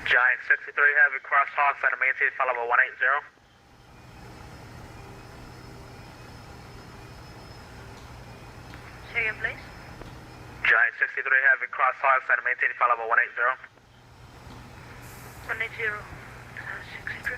Giant 63 Heavy crosstalk at a maintain follow 180. Say again, please. Giant 63 Heavy crosstalk at a maintain follow 180. 180. 63.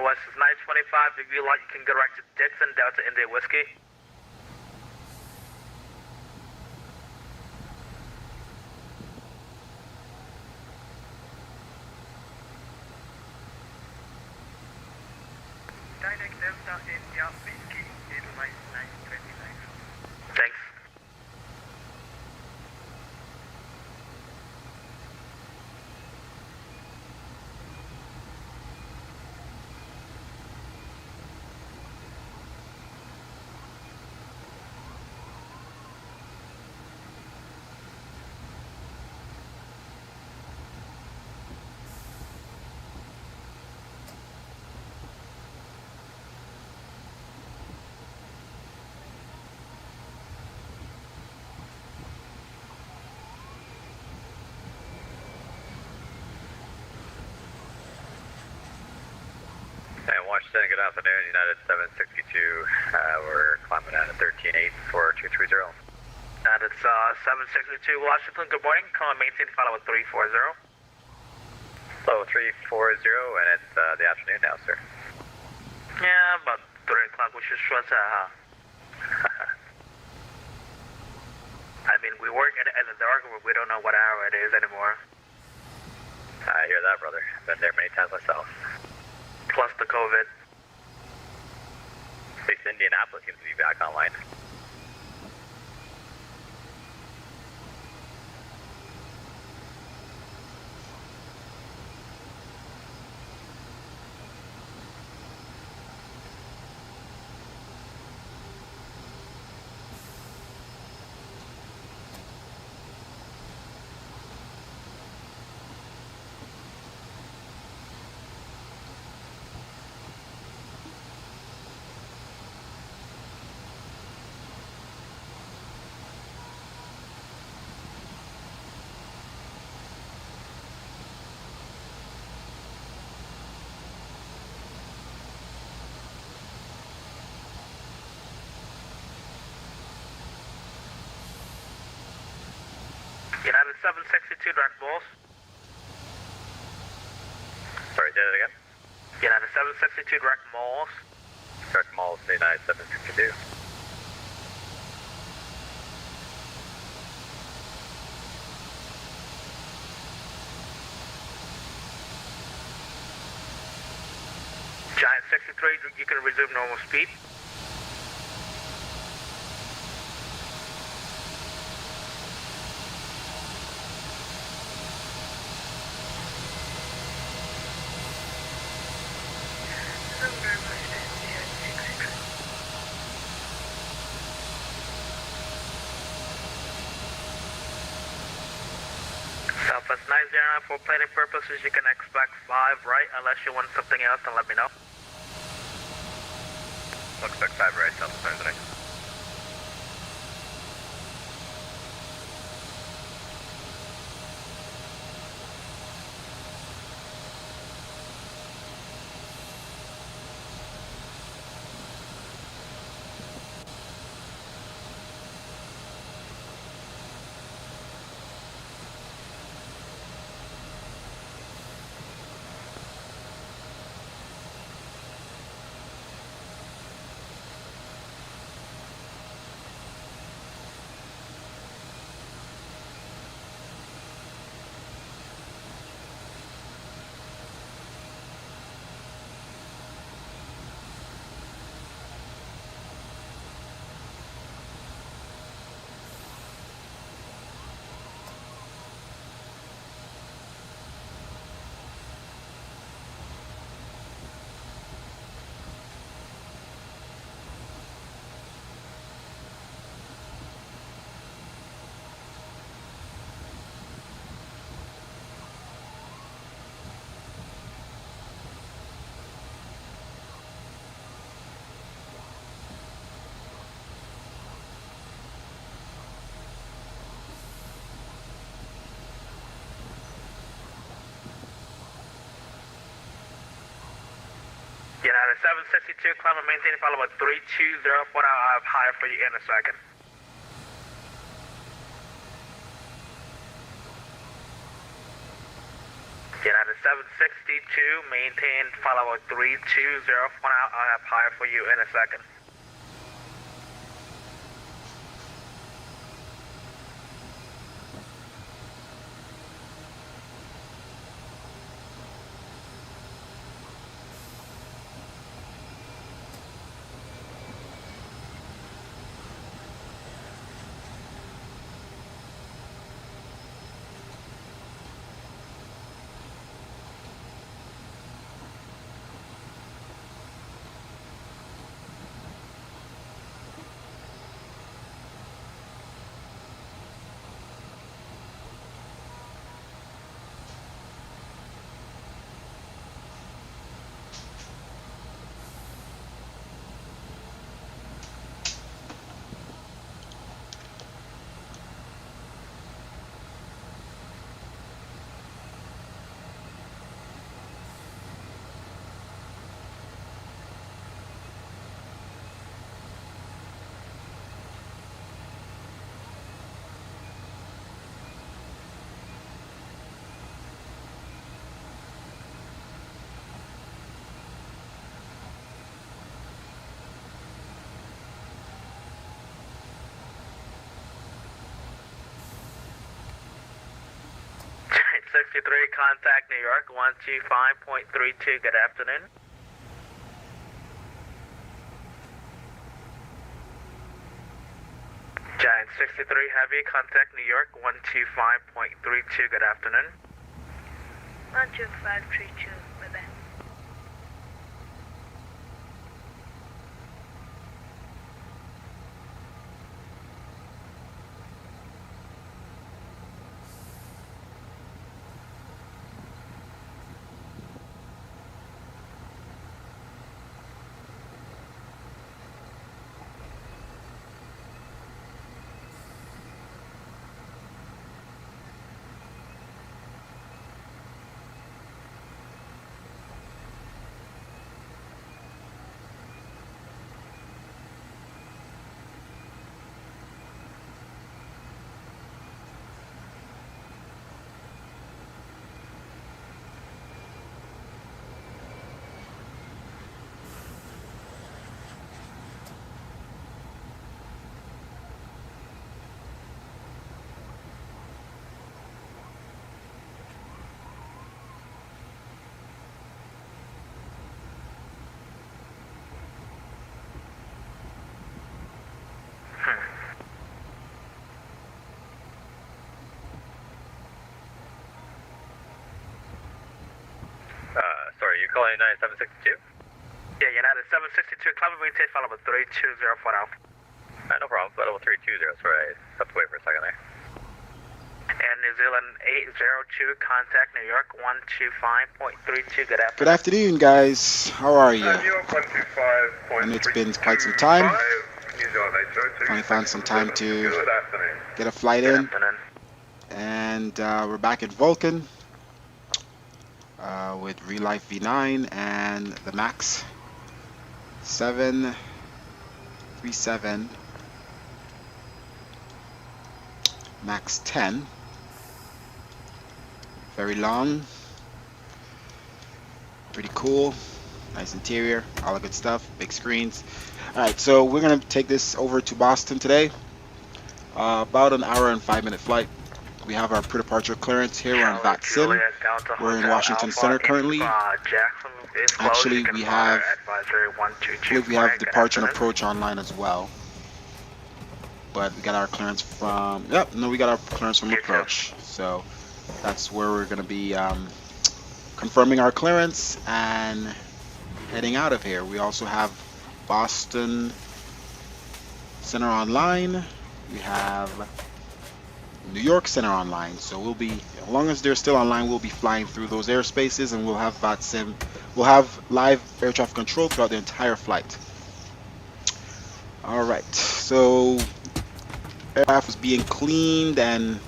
West is 925. If you like, you can go direct to Dixon, Delta India Whiskey. Direct Delta India Whiskey, Edelweiss 925. Thanks. Washington, good afternoon, United 762, we're climbing out at 13.8 for 230. And it's 762 Washington, good morning, calling maintain follow 340. Hello, 340, and it's the afternoon now, sir. Yeah, about 3 o'clock, we should shut huh? I mean, we work in the dark, but we don't know what hour it is anymore. I hear that, brother. Been there many times myself. Plus the COVID. At least Indianapolis seems to be back online. United 762 direct balls. Sorry, say that again? United 762 direct malls. Direct Malls, United 762. Giant 63, you can resume normal speed. If it's 909 for planning purposes, you can expect 5 right, unless you want something else, then let me know. Looks like 5 right, South Thursday. United 762, climb and maintain, follow at 320 for now. I have higher for you in a second. United 762, maintain, follow at 320 for now. I have higher for you in a second. Giant 63, contact New York 125.32. Good afternoon. Giant 63 Heavy, contact New York 125.32. Good afternoon. 12532, bye-bye. Sorry, you calling 9762? Yeah, United 762, climb and maintain, follow at 320 for now. No problem, level 320, sorry, I stepped away for a second there. And New Zealand 802, contact New York 125.32. Good afternoon. Good afternoon, guys. How are you? New York 125.32. And it's been quite some time. New Zealand 802. Finally found some time to Good afternoon. get a flight Good in. afternoon. And we're back at Vulkan with Real Life V9 and the Max 737 Max 10. Very long, pretty cool, nice interior, all the good stuff, big screens. Alright, so we're gonna take this over to Boston today. About an hour and 5-minute flight. We have our pre-departure clearance here on Vatsim. We're in Washington Center currently. Actually, we have, I believe we have departure and approach online as well. But we got our clearance from, we got our clearance from approach. So that's where we're going to be confirming our clearance and heading out of here. We also have Boston Center online. We have New York Center online. So we'll be, as long as they're still online, we'll be flying through those airspaces, and we'll have Vatsim, we'll have live air traffic control throughout the entire flight. All right, so aircraft was being cleaned and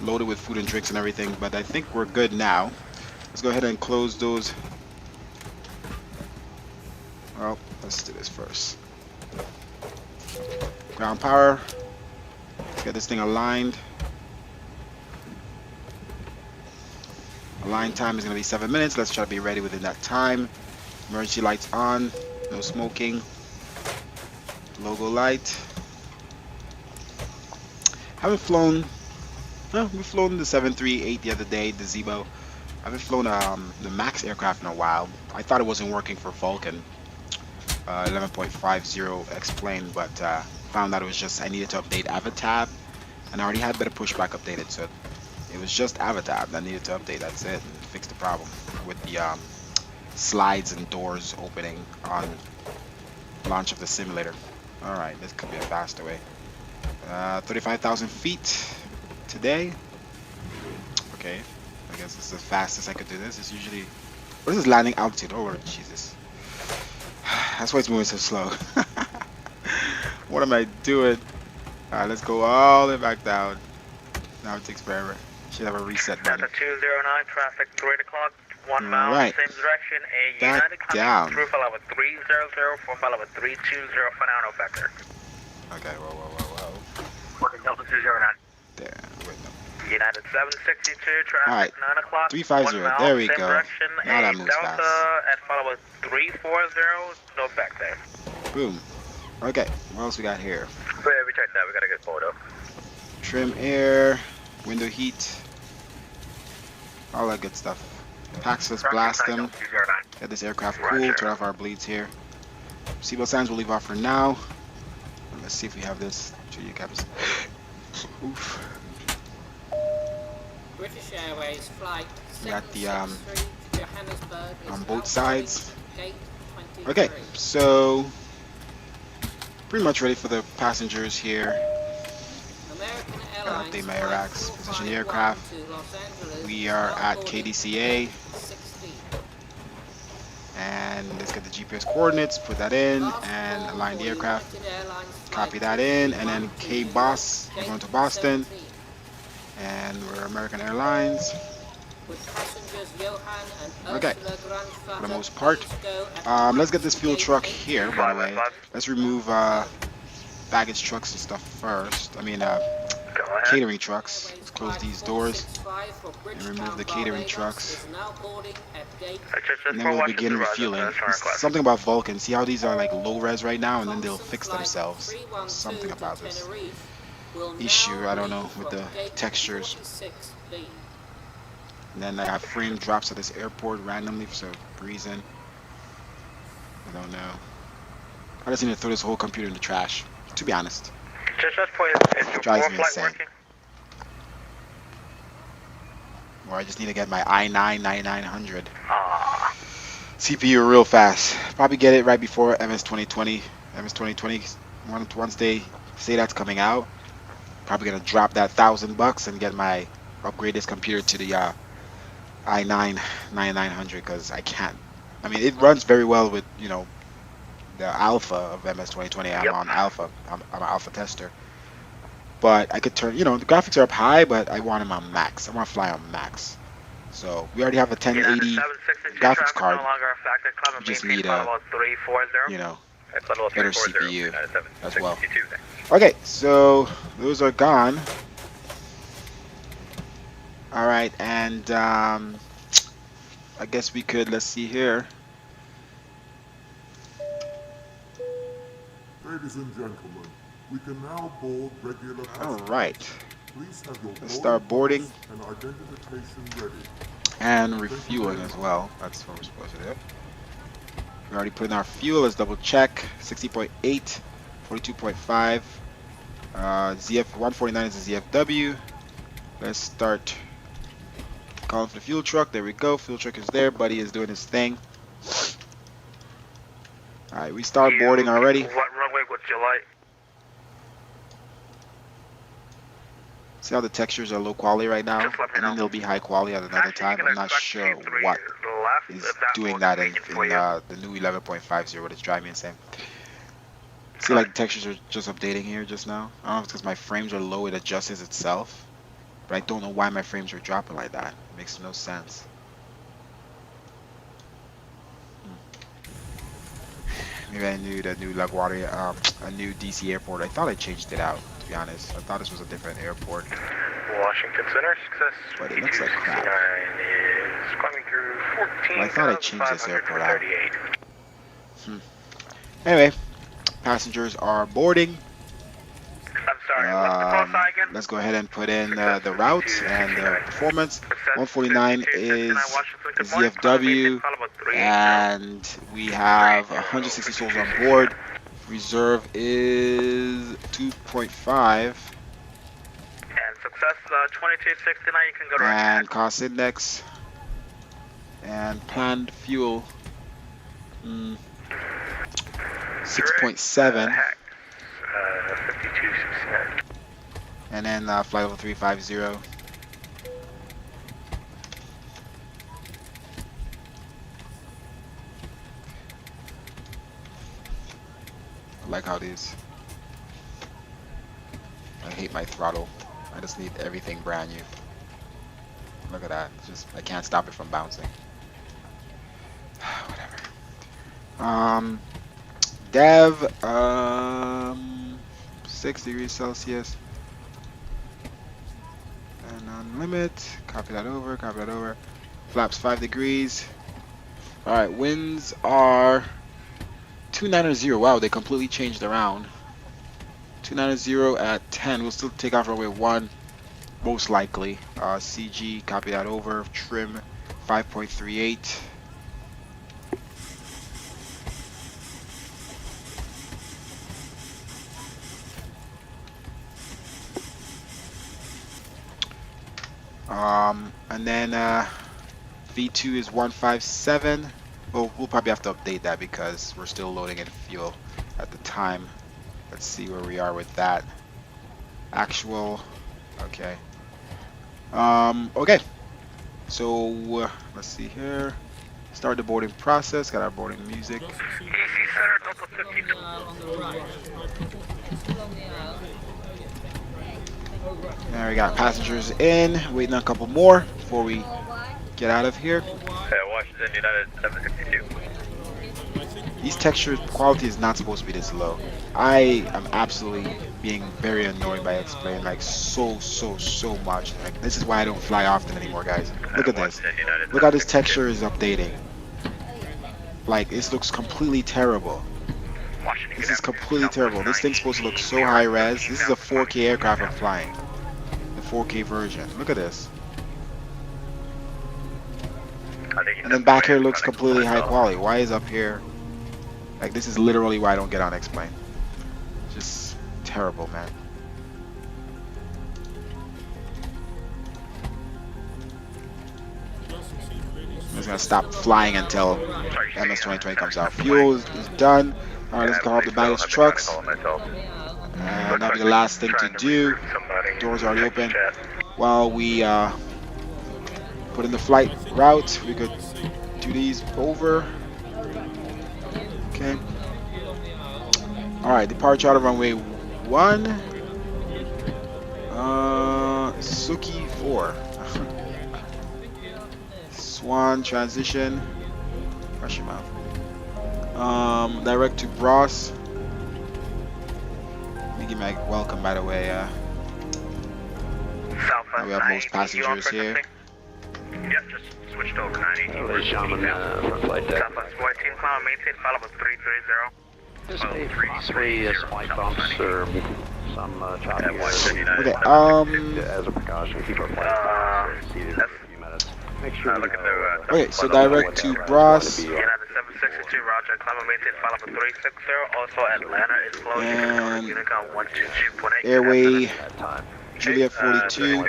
loaded with food and drinks and everything, but I think we're good now. Let's go ahead and close those. Well, let's do this first. Ground power. Let's get this thing aligned. Align time is going to be 7 minutes. Let's try to be ready within that time. Emergency lights on. No smoking. Logo light. Haven't flown. We've flown the 738 the other day, the Zebo. I haven't flown the Max aircraft in a while. I thought it wasn't working for Vulkan 11.50 X plane, but found out it was just I needed to update Avatab, and I already had better pushback updated, so it was just Avatab that needed to update. That's it, and fix the problem with the slides and doors opening on launch of the simulator. All right, this could be a faster way. 35,000 feet today. Okay, I guess this is the fastest I could do this. It's usually, what is this landing altitude? Oh Lord Jesus, that's why it's moving so slow. What am I doing? Alright, let's go all the way back down. Now it takes forever. Should have a reset button. Delta 209, traffic 3 o'clock, 1 mile, Alright. same direction, a Back United down. through file over 300, for file over 320 for now, no factor. Okay, whoa. Working Delta 209. There, wait, no. United 762, traffic Alright, 9 o'clock, 350, 1 mile, there we same go. direction, Now that a moves Delta fast. at file over 340, no back there. Boom. Okay, what else we got here? Yeah, we checked that. We got a good photo. Trim air, window heat, all that good stuff. Packs, let's blast them. Get this aircraft cool, turn off our bleeds here. Seatbelt signs we'll leave off for now. Let's see if we have this. Your cabins. Oof. British Airways flight We got the Johannesburg on both sides. Okay, so pretty much ready for the passengers here. Gotta update my airracks. Position the aircraft. We are at KDCA. And let's get the GPS coordinates, put that in, and align the aircraft. Copy that in, and then K-Boss, we're going to Boston. And we're American Airlines. Okay, for the most part. Let's get this fuel truck here, by the way. Let's remove baggage trucks and stuff first. I mean, catering trucks. Let's close these doors and remove the catering trucks. And then we'll begin refueling. Something about Vulkan. See how these are like low res right now, and then they'll fix themselves. Something about this issue, I don't know, with the textures. And then I have frame drops at this airport randomly for some reason. I don't know. I just need to throw this whole computer in the trash, to be honest. Drives me insane. Or I just need to get my i9 9900 CPU real fast. Probably get it right before MS 2020. MS 2020, once they say that's coming out, Probably gonna drop that $1,000 and get my upgrade this computer to the i9 9900 because I can't. I mean, it runs very well with the alpha of MS 2020. I'm on alpha. I'm an alpha tester. But I could turn. The graphics are up high, but I want them on max. I want to fly on max. So we already have a 1080 graphics card. We just need a better CPU as well. Okay, so those are gone. All right, and I guess we could. Let's see here. Ladies and gentlemen, we can now board regular All passengers. right, Please have your let's start boarding and identification ready. and refueling as well. That's what we're supposed to do. We already put in our fuel. Let's double check. 60.8, 42.5. ZF 149 is the ZFW. Let's start calling for the fuel truck. There we go. Fuel truck is there. Buddy is doing his thing. All right, we start boarding already. What runway would you like? See how the textures are low quality right now, Just let me and then know. they'll be high quality at another time. I'm not sure what is doing that in the new 11.50, what it's driving me insane. See, like the textures are just updating here just now. I don't know if it's because my frames are low, it adjusts itself. But I don't know why my frames are dropping like that. It makes no sense. Maybe I knew the new LaGuardia, a new DC airport. I thought I changed it out, to be honest. I thought this was a different airport. Washington Center, success. But it looks like crap. 6269 is climbing through 14. Well, I thought I changed this airport out. Anyway, passengers are boarding. I'm sorry, what's the call sign again? Let's go ahead and put in the routes and the performance. 149 is the ZFW, and we have 160 souls on board. Reserve is 2.5. And success 2269, you can go to And cost index and planned fuel 6.7. 5269. And then flight level 350. I like how these. I hate my throttle. I just need everything brand new. Look at that. It's just I can't stop it from bouncing. Whatever. Dev 6 degrees Celsius. And on limit. Copy that over, copy that over. Flaps 5 degrees. Alright, winds are 290. Wow, they completely changed around. 290 at 10. We'll still take off runway 1, most likely. CG, copy that over. Trim 5.38. And then V2 is 157. Well, we'll probably have to update that because we're still loading in fuel at the time. Let's see where we are with that. Actual. Okay. Okay. So let's see here. Start the boarding process. Got our boarding music. AC Center, Delta 52. On the right. Still on the There we got passengers in. Waiting on a couple more before we get out of here. Washington United 762. These texture quality is not supposed to be this low. I am absolutely being very annoyed by X-Plane, like so much. Like this is why I don't fly often anymore, guys. Look at this. Look how this texture is updating. Like this looks completely terrible. This is completely terrible. This thing's supposed to look so high res. This is a 4K aircraft I'm flying. The 4K version. Look at this. And then back here looks completely high quality. Why is up here? Like this is literally why I don't get on X-Plane. Just terrible, man. I'm just gonna stop flying until MS 2020 comes out. Fuel is done. Alright, let's call up the baggage trucks. And that'll be the last thing to do. doors already open. Chat. While we put in the flight route, we could do these over. Okay. Alright, departure out of runway 1. Suki 4. Swan transition. Rush him out. Direct to Bros. Let me give my welcome, by the way. Southwest We have most 980, you on passengers here. frequency? Yep, just switched over 980. Ladies and gentlemen, from flight deck. Southwest 14, climb, maintain, follow with 330. Anticipate possibly slight bumps or some choppy air. Okay, As a precaution, keep our flight seated for a few minutes. Make sure Look at the, okay, so direct to Bros. United 762, roger, climb, maintain, follow with 360. Also, Atlanta is closed. And Unicom 122.8. Airway at time. Juliet 42.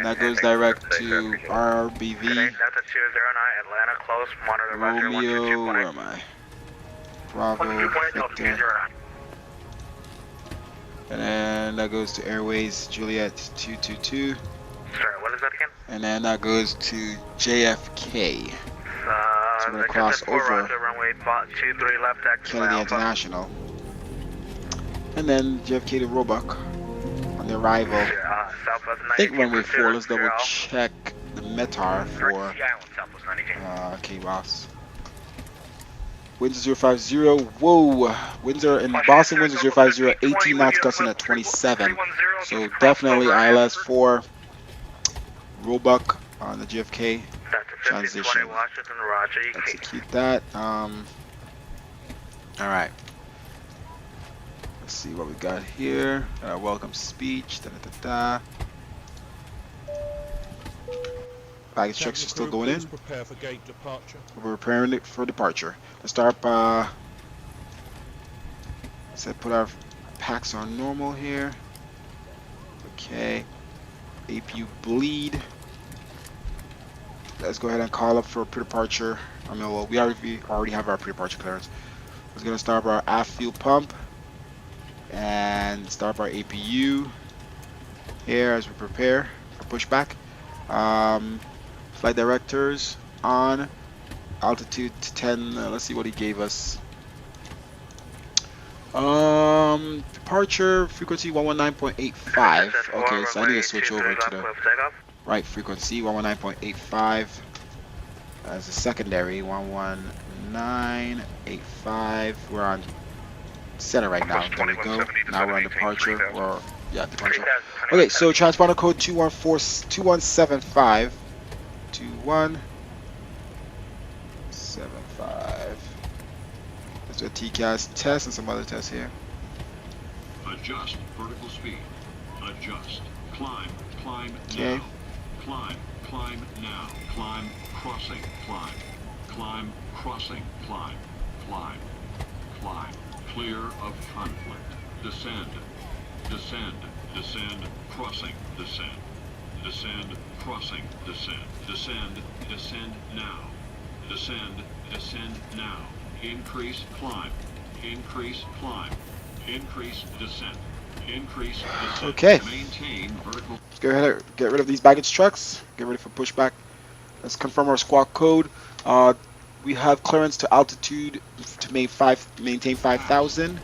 That goes direct to RBV. Delta 209, Atlanta close, monitor roger, Romeo, where 122.8. am I? Bravo, Victor. And then that goes to Airways Juliet 222. Sorry, what is that again? And then that goes to JFK, So we're gonna cross over Roger, runway 23 left, taxi Kennedy Alpha. International. And then JFK to Roebuck on the arrival. Southwest I think 92, runway 4, let's double 20. check the METAR for Sea Island, Southwest 92. K-Boss. Winds 050, whoa! Winds are in Boston, winds 050, 18 knots gusting at 27. So definitely ILS 4, Roebuck on the JFK. Transition. Washington, roger, you can Execute that. Alright. Let's see what we got here. Welcome speech. Da, da, da, da. Baggage checks are still going in. Prepare for gate departure. We're preparing it for departure. Let's start by put our packs on normal here. Okay. APU bleed. Let's go ahead and call up for pre-departure. I mean, well, we already have our pre-departure clearance. Let's gonna start our aft fuel pump and start our APU here as we prepare for pushback. Flight directors on altitude to 10. Let's see what he gave us. Departure frequency 119.85. Okay, so I need to switch over to the right frequency 119.85 as a secondary 119.85. We're on center right now. There we go. Now we're on departure. Or yeah, departure. Okay, so transponder code 2175. 2175. Let's do a TCAS test and some other tests here. Adjust vertical speed. Adjust. Climb. Climb Okay. now. Climb. Climb now. Climb. Crossing. Climb. Climb. Crossing. Climb. Climb. Climb. Clear of conflict. Descend. Descend. Descend. Crossing. Descend. Descend. Crossing. Descend. Descend. Descend now. Descend. Descend now. Increase climb. Increase climb. Increase descent. Increase descent. Okay. Maintain vertical. Let's go ahead and get rid of these baggage trucks. Get ready for pushback. Let's confirm our squawk code. We have clearance to altitude to maintain 5,000.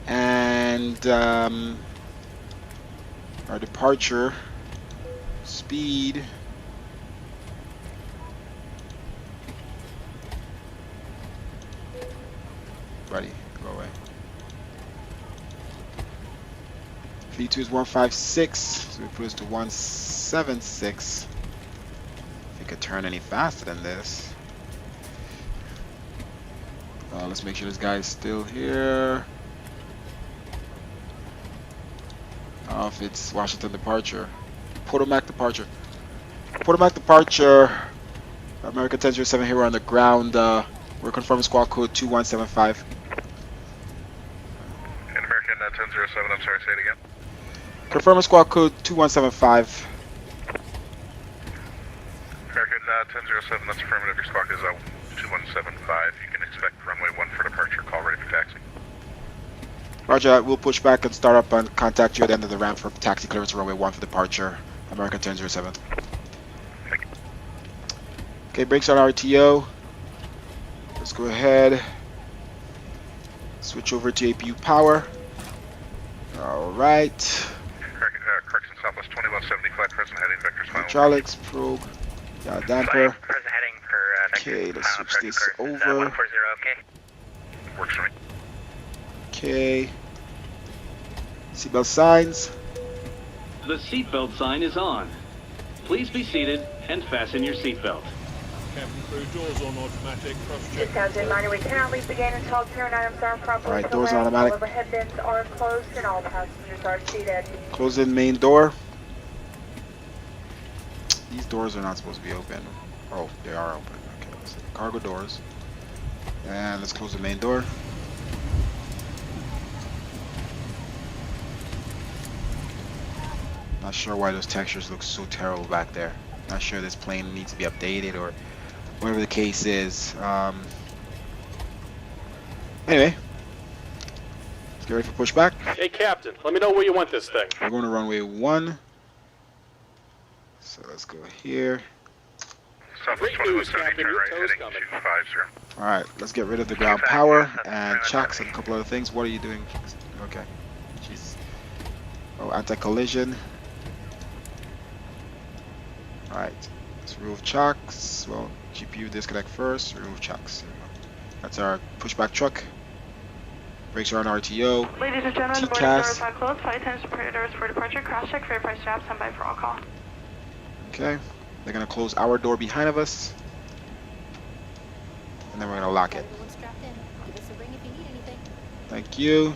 And our departure speed buddy, go away. V2 is 156, so we put us to 176. If we could turn any faster than this. Let's make sure this guy is still here. If it's Washington departure. Potomac departure. Potomac departure. American 1007 here, we're on the ground. We're confirming squawk code 2175. And American 1007, I'm sorry, say it again. Confirming squawk code 2175. American 1007, that's affirmative. Your squawk is 2175. You can expect runway 1 for departure. Call ready for taxi. Roger that. We'll push back and start up and contact you at the end of the ramp for taxi clearance runway 1 for departure. American 1007. Okay, brakes on RTO. Let's go ahead. Switch over to APU power. Alright. Correction, Southwest 2170, flight present heading vectors final. Hydraulics, probe. Yeah, damper. Present heading for Okay, let's final switch this correction, over. 140, okay? Works for me. Okay. Seatbelt signs. The seatbelt sign is on. Please be seated and fasten your seatbelt. Cabin crew, doors on automatic, cross-check. Sounds in minor. We cannot leave the gate until all current items are properly Alright, doors away. automatic. All overhead bins are closed and all passengers are seated. Close in main door. These doors are not supposed to be open. Oh, they are open. Okay, let's see. Cargo doors. And let's close the main door. Not sure why those textures look so terrible back there. Not sure this plane needs to be updated or whatever the case is. Anyway, let's get ready for pushback. Hey, Captain, let me know where you want this thing. We're going to runway 1. So let's go here. Southwest Great news, 2170, Captain. turn Your right tow's heading coming. 250. Alright, let's get rid of the ground power and chocks and a couple other things. What are you doing? Okay. Jesus. Oh, anti-collision. Alright. Let's remove chocks. Well, GPU disconnect first. Remove chocks. There we go. That's our pushback truck. Brakes are on RTO. Ladies and gentlemen, the boarding TCAS. doors are closed. Flight attendants prepare doors for departure. Cross check for your price strap. Stand by for all call. Okay. They're going to close our door behind of us. And then we're going to lock it. Everyone's strapped in. Give us a ring if you need anything. Thank you.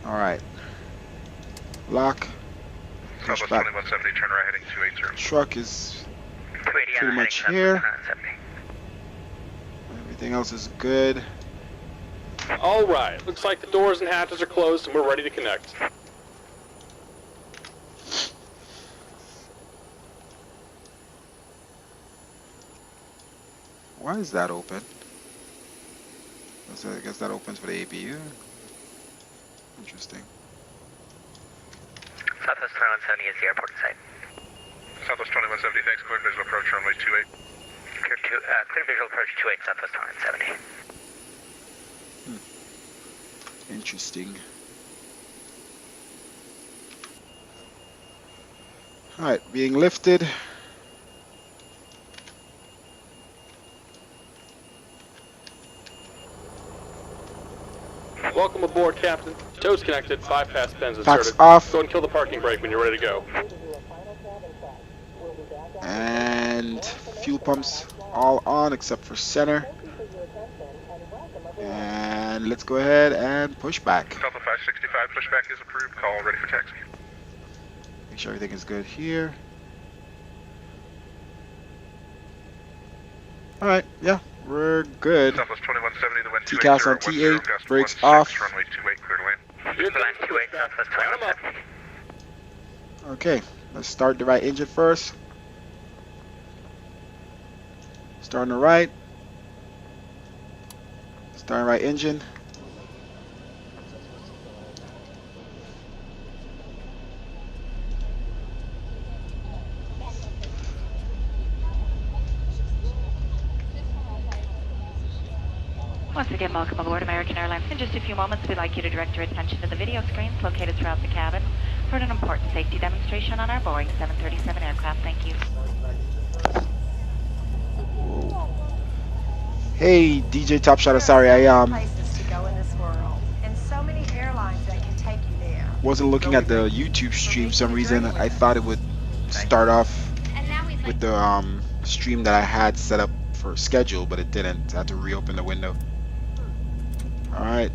Alright. Lock. Push Southwest back. 2170, turn right heading 280. Truck is 280 pretty on much heading here. 70. Everything else is good. All right. Looks like the doors and hatches are closed and we're ready to connect. Why is that open? I guess that opens for the APU. Interesting. Southwest 2170 is the airport in sight. Southwest 2170, thanks. Clear visual approach runway 28. Clear visual approach 28, Southwest 2170. Interesting. Alright, being lifted. Welcome aboard, Captain. Toes connected, bypass pins Packs inserted. off. Go and kill the parking brake when you're ready to go. And fuel pumps all on except for center. And let's go ahead and push back. Delta 565, pushback is approved. Call ready for taxi. Make sure everything is good here. Alright, yeah, we're good. Southwest 2170, the wind TCAS on 280, T8, gust brakes 16, off. runway 28, clear to land. Here Land comes 28, pushback. Southwest Line 'em up. 2170. Okay, let's start the right engine first. Starting the right. Starting right engine. Once again, welcome aboard American Airlines. In just a few moments, we'd like you to direct your attention to the video screens located throughout the cabin for an important safety demonstration on our Boeing 737 aircraft. Thank you. Hey, DJ Top Shot. Sorry, I Places to go in this world, and so many airlines that can take you there. wasn't looking at the YouTube stream for some reason. I thought it would start off with the stream that I had set up for schedule, but it didn't. I had to reopen the window. Alright,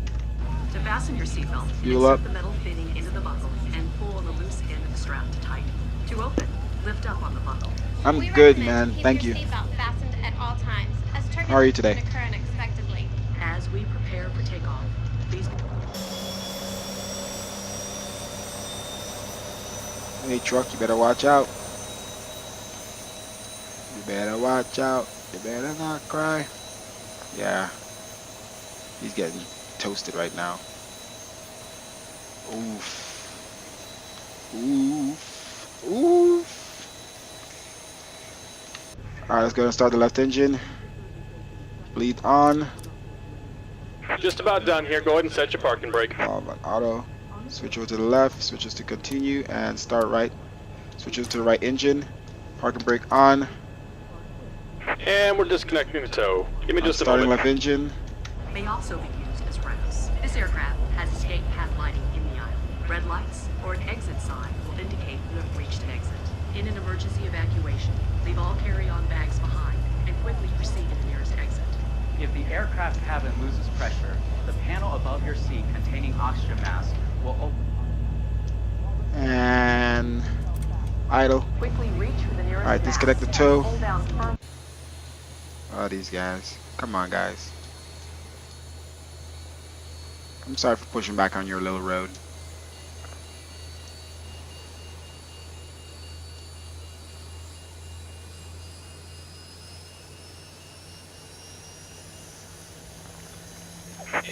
To fasten your seatbelt, fuel up. insert the metal fitting into the buckle and pull on the loose end of the strap to tighten. To open, lift up on the buckle. I'm good, man. Thank you. Fastened at all times, as How are you today? occur unexpectedly. As we prepare for takeoff, please. Hey, truck, you better watch out. You better watch out. You better not cry. Yeah. He's getting toasted right now. Oof. Oof. Oof. Alright, let's go and start the left engine. Bleed on. Just about done here. Go ahead and set your parking brake. Auto. Switch over to the left. Switches to continue and start right. Switches to the right engine. Parking brake on. And we're disconnecting the tow. Give me just a starting moment. left engine. May also be used as ramps. This aircraft has escape path lighting in the aisle. Red lights or an exit sign will indicate you have reached an exit. In an emergency evacuation, leave all carry-on bags behind and quickly proceed to the nearest exit. If the aircraft cabin loses pressure, the panel above your seat containing oxygen mask will open. And idle. Quickly reach for the nearest Alright, disconnect the tow. Hold down firm. Oh, these guys. Come on, guys. I'm sorry for pushing back on your little road.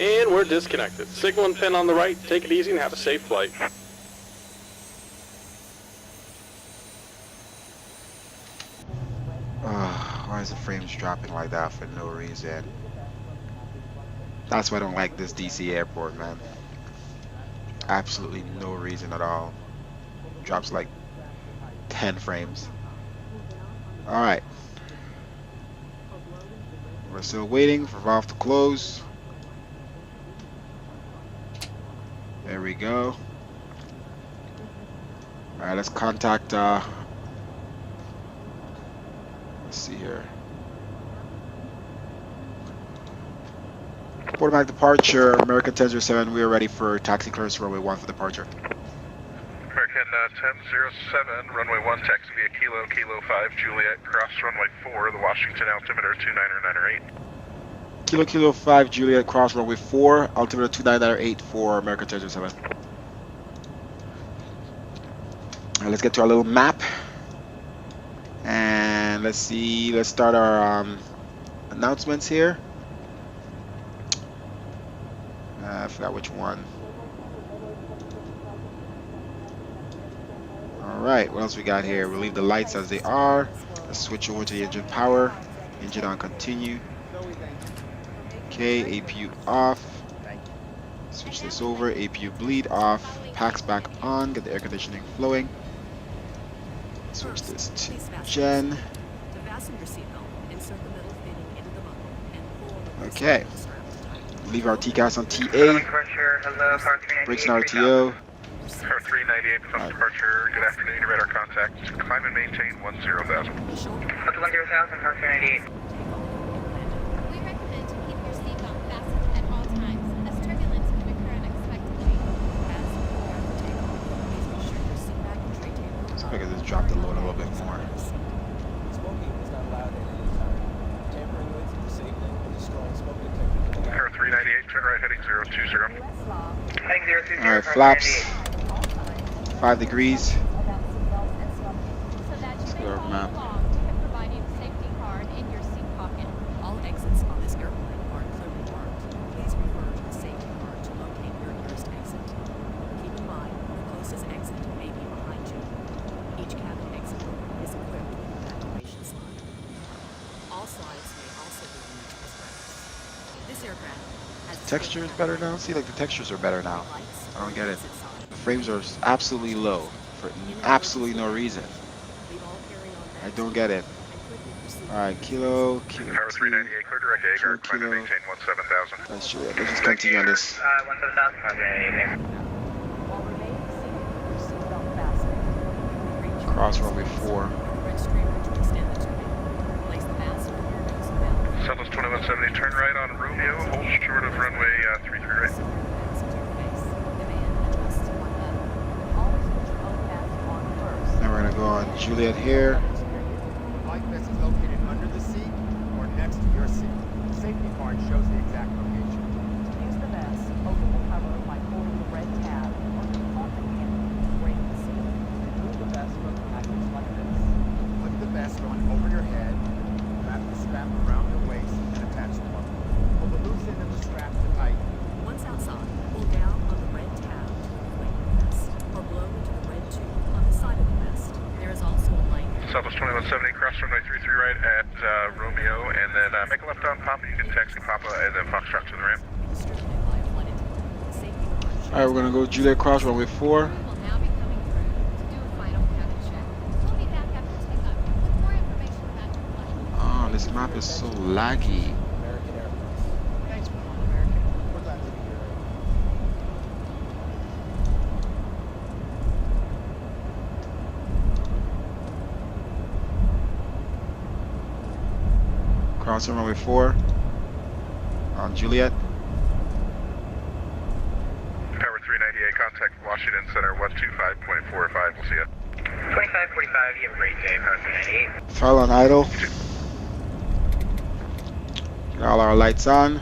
And we're disconnected. Signal and pin on the right. Take it easy and have a safe flight. Why is the frames dropping like that for no reason? That's why I don't like this DC airport, man. Absolutely no reason at all. Drops like 10 frames. Alright. We're still waiting for valve to close. There we go. Alright, let's contact let's see here. Automatic departure, American 1007, we are ready for taxi clearance runway 1 for departure. American 1007, runway 1, taxi via Kilo 5, Juliet, cross runway 4, the Washington altimeter 29908. Kilo 5, Juliet, cross runway 4, altimeter 29908 for American 1007. Alright, let's get to our little map. And let's see, let's start our announcements here. I forgot which one. Alright, what else we got here? We'll leave the lights as they are. Let's switch over to the engine power. Engine on continue. Okay, APU off. Switch this over. APU bleed off. Packs back on. Get the air conditioning flowing. Switch this to Gen. Okay. Leave our TCAS on TA. Brakes and RTO. Car 398 becomes departure. Good afternoon, radar contact. Climb and maintain 10,000. 10,000, car 398. We recommend to keep your seatbelt fastened at all times, as turbulence can occur unexpectedly. So I could just drop the load a little bit more. Car 398, turn right heading 020. Heading 020. Alright, flaps. 5 degrees. Let's go to our map. All exits on this airplane are clearly marked. Please refer to the safety card to locate your nearest exit. Keep in mind, the closest exit may be behind you. Each cabin exit is equipped with an evacuation slide. All slides may also be used as ramps. This aircraft has Texture is better now. See, like the textures are better now. I don't get it. The frames are absolutely low for absolutely no reason. I don't get it. Alright, Kilo. Car 398, clear direct A, climb and maintain 17,000. Let's just continue on this. 17,000, car 398. Cross runway 4. Southwest 2170, turn right on Romeo, hold short of runway 33 right. Now we're gonna go on Juliet here. Flight vest is located under the seat or next to your seat. The safety card shows the exact location. To use the vest, open the cover by pulling the red tab or the default handle to break the seat. Remove the vest from the package like this. Put the vest on over your head, wrap the strap around your waist, and attach the buckle. Pull the loose end of the strap to tighten. You can taxi Papa and then Foxtrot to the ramp. Alright, we're gonna go Juliet Cross runway 4. We will now be coming through to do a final counter check. We'll be back after takeoff with more information about your flight. Oh, this map is so laggy. American Airlines. Thanks, American. We're glad to be here. Crossing runway 4 on Juliet. Tower 398, contact Washington Center 125.45. We'll see you. 2545, you have a great day, Tower 398. Throttle on idle. Get all our lights on.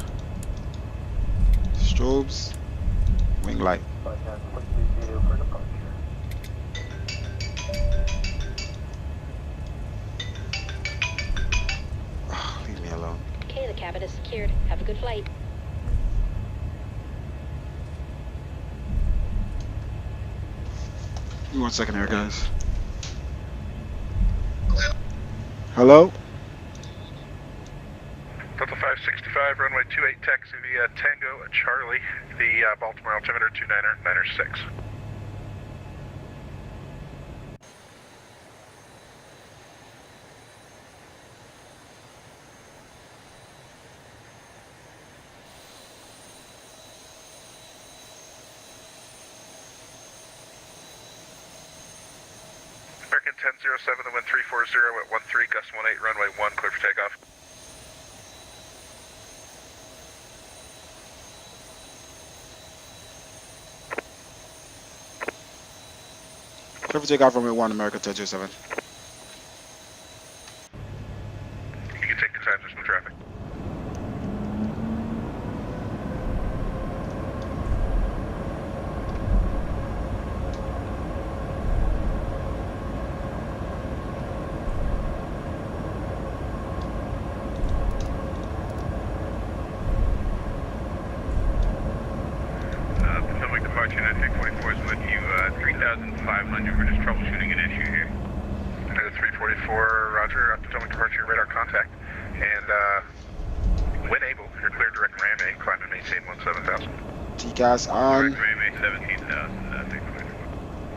Strobes. Wing light. Oh, leave me alone. Okay, the cabin is secured. Have a good flight. Give me 1 second here, guys. Hello? Delta 565, runway 28, taxi via Tango Charlie, the Baltimore altimeter 2996. American 1007, the wind 340 at 13, gust 18, runway 1, clear for takeoff. Clear for takeoff runway 1, America 1007. You can take your time, there's no traffic. Potomac departure 9344 is with you, 3,500. We're just troubleshooting an issue here. 344, roger. Potomac departure, radar contact. And when able, you're cleared direct runway, climb and maintain 17,000. TCAS on. Direct runway 17,000.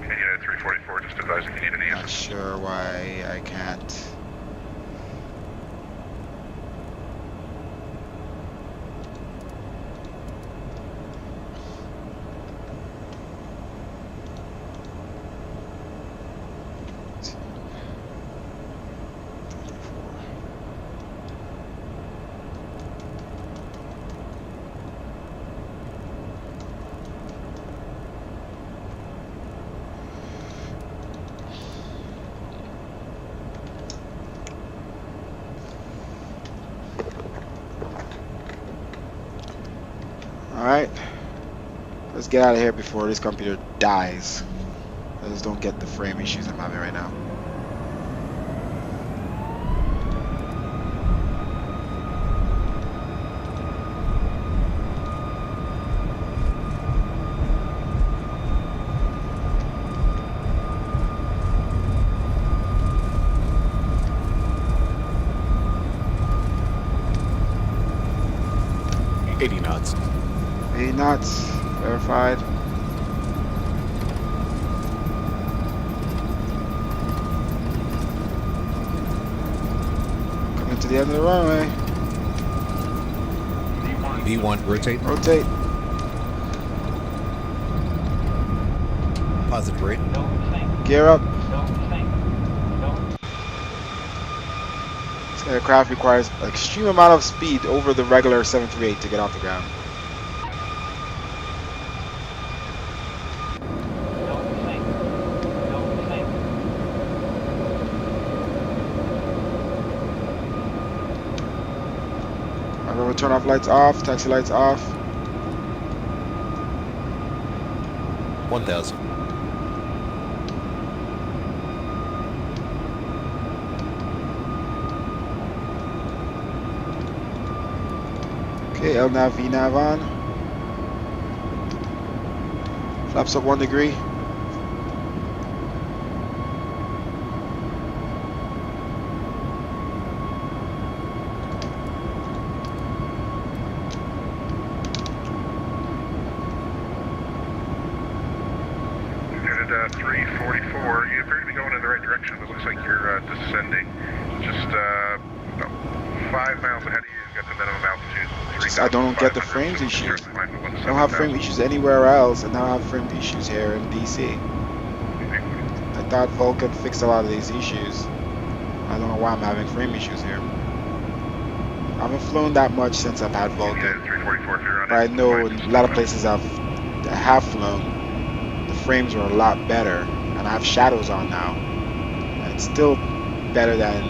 United 344, just advise if you need any Not answers. sure why I can't. Alright, let's get out of here before this computer dies. I just don't get the frame issues I'm having right now. knots. 80 knots, verified. Coming to the end of the runway. V1, rotate. Rotate. Positive rate. Gear up. This aircraft requires an extreme amount of speed over the regular 738 to get off the ground. I'm going to turn off lights off, taxi lights off. 1,000. Okay, LNAV, VNAV on. Flaps up 1 degree. United 344, you appear to be going in the right direction, but it looks like you're descending. Just about 5 miles ahead of you, you've got the minimum altitude. I don't get the frames issues. I don't have frame issues anywhere else, and now I have frame issues here in DC. I thought Vulkan fixed a lot of these issues. I don't know why I'm having frame issues here. I haven't flown that much since I've had Vulkan, but I know in a lot of places I have flown, the frames are a lot better, and I have shadows on now. And it's still better than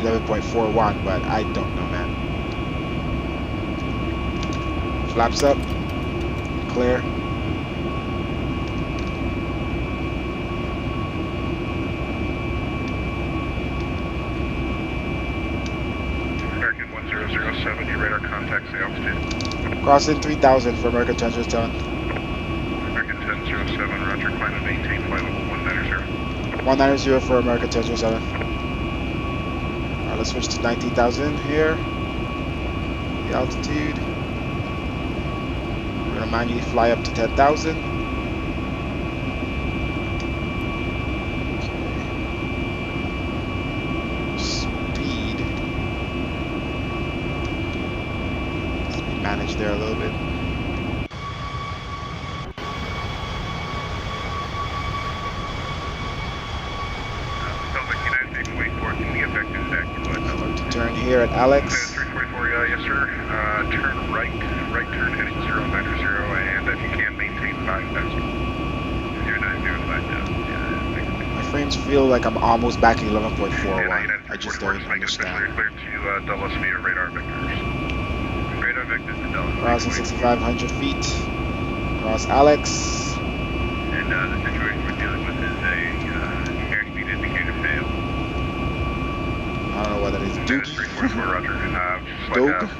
11.41, but I don't know, man. Flaps up, clear. American 1007, your radar contacts the altitude. Crossing 3000 for American 1007. American 1007, roger, climb and maintain flight level 190. 190 for American 1007. Alright, let's switch to 19,000 here. The altitude. We're gonna manually fly up to 10,000. Speed. Speed managed there a little bit. Turn here at Alex. 344, yes sir. Turn right turn heading 090, and if you can maintain 5,000. 090, 5,000. My frames feel like I'm almost back at 11.41. I just don't understand. Clear to double us via radar vectors. Radar vectors to double. Crossing 6,500 feet. Cross Alex. And the situation we're dealing with is a airspeed indicator fail. I don't know what that is. Doogie? 344, roger. Doug?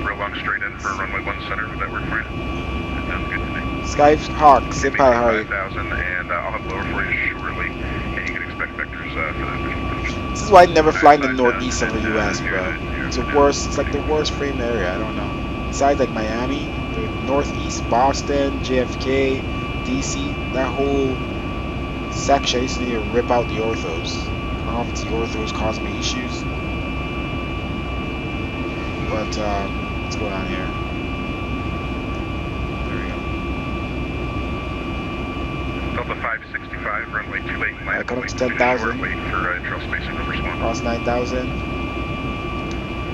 Real long straight in for runway 1 center. Would that work for you? That sounds good to me. Skyhawk, say hi, how are you? 5,000, and I'll have lower for you shortly. And you can expect vectors for that. This is why I never fly in the northeast of the US, bro. It's the worst. It's like the worst frame area. I don't know. Besides like Miami, the northeast, Boston, JFK, DC, that whole section, I used to need to rip out the orthos. I don't know if it's the orthos causing me issues. But what's going on here? There we go. Delta 565, runway 28. I come up to 10,000. Wait for trail spacing number one. Cross 9,000.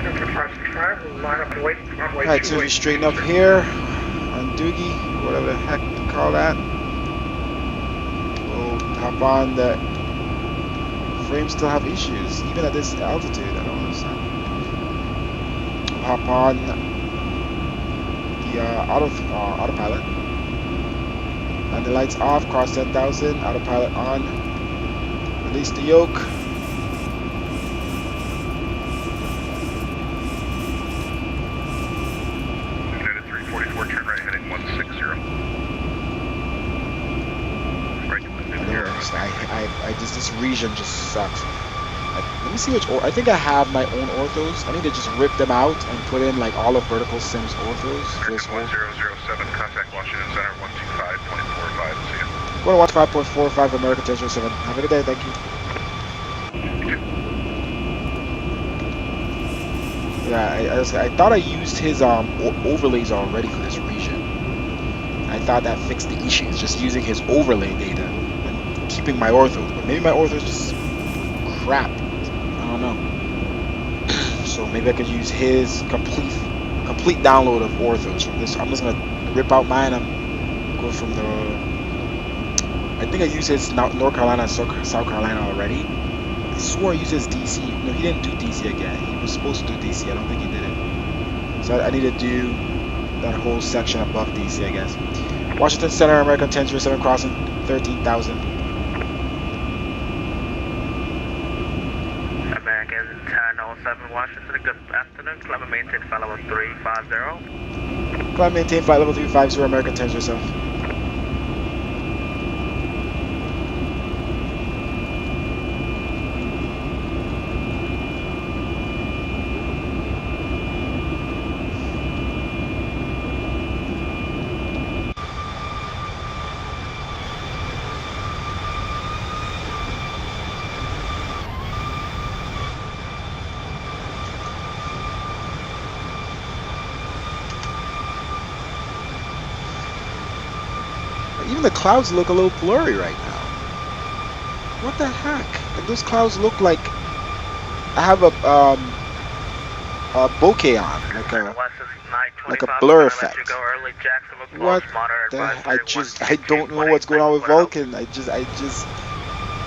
Delta 565, we'll line up and wait. Runway Alright, so we straighten up here on Doogie, whatever the heck you call that. We'll hop on that. Frames still have issues, even at this altitude. I don't understand. We'll hop on the autopilot. And the lights off, cross 10,000, autopilot on. Release the yoke. United 344, turn right heading 160. Right to this region just sucks. Let me see which I think I have my own orthos. I need to just rip them out and put in like all of Vertical Sim's orthos. This 1007, contact Washington Center 125.45. See you. Go to 125.45 American 1007. Have a good day, thank you. Yeah, I thought I used his overlays already for this region. I thought that fixed the issues, just using his overlay data and keeping my orthos. But maybe my orthos just crap. I don't know. So maybe I could use his complete download of orthos from this. I'm just gonna rip out mine and go from the. I think I used his North Carolina and South Carolina already. I swore I used his DC. No, he didn't do DC again. He was supposed to do DC. I don't think he did it. So I need to do that whole section above DC, I guess. Washington Center, American 1007 crossing 13,000. American 1007 Washington, good afternoon. Climb and maintain flight level 350. Climb and maintain flight level 350, American 1007. Even the clouds look a little blurry right now. What the heck? Like, those clouds look like I have a bokeh on, like a blur effect. What the? I don't know what's going on with Vulkan. I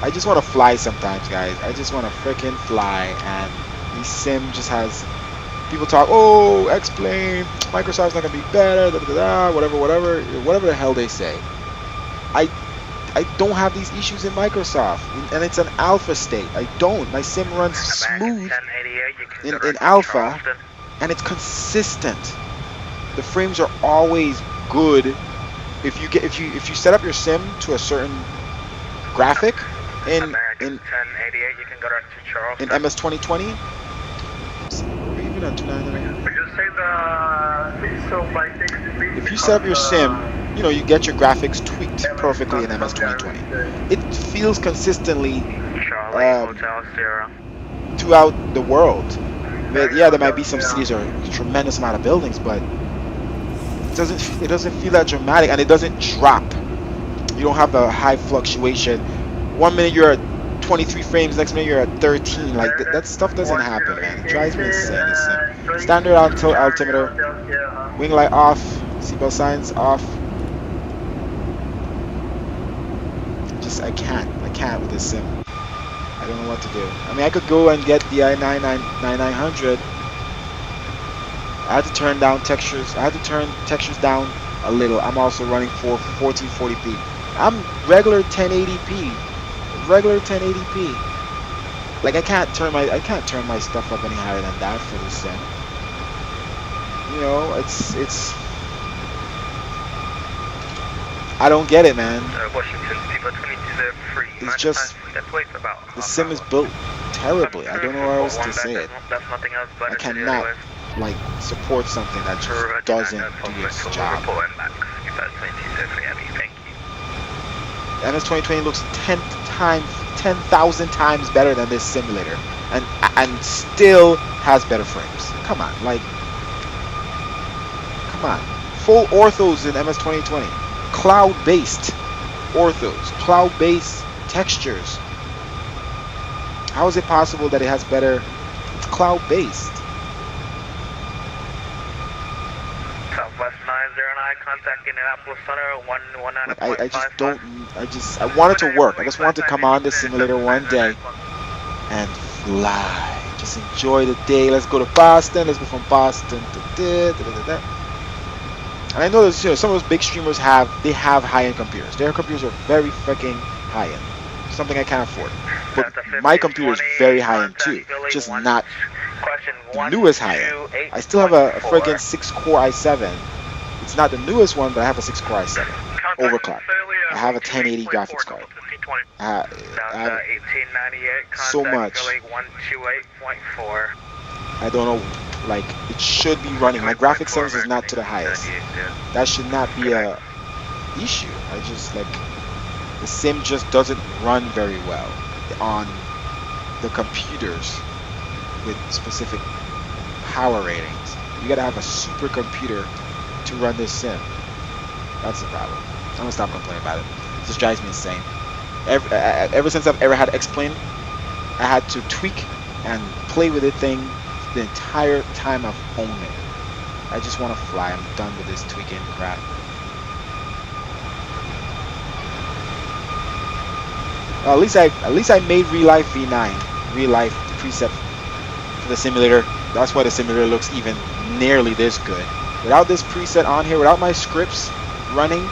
just want to fly sometimes, guys. I just want to freaking fly, and the sim just has. People talk, oh, X-Plane, Microsoft's not gonna be better, da, da, da, whatever the hell they say. I don't have these issues in Microsoft, and it's an alpha state. I don't. My sim runs smooth in alpha, and it's consistent. The frames are always good. If you set up your sim to a certain graphic in MS 2020. Even on 299. If you set up your sim, you know, you get your graphics tweaked perfectly in MS 2020. It feels consistently throughout the world. Yeah, there might be some cities or a tremendous amount of buildings, but it doesn't feel that dramatic, and it doesn't drop. You don't have a high fluctuation. 1 minute you're at 23 frames, next minute you're at 13. Like that stuff doesn't happen, man. It drives me insane. Standard altimeter, wing light off, seatbelt signs off. I can't with this sim. I don't know what to do. I mean, I could go and get the i9-9900. I had to turn down textures. I had to turn textures down a little. I'm also running for 1440p. I'm regular 1080p. Regular 1080p. Like I can't turn my stuff up any higher than that for this sim. You know, it's I don't get it, man. It's just the sim is built terribly. I don't know how else to say it. I cannot like support something that just doesn't do its job. MS 2020 looks 10,000 times better than this simulator, and still has better frames. Come on, like, come on. Full orthos in MS 2020. Cloud-based orthos, cloud-based textures. How is it possible that it has better? It's cloud-based. Southwest 909, contact Indianapolis Center, 119.5. I want it to work. I just want to come on this simulator one day and fly. Just enjoy the day. Let's go to Boston. Let's go from Boston to And I know that, you know, some of those big streamers have high-end computers. Their computers are very freaking high-end. Something I can't afford. But my computer is very high-end too. Just not the newest high-end. I still have a friggin' 6-core i7. It's not the newest one, but I have a 6-core i7. Overclocked. I have a 1080 graphics card. I have so much. I don't know. Like, it should be running. My graphics settings is not to the highest. That should not be a issue. I just, like, the sim just doesn't run very well on the computers with specific power ratings. You gotta have a super computer to run this sim. That's the problem. I'm gonna stop complaining about it. It just drives me insane. Ever since I've ever had X-Plane, I had to tweak and play with the thing the entire time I've owned it. I just want to fly. I'm done with this tweaking crap. Well, at least I made Real Life V9, Real Life preset for the simulator. That's why the simulator looks even nearly this good. Without this preset on here, without my scripts running,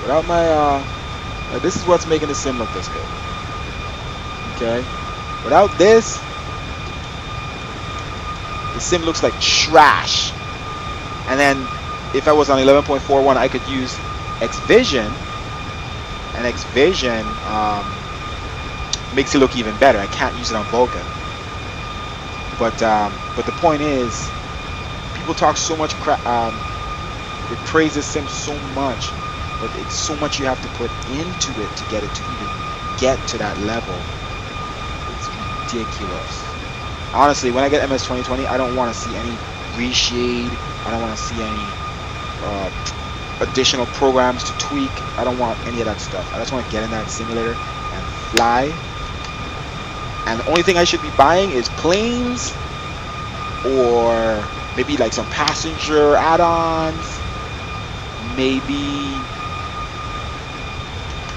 without my this is what's making the sim look this good. Okay. Without this, the sim looks like trash. And then, if I was on 11.41, I could use Xvision, and Xvision makes it look even better. I can't use it on Vulkan. But the point is, people talk so much crap. They praise this sim so much, but it's so much you have to put into it to get it to even get to that level. Ridiculous. Honestly, when I get MS 2020, I don't want to see any reshade. I don't want to see any additional programs to tweak. I don't want any of that stuff. I just want to get in that simulator and fly. And the only thing I should be buying is planes, or maybe like some passenger add-ons. Maybe,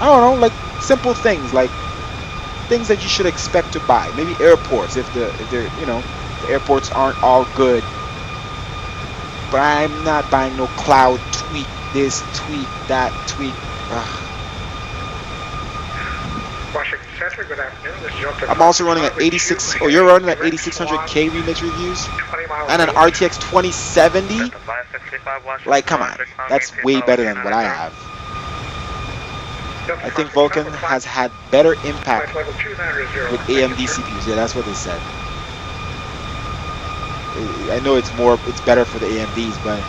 I don't know, like simple things, like things that you should expect to buy. Maybe airports, if they're, you know, the airports aren't all good. But I'm not buying no cloud tweak this, tweak that, tweak. Washington Center, good afternoon. This is Joseph. I'm also running at 86. Oh, you're running at 8600K remix reviews and an RTX 2070. Like, come on, that's way better than what I have. I think Vulkan has had better impact with AMD CPUs. Yeah, that's what they said. I know it's better for the AMDs, but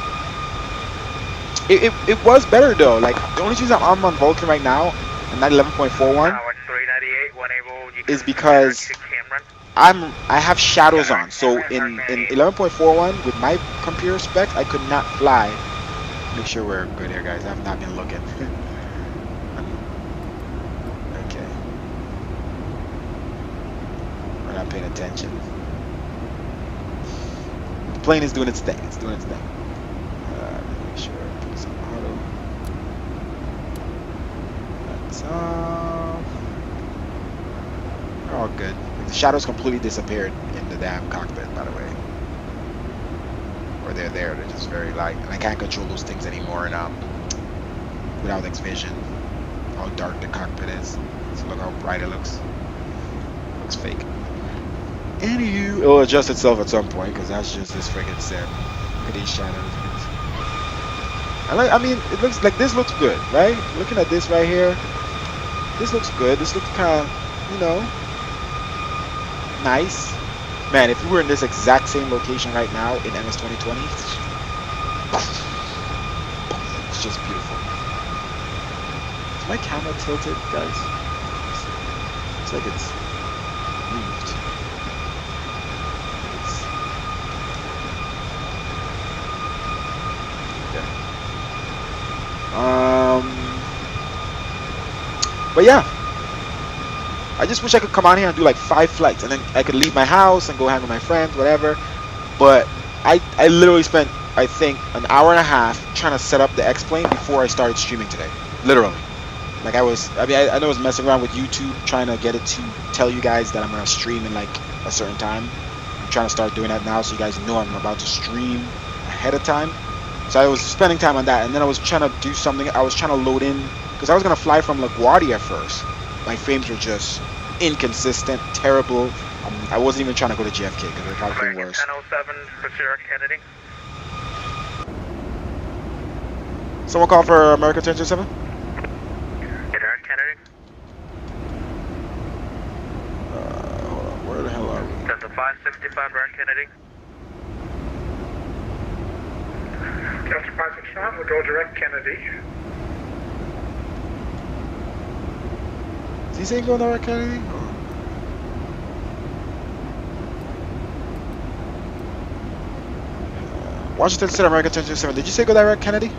it was better though. Like, the only reason I'm on Vulkan right now and not 11.41 is because I have shadows on. So in 11.41 with my computer specs, I could not fly. Make sure we're good here, guys. I've not been looking. Okay, we're not paying attention. The plane is doing its thing. It's doing its thing. Make sure I put some auto. That's off. We're all good. The shadows completely disappeared in the damn cockpit, by the way. Or they're there. They're just very light, and I can't control those things anymore. And without X-Vision, how dark the cockpit is. So look how bright it looks. Looks fake. Anywho, it'll adjust itself at some point because that's just this friggin' sim. Look at these shadows. I mean, it looks like this looks good, right? Looking at this right here, this looks good. This looks kind of, you know, nice. Man, if we were in this exact same location right now in MS 2020, it's just beautiful. Is my camera tilted, guys? Looks like it's moved. But yeah, I just wish I could come out here and do like 5 flights, and then I could leave my house and go hang with my friends, whatever. But I literally spent, I think, an hour and a half trying to set up the X-Plane before I started streaming today. Literally. Like I know I was messing around with YouTube trying to get it to tell you guys that I'm gonna stream in like a certain time. I'm trying to start doing that now so you guys know I'm about to stream ahead of time. So I was spending time on that, and then I was trying to do something. I was trying to load in, because I was going to fly from LaGuardia at first. My frames were just inconsistent, terrible. I wasn't even trying to go to JFK because it would probably be worse. 1007 for Sierra Kennedy. Someone call for American 1027? Sierra Kennedy. Hold on, where the hell are we? That's a 565 Sierra Kennedy. Delta 565, we'll go direct Kennedy. Is he saying go direct Kennedy? Washington State, American 1027. Did you say go direct Kennedy?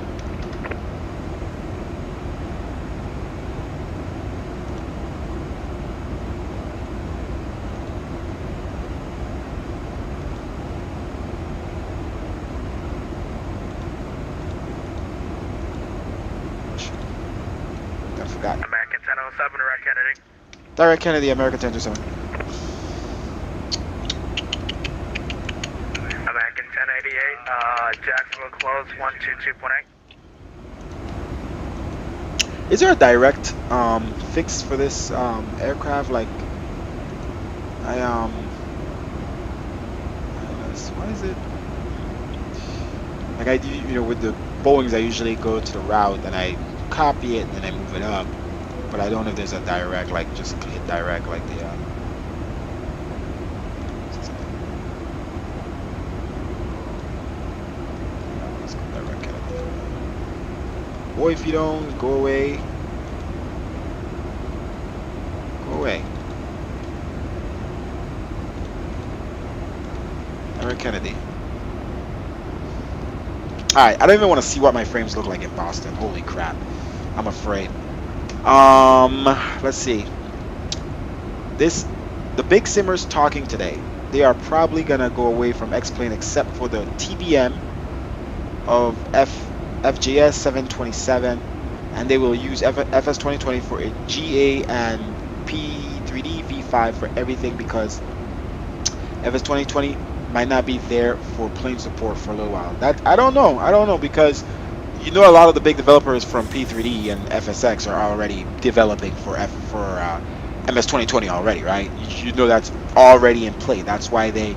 American 1007, direct Kennedy. Direct Kennedy, American 1027. American 1088, Jacksonville close, 122.8. Is there a direct fix for this aircraft? Like, what is it? Like I do, you know, with the Boeings, I usually go to the route and I copy it and then I move it up. But I don't know if there's a direct, like just hit direct like the let's go direct Kennedy. Boy, if you don't, go away. Go away. Direct Kennedy. Alright, I don't even want to see what my frames look like in Boston. Holy crap. I'm afraid. Let's see. The big simmers talking today. They are probably gonna go away from X-Plane except for the TBM of FJS 727, and they will use FS 2020 for a GA and P3D V5 for everything, because FS 2020 might not be there for plane support for a little while. That I don't know, because you know a lot of the big developers from P3D and FSX are already developing for MS 2020 already, right? You know that's already in play. That's why they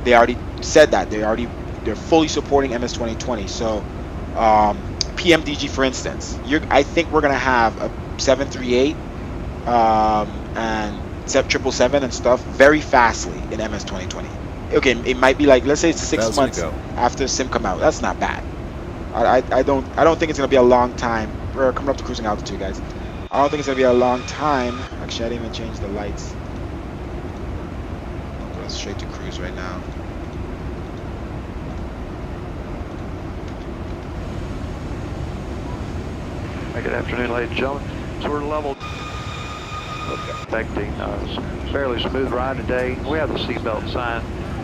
already said that they're fully supporting MS 2020. So PMDG, for instance, I think we're gonna have a 738 and 777 and stuff very fastly in MS 2020. Okay, it might be like, let's say it's 6 months after Sim come out. That's not bad. I don't think it's gonna be a long time. We're coming up to cruising altitude, guys. I don't think it's gonna be a long time. Actually, I didn't even change the lights. I'm going straight to cruise right now. Good afternoon, ladies and gentlemen. So we're level, expecting a fairly smooth ride today. We have the seatbelt sign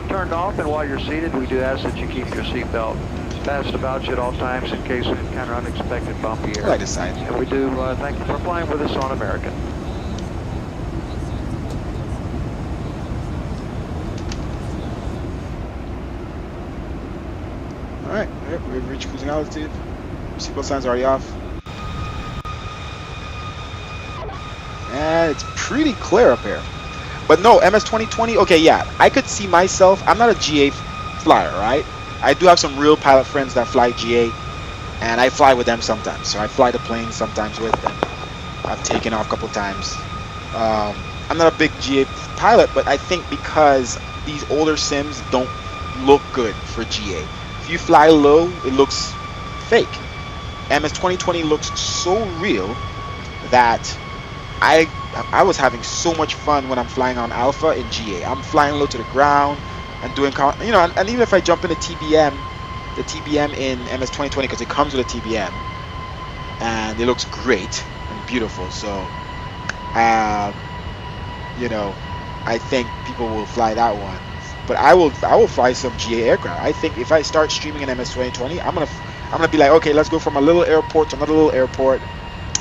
turned off, and while you're seated, we do ask that you keep your seatbelt fast about you at all times in case of encounter unexpected bumpy air. Right aside. And we do thank you for flying with us on American. All right, we've reached cruising altitude. Seatbelt sign's already off. And it's pretty clear up here. But no, MS 2020, okay, yeah, I could see myself. I'm not a GA flyer, right? I do have some real pilot friends that fly GA, and I fly with them sometimes. So I fly the plane sometimes with them. I've taken off a couple times. I'm not a big GA pilot, but I think because these older sims don't look good for GA. If you fly low, it looks fake. MS 2020 looks so real that I was having so much fun when I'm flying on Alpha in GA. I'm flying low to the ground and doing, you know, and even if I jump in the TBM in MS 2020, because it comes with a TBM, and it looks great and beautiful. So, you know, I think people will fly that one. But I will fly some GA aircraft. I think if I start streaming in MS 2020, I'm gonna be like, okay, let's go from a little airport to another little airport.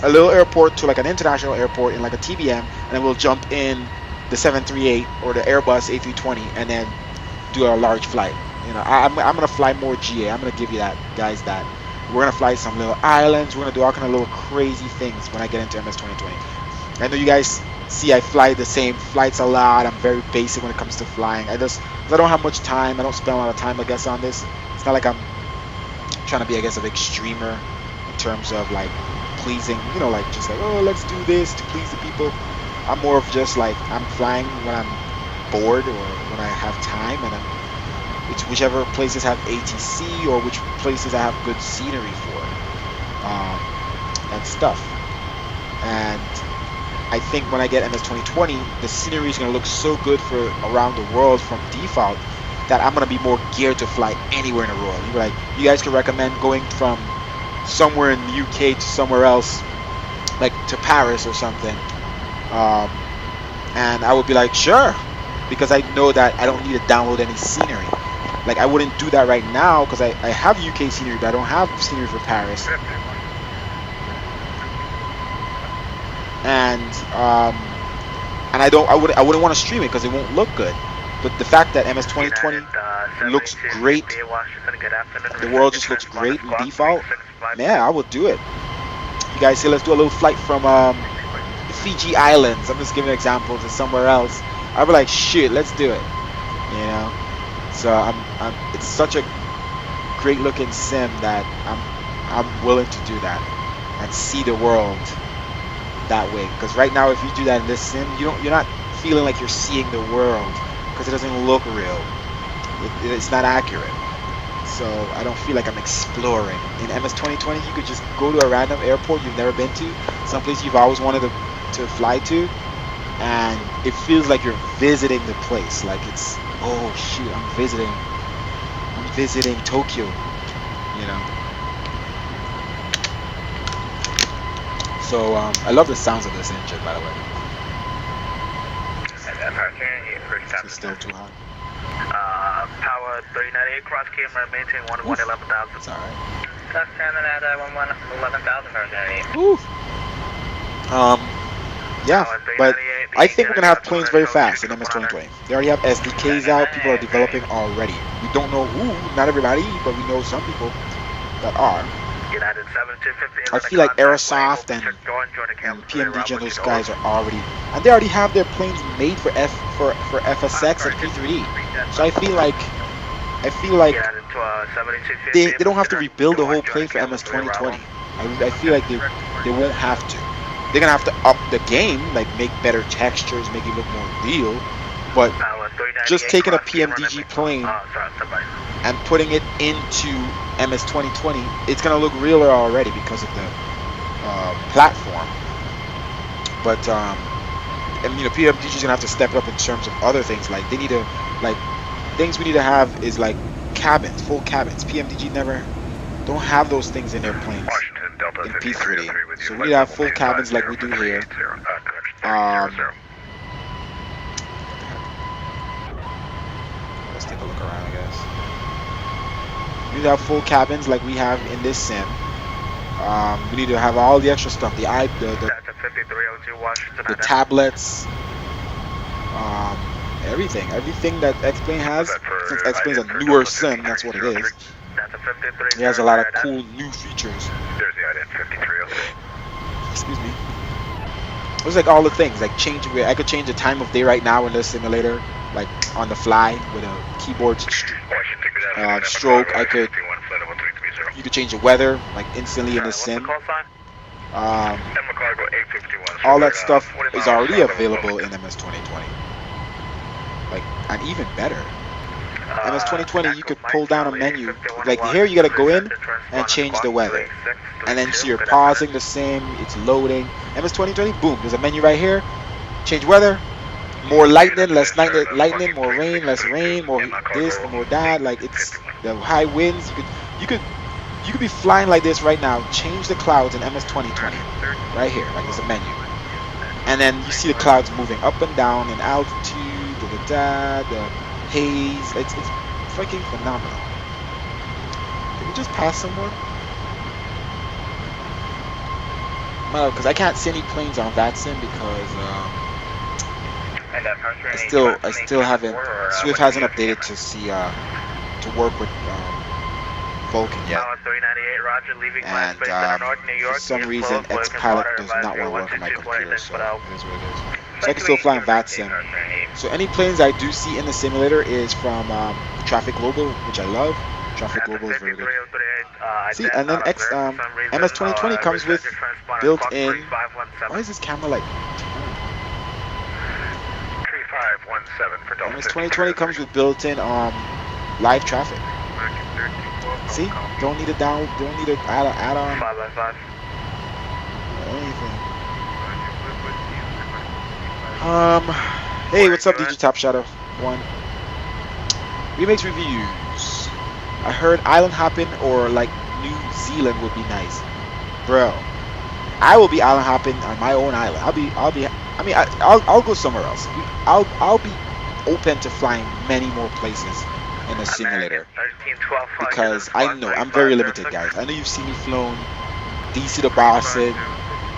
A little airport to like an international airport in like a TBM, and then we'll jump in the 738 or the Airbus A320 and then do a large flight. You know, I'm gonna fly more GA. I'm gonna give you that, guys. That we're gonna fly some little islands. We're gonna do all kind of little crazy things when I get into MS 2020. I know you guys see I fly the same flights a lot. I'm very basic when it comes to flying. I don't have much time. I don't spend a lot of time, I guess, on this. It's not like I'm trying to be, I guess, a big streamer in terms of like pleasing, you know, like just like, oh, let's do this to please the people. I'm more of just like, I'm flying when I'm bored or when I have time, and it's whichever places have ATC or which places I have good scenery for, and stuff. And I think when I get MS 2020, the scenery is going to look so good for around the world from default that I'm going to be more geared to fly anywhere in the world. You're like, you guys could recommend going from somewhere in the UK to somewhere else, like to Paris or something, and I would be like, sure, because I know that I don't need to download any scenery. Like, I wouldn't do that right now because I have UK scenery, but I don't have scenery for Paris. And I wouldn't want to stream it because it won't look good. But the fact that MS 2020 looks great, the world just looks great in default, man, I would do it. You guys say let's do a little flight from the Fiji Islands. I'm just giving an example to somewhere else. I'd be like, shit, let's do it. You know. So it's such a great looking sim that I'm willing to do that and see the world that way. Because right now, if you do that in this sim, you're not feeling like you're seeing the world because it doesn't look real. It's not accurate. So I don't feel like I'm exploring. In MS 2020, you could just go to a random airport you've never been to, someplace you've always wanted to fly to, and it feels like you're visiting the place. Like it's, oh shoot, I'm visiting Tokyo. you know. So I love the sounds of this engine, by the way. It's still too hot. Power 398 cross camera, maintain 11,000. It's alright. Left hand and at 11,000 power 98. Oof. Yeah, but I think we're gonna have planes very fast in MS-2020. They already have SDKs out. People are developing already. We don't know who, not everybody, but we know some people that are. I feel like Aerosoft and PMDG and those guys are already, and they already have their planes made for FSX and P3D. So I feel like they don't have to rebuild the whole plane for MS-2020. I feel like they won't have to. They're gonna have to up the game, like make better textures, make it look more real. But just taking a PMDG plane and putting it into MS-2020, it's gonna look realer already because of the platform. But and you know, PMDG is gonna have to step up in terms of other things. Like they need to, like things we need to have is like cabins, full cabins. PMDG don't have those things in their planes in P3D. So we need to have full cabins like we do here. Let's take a look around, I guess. We need to have full cabins like we have in this sim. We need to have all the extra stuff, the tablets, everything that X-Plane has. Since X-Plane's a newer sim, that's what it is. It has a lot of cool new features. Excuse me. It was like all the things, like I could change the time of day right now in this simulator, like on the fly with a keyboard stroke. You could change the weather like instantly in the sim. All that stuff is already available in MS-2020. Like, and even better. MS-2020, you could pull down a menu. Like here, you gotta go in and change the weather, and then so you're pausing the sim, it's loading. MS-2020, boom, there's a menu right here. Change weather, more lightning, less lightning, more rain, less rain, more this, more that. Like it's the high winds. You could be flying like this right now. Change the clouds in MS-2020, right here. Like there's a menu, and then you see the clouds moving up and down in altitude, the haze. It's freaking phenomenal. Did we just pass someone? No, because I can't see any planes on Vatsim because I still haven't. Swift hasn't updated to see to work with Vulkan yet. And for some reason, Xpilot does not want to work on my computer, so it is what it is. So I can still fly in Vatsim. So any planes I do see in the simulator is from Traffic Global, which I love. Traffic Global is very good. See, and then MS-2020 comes with built-in. Why is this camera like? MS-2020 comes with built-in live traffic. See, don't need to add on anything. Hey, what's up, DJ Top Shadow 1? Remakes reviews. I heard island hopping or like New Zealand would be nice, bro. I will be island hopping on my own island. I'll go somewhere else. I'll be open to flying many more places in a simulator because I know I'm very limited, guys. I know you've seen me flown DC to Boston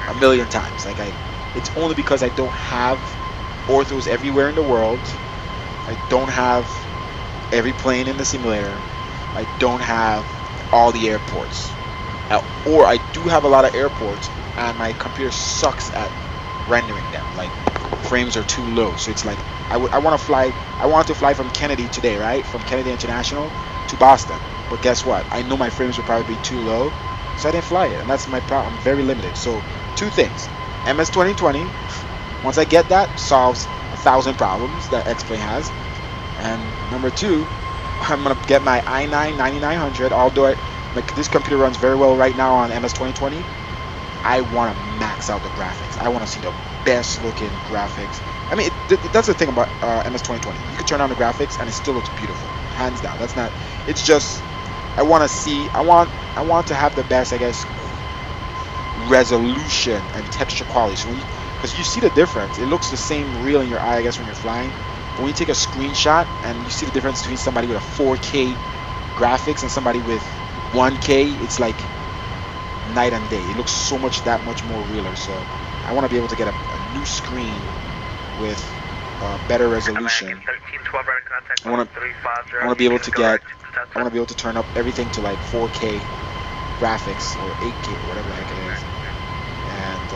a million times. Like it's only because I don't have orthos everywhere in the world. I don't have every plane in the simulator. I don't have all the airports, or I do have a lot of airports, and my computer sucks at rendering them. Like frames are too low, so it's like I want to fly. I wanted to fly from Kennedy today, right? From Kennedy International to Boston, but guess what? I know my frames would probably be too low, so I didn't fly it, and that's my problem. I'm very limited. So two things: MS-2020. Once I get that, solves 1,000 problems that X-Plane has, and number two, I'm gonna get my i9 9900. Although this computer runs very well right now on MS-2020, I want to max out the graphics. I want to see the best looking graphics. I mean, that's the thing about MS-2020. You can turn on the graphics and it still looks beautiful, hands down. That's not. It's just I want to see. I want to have the best, I guess, resolution and texture quality. So because you see the difference, it looks the same real in your eye, I guess, when you're flying. But when you take a screenshot and you see the difference between somebody with a 4K graphics and somebody with 1K, it's like night and day. It looks that much more realer. So I want to be able to get a new screen with better resolution. I want to be able to get. I want to be able to turn up everything to like 4K graphics or 8K or whatever the heck it is, and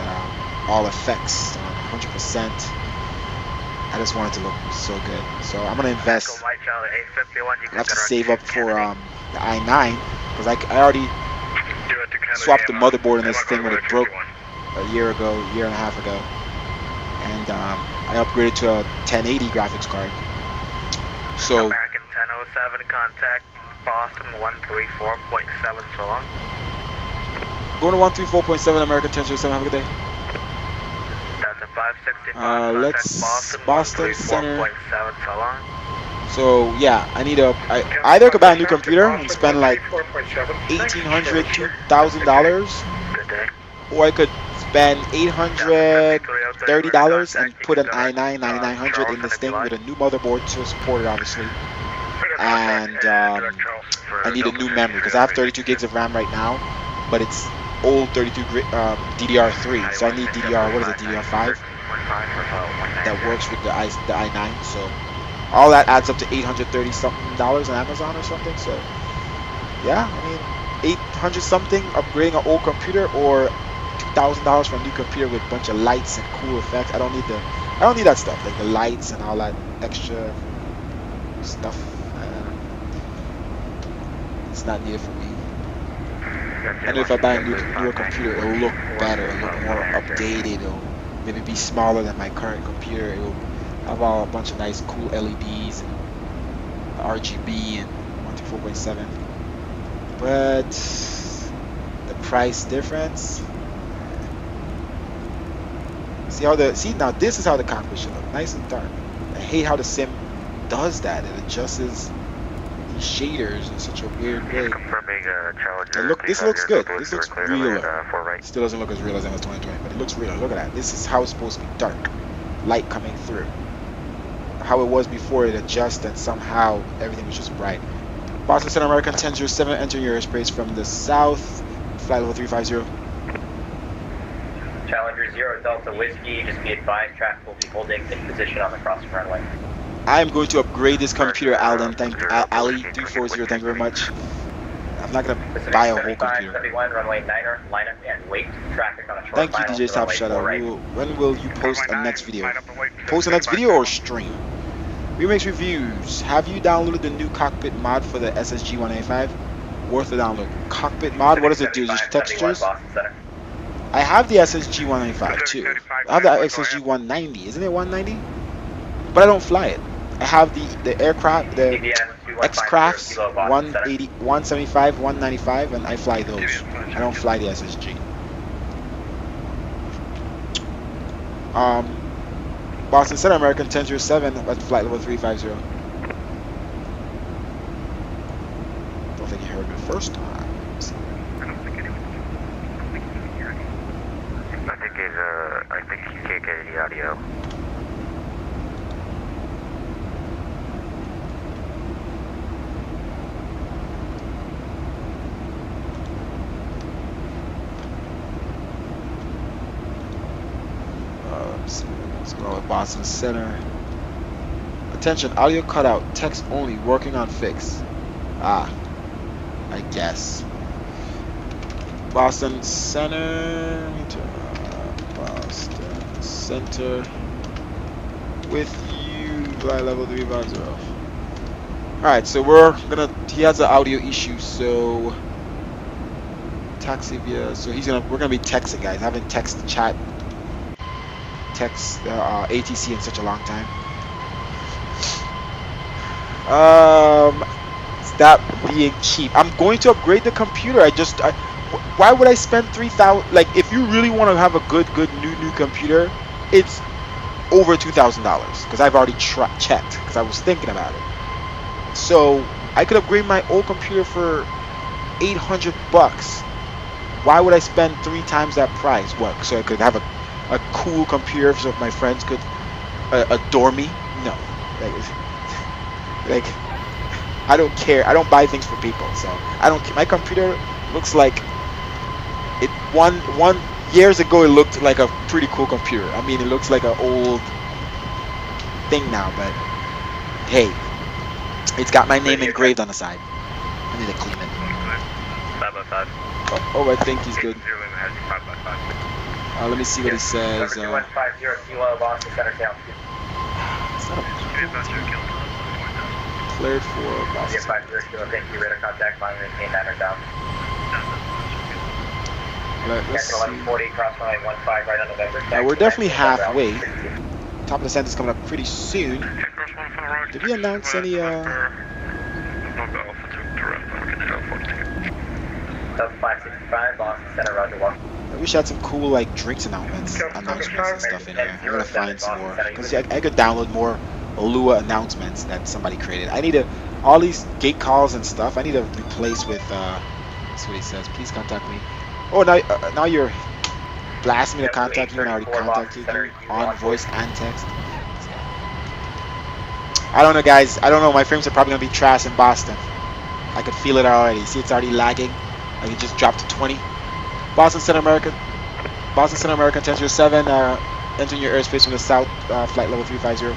all effects on 100%. I just want it to look so good. So I'm gonna invest. I have to save up for the i9 because I already swapped the motherboard in this thing when it broke a year and a half ago, and I upgraded to a 1080 graphics card. So American 1007 contact Boston 134.7 so long. Going to 134.7 American 1007. Have a good day. Delta 565 let's Boston Center. 1.7 so long. So yeah, I need I either could buy a new computer and spend like $1,800, $2,000, or I could spend $830 and put an i9 9900 in this thing with a new motherboard to support it, obviously. And I need a new memory because I have 32 gigs of RAM right now, but it's old 32 DDR3, so I need DDR5 that works with the i9. So all that adds up to $830 something on Amazon or something. So yeah, I mean 800 something upgrading an old computer, or $2,000 for a new computer with a bunch of lights and cool effects. I don't need that stuff, like the lights and all that extra stuff. It's not needed for me. I know if I buy a newer computer, it'll look better, it'll look more updated, it'll maybe be smaller than my current computer, it'll have a bunch of nice cool LEDs and RGB and 124.7. But the price difference. See now this is how the cockpit should look, nice and dark. I hate how the sim does that. It adjusts these shaders in such a weird way. This looks good. This looks realer. Still doesn't look as real as MS 2020, but it looks realer. Look at that. This is how it's supposed to be dark. Light coming through. How it was before it adjusts and somehow everything was just bright. Boston Center American 1007, enter your airspace from the south. Flight level 350. Challenger 0 Delta Whiskey, just be advised traffic will be holding in position on the crossing runway. I am going to upgrade this computer, Alan. Ali 340. Thank you very much. I'm not gonna buy a whole computer. 71, runway 9er, line up and wait. Traffic on a short Thank you, DJ Top Shadow. When will you post a next video? Post a next video or stream? Remix reviews. Have you downloaded the new cockpit mod for the SSG 195? Worth the download. Cockpit mod. What does it do? Just textures? I have the SSG 195 too. I have the SSG 190. Isn't it 190? But I don't fly it. I have the aircraft, the X-Crafts 180, 175, 195, and I fly those. I don't fly the SSG. Boston Center American 1007 at flight level 350. Don't think you heard me the first time. I think you can't get any audio. Let's go with Boston Center. Attention, audio cutout, text only, working on fix. I guess. Boston Center. Boston Center with you, flight level 350. Alright, so he has an audio issue, so taxi via, so we're gonna be texting, guys. I haven't texted chat, text ATC in such a long time. Stop being cheap. I'm going to upgrade the computer. Why would I spend $3,000? Like, if you really want to have a good new computer, it's over $2,000 because I've already checked because I was thinking about it. So I could upgrade my old computer for $800. Why would I spend 3 times that price? What? So I could have a cool computer so my friends could adore me? No. Like, I don't care. I don't buy things for people, so I don't care. My computer looks like it. One years ago, it looked like a pretty cool computer. I mean, it looks like an old thing now, but hey, it's got my name engraved on the side. I need to clean it. 5 Oh, I think he's good. Let me see what he says. 2150 Kilo Boston Center Count. Cleared for Boston. 50 Kilo, thank you. Radar contact, line maintain 9 down. Let's see. 1140, cross runway 15 right on November. Now we're definitely halfway. Top of the descent is coming up pretty soon. Did we announce any? Delta 565, Boston Center, Roger, welcome. I wish I had some cool like drinks announcements and stuff in here. I'm gonna find some more because I could download more Lua announcements that somebody created. I need to all these gate calls and stuff. I need to replace with. That's what he says. Please contact me. Oh, now you're blasting me to contact you, and I already contacted you on voice and text. I don't know, guys. I don't know. My frames are probably gonna be trash in Boston. I could feel it already. See, it's already lagging. Like it just dropped to 20. Boston Center America 1007, entering your airspace from the south, flight level 350.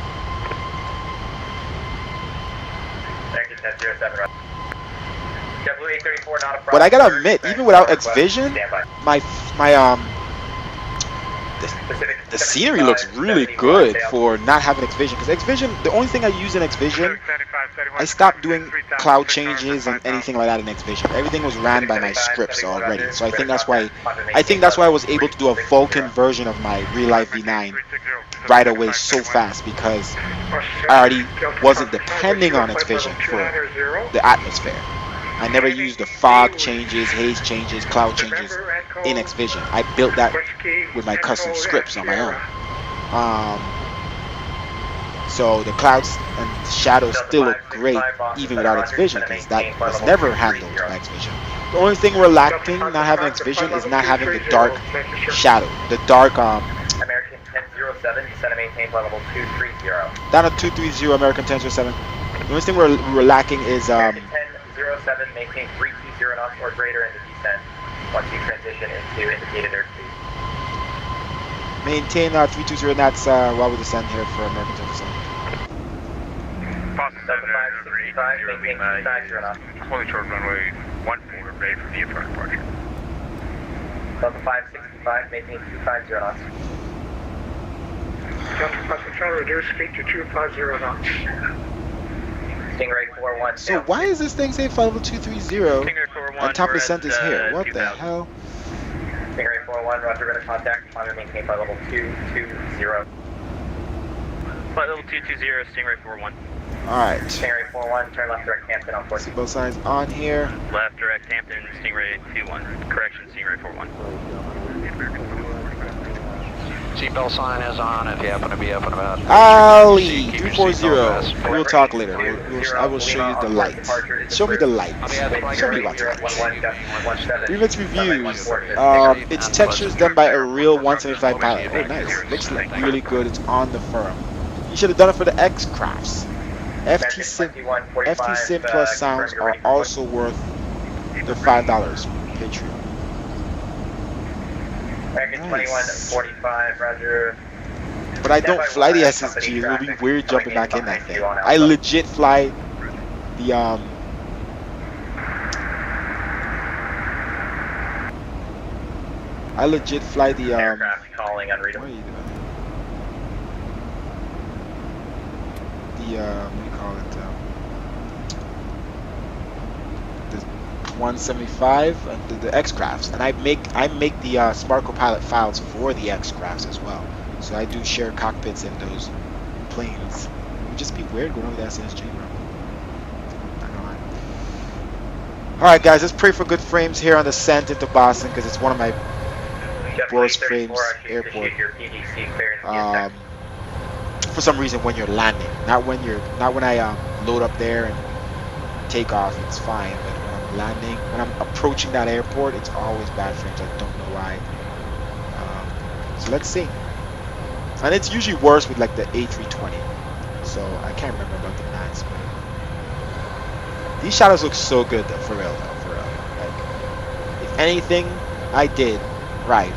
But I gotta admit, even without X-Vision, the scenery looks really good for not having X-Vision. Because X-Vision, the only thing I use in X-Vision, I stopped doing cloud changes and anything like that in X-Vision. Everything was ran by my scripts already. So I think that's why I was able to do a Vulkan version of my real life V9 right away so fast, because I already wasn't depending on X-Vision for the atmosphere. I never used the fog changes, haze changes, cloud changes in X-Vision. I built that with my custom scripts on my own. So the clouds and shadows still look great even without X-Vision, because that was never handled by X-Vision. The only thing we're lacking not having X-Vision is not having the dark shadow, the dark American 1007, descend and maintain level 230. Down at 230, American 1007. The only thing we're lacking is 1007, maintain 320 knots or greater in the descent once you transition into indicated airspeed. Maintain 320 knots while we descend here for American 1007. Delta 565, maintain 250 knots. Holding short runway 14, ready for VFR departure. Delta 565, maintain 250 knots. Delta 565, reduce speed to 250 knots. Stingray 41. So why is this thing say flight level 230 and top of descent is here? What the hell? Stingray 41, roger, radar contact, climb and maintain flight level 220. Flight level 220, Stingray 41. Alright. Stingray 41, turn left direct Hampton on 14. Both sides on here. Left direct Hampton, Stingray 21. Correction, Stingray 41. Seatbelt sign is on if you happen to be up and about. Ali 340. We'll talk later. I will show you the lights. Show me the lights. Show me what's lights. Remix reviews. It's textures done by a real 175 pilot. Oh, nice. Looks like really good. It's on the firm. You should have done it for the X crafts. FT Sim Plus sounds are also worth the $5 Patreon. Nice. 2145, roger. But I don't fly the SSG. It will be weird jumping back in that thing. I legit fly the aircraft calling unreadable. What are you doing? What do you call it? The 175 and the X crafts, and I make the Smart Copilot files for the X crafts as well. So I do share cockpits in those planes. It would just be weird going over the SSG, bro. Alright guys, let's pray for good frames here on the descent into Boston, because it's one of my worst frames airport. For some reason when you're landing, not when I load up there and take off, it's fine, but when I'm landing. When I'm approaching that airport, it's always bad frames. I don't know why. So let's see. And it's usually worse with like the A320. So I can't remember about the Max, but these shadows look so good though, for real though, for real. Like, if anything I did right,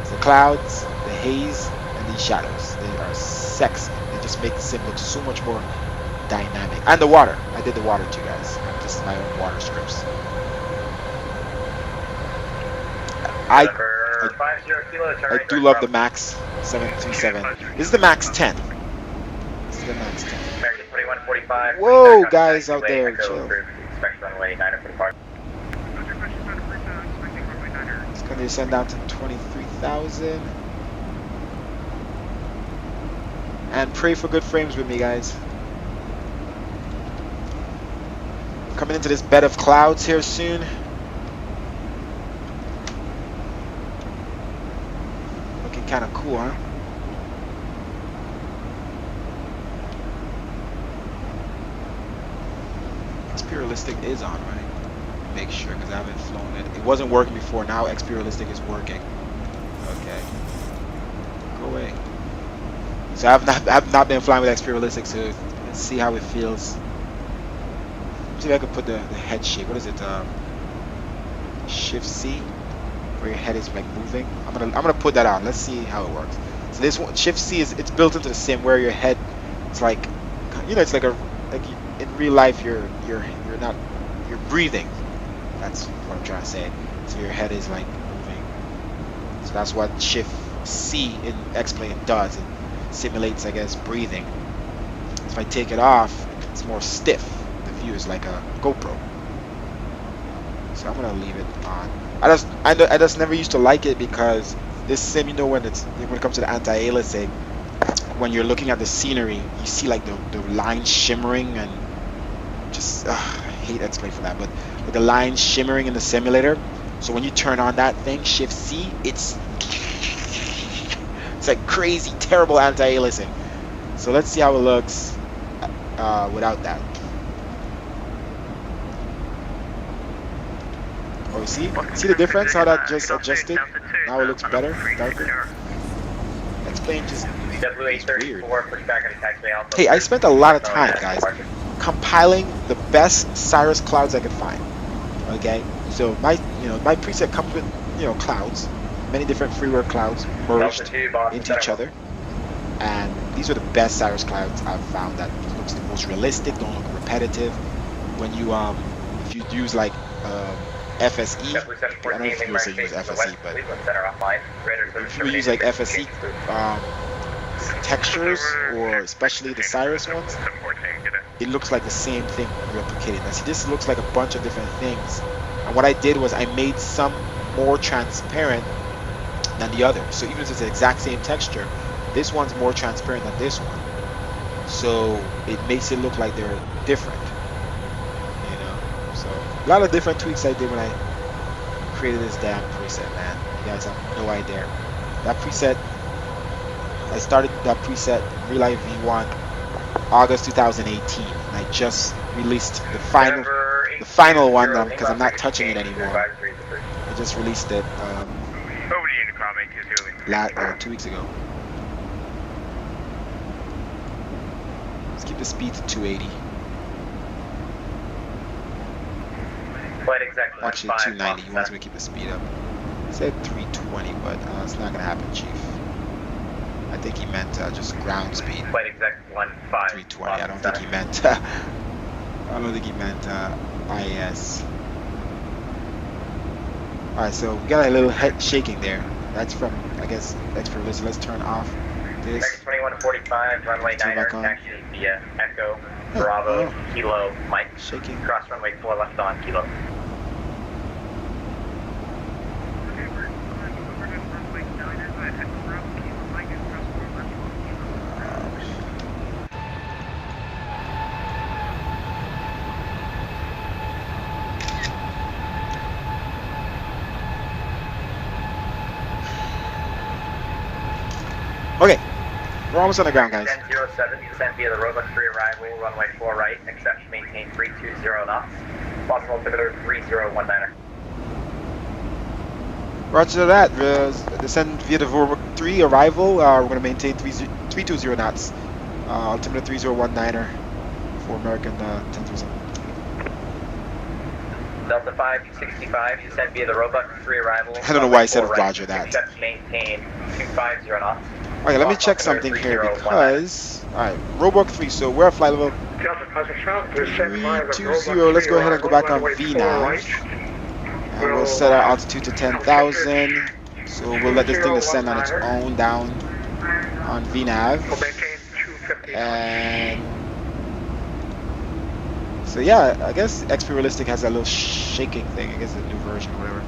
it's the clouds, the haze, and these shadows. They are sexy. They just make the sim look so much more dynamic. And the water. I did the water too, guys. This is my own water strips. I do love the Max 737. This is the Max 10. This is the Max 10. American 2145. Whoa, guys out there, chill. Expect runway 9 for departure. It's going to descend down to 23,000. And pray for good frames with me, guys. Coming into this bed of clouds here soon. Looking kind of cool, huh? XP Realistic is on, right? Make sure, because I haven't flown it. It wasn't working before. Now XP Realistic is working. Okay. Go away. So I've not been flying with XP Realistic, so let's see how it feels. See if I could put the head shape. What is it? Shift C, where your head is like moving. I'm gonna put that on. Let's see how it works. So this one, Shift C, it's built into the sim where your head, it's like, you know, it's like in real life you're breathing. That's what I'm trying to say. So your head is like moving. So that's what Shift C in X-Plane does. It simulates, I guess, breathing. So if I take it off, it's more stiff. The view is like a GoPro. So I'm gonna leave it on. I just never used to like it because this sim, you know, when it comes to the anti-aliasing, when you're looking at the scenery, you see like the lines shimmering and just I hate X-Plane for that, but like the lines shimmering in the simulator. So when you turn on that thing, Shift C, it's like crazy, terrible anti-aliasing. So let's see how it looks without that. Oh, you see the difference? How that just adjusted? Now it looks better, darker. X-Plane just weird. Hey, I spent a lot of time, guys, compiling the best Cirrus clouds I could find. Okay, so my preset comes with clouds, many different freeware clouds merged into each other, and these are the best Cirrus clouds I've found that looks the most realistic, don't look repetitive. When you if you use like FSE, I don't know if you guys use FSE, but if you use like FSE textures, or especially the Cirrus ones, it looks like the same thing replicated. Now see, this looks like a bunch of different things, and what I did was I made some more transparent than the other. So even if it's the exact same texture, this one's more transparent than this one, so it makes it look like they're different. So a lot of different tweaks I did when I created this damn preset, man. You guys have no idea. That preset, I started that preset Real Life V1 August 2018, and I just released the final one because I'm not touching it anymore. I just released it 2 weeks ago. Let's keep the speed to 280. Actually 290. He wants me to keep the speed up. He said 320, but it's not gonna happen, Chief. I think he meant just ground speed. 320. I don't think he meant. I don't think he meant IS. All right, so we got a little head shaking there. That's from, I guess, expert list. Let's turn off this. 2145, runway 9er, taxi via Echo, Bravo, Kilo, Mike. Shaking. Cross runway 4 left on, Kilo. Okay, we're almost on the ground, guys. 1007, descend via the roadless free arrival, runway 4 right, except maintain 320 knots. Boston altimeter 3019er. Roger that. Descend via the Vulkan 3 arrival. We're going to maintain 320 knots. Altimeter 3019er for American 10,000. Delta 565, descend via the Roebuck 3 arrival. I don't know why I said Roger that. Check maintain 250 knots. Alright, let me check something here because... Alright, Roebuck 3, so we're at flight level 320. Let's go ahead and go back on VNAV. And we'll set our altitude to 10,000. So we'll let this thing descend on its own down on VNAV. And... So yeah, I guess XP Realistic has that little shaking thing. I guess it's a new version or whatever.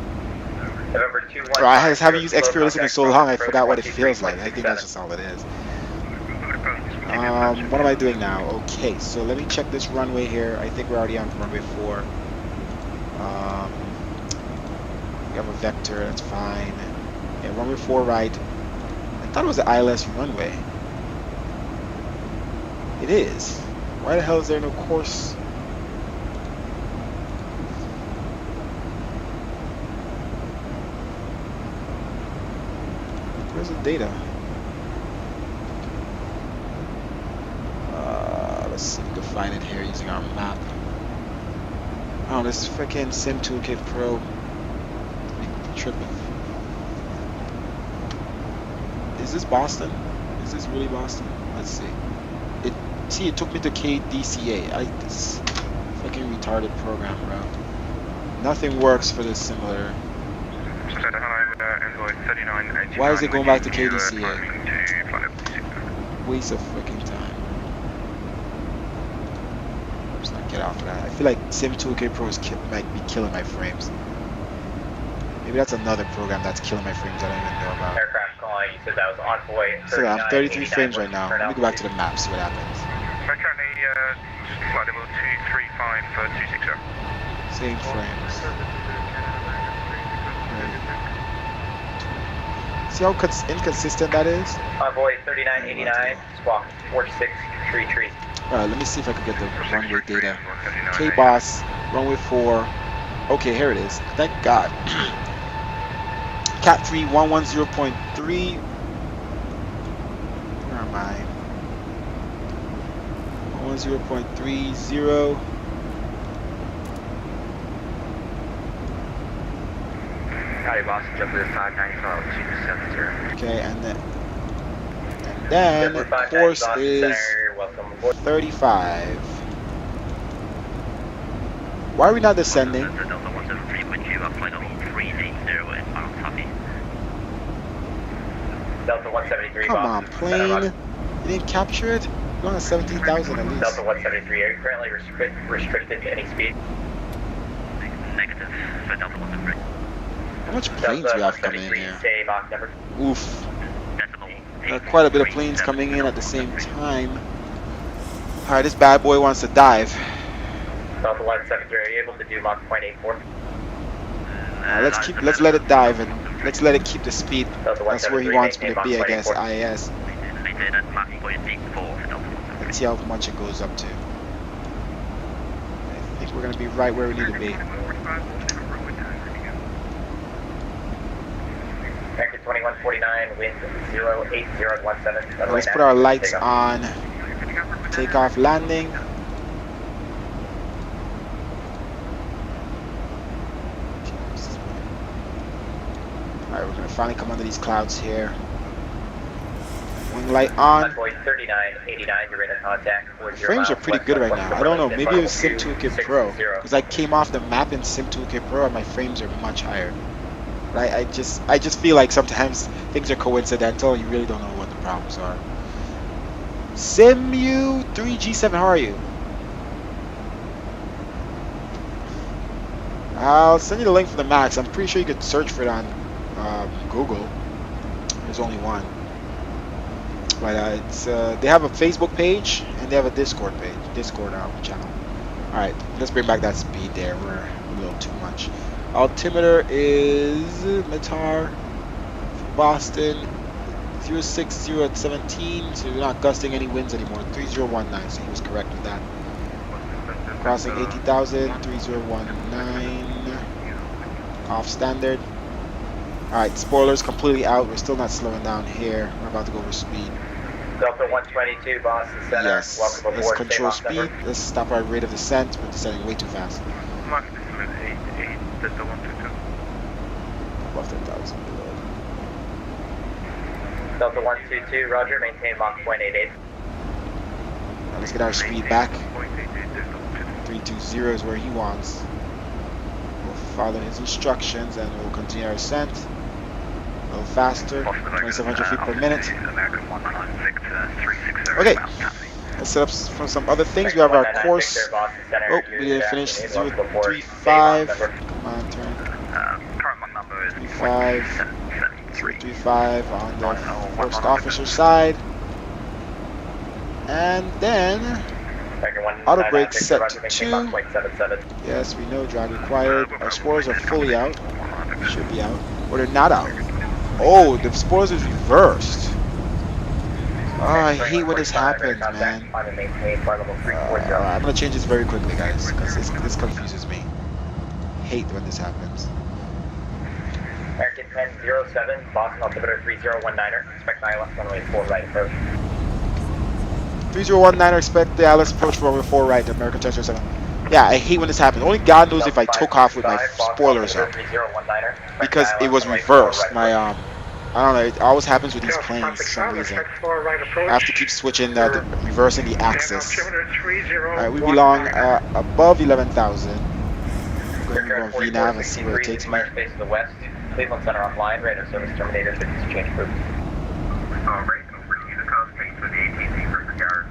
Bro, I haven't used XP Realistic in so long, I forgot what it feels like. I think that's just all it is. What am I doing now? Okay, so let me check this runway here. I think we're already on runway 4. We have a vector, that's fine. Yeah, runway 4 right. I thought it was the ILS runway. It is. Why the hell is there no course? Where's the data? Let's see if we can find it here using our map. Oh, this is freaking Sim Toolkit Pro. Tripping. Is this Boston? Is this really Boston? Let's see. It took me to KDCA. This fucking retarded program, bro. Nothing works for this simulator. Why is it going back to KDCA? Waste of freaking time. I'm just gonna get off of that. I feel like Sim 2K Pro might be killing my frames. Maybe that's another program that's killing my frames that I don't even know about. Aircraft calling, you said that was envoy. So I'm 33 frames right now. Let me go back to the map, see what happens. Currently, flight level 235 for 260. Same frames. See how inconsistent that is? Envoy 3989, squawk 4633. Alright, let me see if I can get the runway data. K-Boss, runway 4. Okay, here it is. Thank God. Cat 3 110.3. Where am I? 110.30. Howdy, boss. Jump to the side, 95, 270. Okay, and then course is 35. Why are we not descending? Delta 173. Come on, plane. You didn't capture it? You're going at 17,000 at least. Delta 173, are you currently restricted to any speed? Negative for Delta 173. How much planes do we have coming in here? Oof. Quite a bit of planes coming in at the same time. Alright, this bad boy wants to dive. Delta 173, are you able to do Mach 0.84? Let's let it dive and let's let it keep the speed. That's where he wants me to be, I guess. IAS. Let's see how much it goes up to. I think we're gonna be right where we need to be. Vector 2149, wind 08017. Let's put our lights on. Takeoff, landing. Alright, we're gonna finally come under these clouds here. Wing light on. Frames are pretty good right now. I don't know, maybe it was Sim Toolkit Pro. Because I came off the map in Sim Toolkit Pro and my frames are much higher. But I just feel like sometimes things are coincidental. You really don't know what the problems are. Simu3G7, how are you? I'll send you the link for the Max. I'm pretty sure you could search for it on Google. There's only one. But they have a Facebook page and they have a Discord channel. Alright, let's bring back that speed there. We're a little too much. Altimeter is Metar, Boston, 060 at 17, so we're not gusting any winds anymore. 3019, so he was correct with that. Crossing 80,000, 3019. Off standard. Alright, spoilers completely out. We're still not slowing down here. We're about to go over speed. Delta 122, Boston Center. Yes. Welcome Let's aboard. control Save off speed. number. Let's stop our rate of descent. We're descending way too fast. Mach 88, Delta 122. Above 10,000. Delta 122, roger. Maintain Mach 0.88. Let's get our speed back. 320 is where he wants. We'll follow his instructions and we'll continue our ascent. A little faster, 2,700 feet per minute. Okay, let's set up for some other things. We have our course. Oh, we didn't finish 035. Come on, turn. 35. 035 on the first officer side. And then auto brake set to 2. Yes, we know drag required. Our spoilers are fully out. Should be out. Or they're not out. Oh, the spoilers is reversed. Oh, I hate when this happens, man. I'm gonna change this very quickly, guys, because this confuses me. Hate when this happens. American 1007, Boston altimeter 3019er. Expect ILS runway 4 right approach. 3019er, expect the ILS approach for runway 4 right, American 1007. Yeah, I hate when this happens. Only God knows if I took off with my spoilers up. Because it was reversed. My, I don't know, it always happens with these planes for some reason. I have to keep switching, reversing the axis. Alright, we belong above 11,000. Going to go on VNAV and see where it takes me. Space to the west. Cleveland Center offline. Radar service terminated. Fitness change group.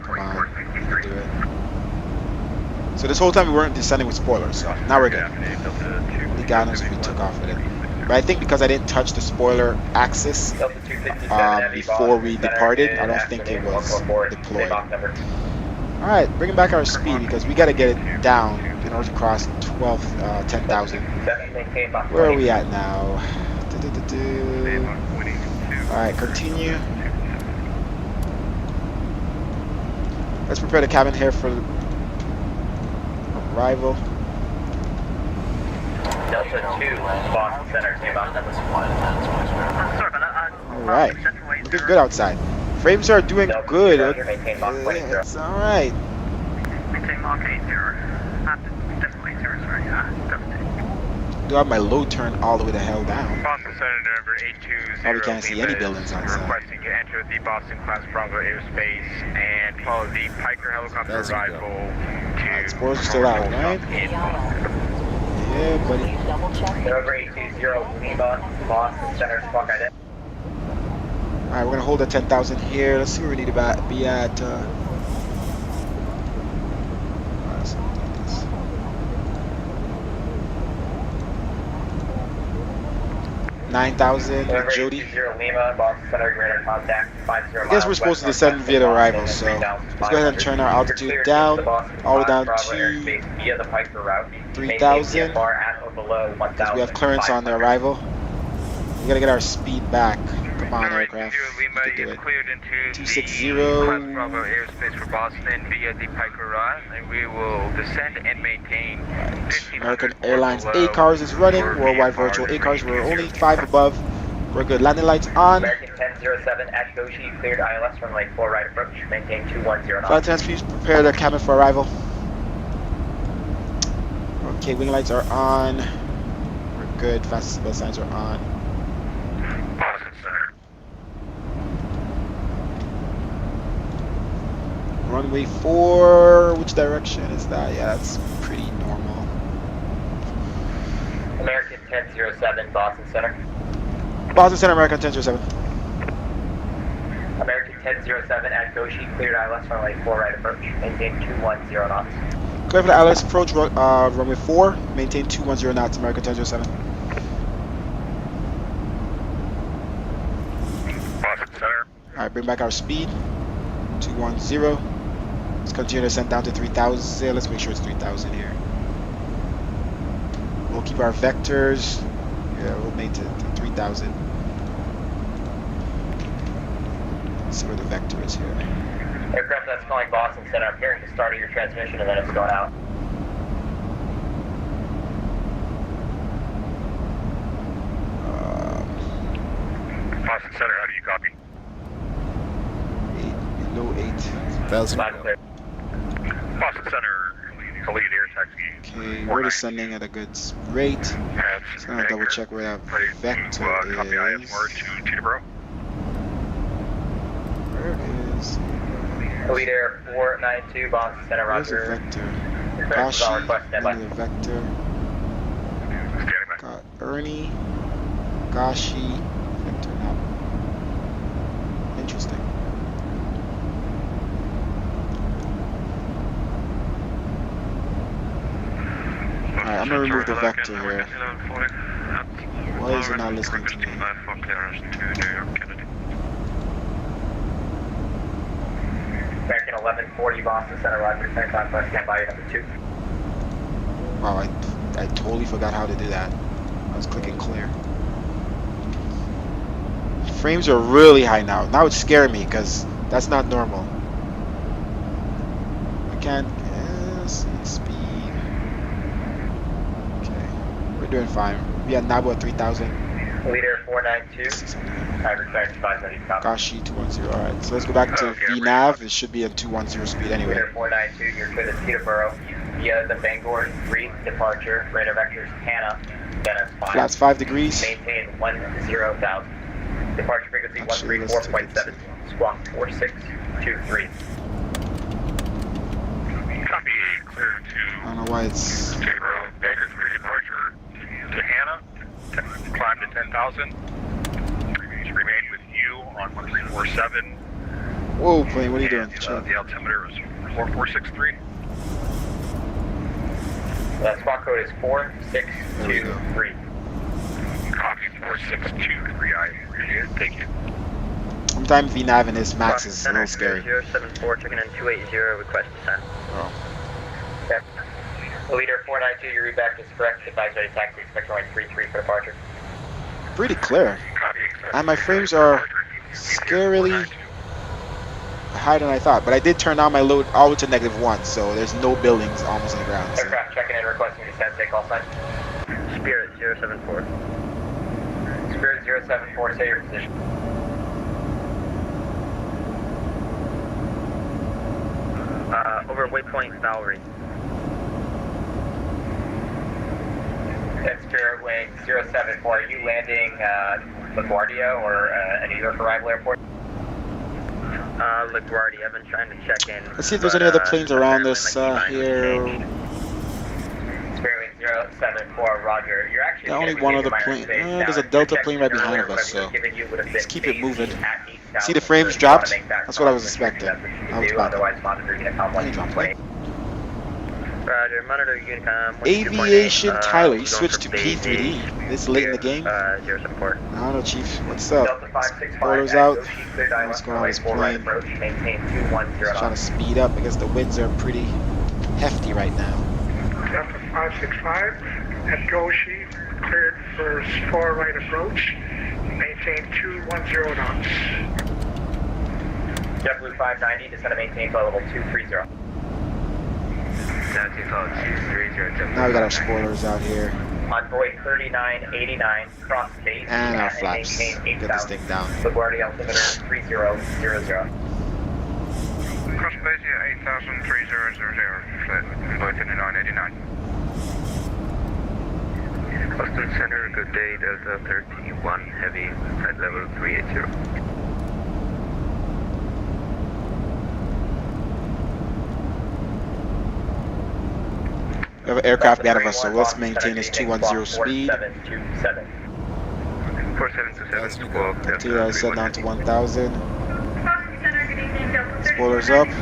Come on, we'll do it. So this whole time we weren't descending with spoilers, so now we're good. Only God knows if we took off with it. But I think because I didn't touch the spoiler axis before we departed, I don't think it was deployed. Alright, bringing back our speed because we got to get it down in order to cross 10,000. Where are we at now? Alright, continue. Let's prepare the cabin here for arrival. Delta 2, Boston Center, came out number 1. Alright, looking good outside. Frames are doing good. It's alright. Do have my low turn all the way the hell down. Boston Center, November 820. Probably can't see any buildings outside. Requesting you enter the Boston class Bravo airspace and follow the Piker helicopter arrival to. Spoilers are still out, right? Yeah, buddy. November 820, Lima, Boston Center, squawk ID. Alright, we're gonna hold at 10,000 here. Let's see where we need to be at. 9,000 with Jody. I guess we're supposed to descend via the arrival, so let's go ahead and turn our altitude down, all the way down to 3,000, because we have clearance on the arrival. We gotta get our speed back. Come on, aircraft. We can do it. 260. Bravo airspace for Boston via the Piker Run, and we will descend and maintain. American Airlines A-Cars is running. Worldwide Virtual A-Cars. We're only 5 above. We're good. Landing lights on. American 1007 at Goshi, cleared ILS runway 4 right approach. Maintain 210 knots. Flight attendants, please prepare the cabin for arrival. Okay, wing lights are on. We're good. Fastest bell signs are on. Runway 4, which direction is that? Yeah, that's pretty normal. American 1007, Boston Center. Boston Center, American 1007. American 1007 at Goshi, cleared ILS runway 4 right approach. Maintain 210 knots. Clear for the ILS approach, runway 4, maintain 210 knots, American 1007. Boston Center. Alright, bring back our speed. 210. Let's continue to ascend down to 3,000. Let's make sure it's 3,000 here. We'll keep our vectors. Yeah, we'll make it to 3,000. Let's see where the vector is here. Aircraft that's calling Boston Center, I'm hearing the start of your transmission and then it's going out. Bells. Loud and clear. Boston Center, Khalid Air Taxi. Okay, we're descending at a good rate. Just gonna double check where that vector Copy ISR is. to Teterboro. Where is? Khalid Air 492, Boston Center, Where's the roger. vector? Request Kashi, request, standby. another vector. Standing by. Got Ernie, Gashi, vector now. Interesting. Alright, I'm gonna remove the vector here. Why is it not listening to me? American 1140, Boston Center, roger. 10 o'clock, standby, number 2. Wow, I totally forgot how to do that. I was clicking clear. Frames are really high now. Now it's scaring me because that's not normal. I can't see speed. Okay, we're doing fine. We had Nabu at 3,000. Leader 492. Average charge 590. Copy. Gashi 210. Alright, so let's go back to VNAV. It should be at 210 speed anyway. Leader 492, you're clear to Teterboro via the Bangor 3 departure. Radar vectors Hannah, Dennis 5. Flaps 5 degrees. Maintain 10,000. Departure frequency 134.7. Squawk 4623. Copy, clear to I don't know why it's. Teterboro. Baker 3 departure to Hannah. Climb to 10,000. Remain with you on 1347. Whoa, plane, what are you doing? The altimeter is 4463. Squawk code is 4623. Copy 4623. I appreciate it. Thank you. Sometimes VNAV and this max is a little scary. 074, checking in 280, request descent. Oh. Okay. Leader 492, your read back is correct. Advise ready taxi, expect runway 33 for departure. Pretty clear. And my frames are scarily higher than I thought. But I did turn down my load all the way to -1, so there's no buildings almost on the ground. So. Aircraft checking in, requesting descent, take call sign. Spirit 074. Spirit 074, say your position. Over waypoint Valerie. Spirit wing 074, are you landing LaGuardia or a New York arrival airport? LaGuardia, I've been trying to check in. Let's see if there's any other planes around us here. Spirit wing 074, roger. You're actually only one other plane. There's a Delta plane right behind of us, so let's keep it moving. See the frames dropped? That's what I was expecting. I was about otherwise monitoring a plane. Roger, monitor Unicom. Aviation Tyler, you switched to P3D this late in the game? 074. I don't know, Chief. What's up? Photos out. What's going on with this plane? Trying to speed up because the winds are pretty hefty right now. Delta 565 at Goshi, cleared for far right approach. Maintain 210 knots. JetBlue 590, descend to maintain flight level 230. Now we got our spoilers out here. On Void 3989, cross base. And our flaps. Get this thing down. LaGuardia altimeter 3000. Cross base here, 8,000, 3000, flight Void 3989. Boston Center, good day, Delta 31, heavy, flight level 380. We have an aircraft ahead of us, so let's maintain this 210 speed. 4727. Until I set down to 1,000. Spoilers up, or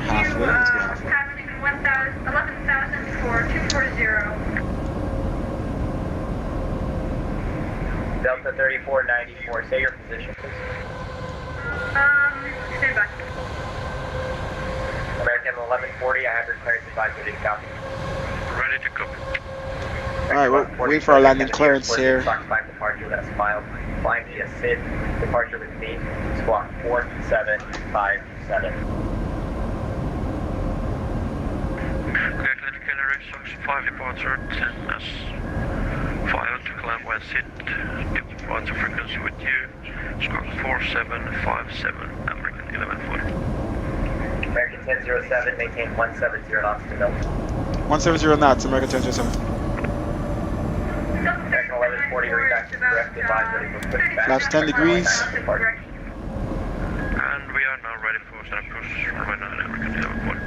halfway. Let's go halfway. 11,000 for 240. Delta 3494, say your position, please. Stand by. American 1140, I have your clearance advisory to copy. Ready to go. Alright, we're waiting for our landing clearance here. Departure that's filed. Flying via SID. Departure with me. Squawk 4757. Clear clinical directions 5 departure 10S. Filed to climb west SID. Departure frequency with you. Squawk 4757. American 1140. American 1007, maintain 170 knots to Milton. 170 knots, American 1007. American 1140, reback to correct, advise ready for pushback. Flaps 10 degrees. And we are now ready for set approach runway 9, American 1140.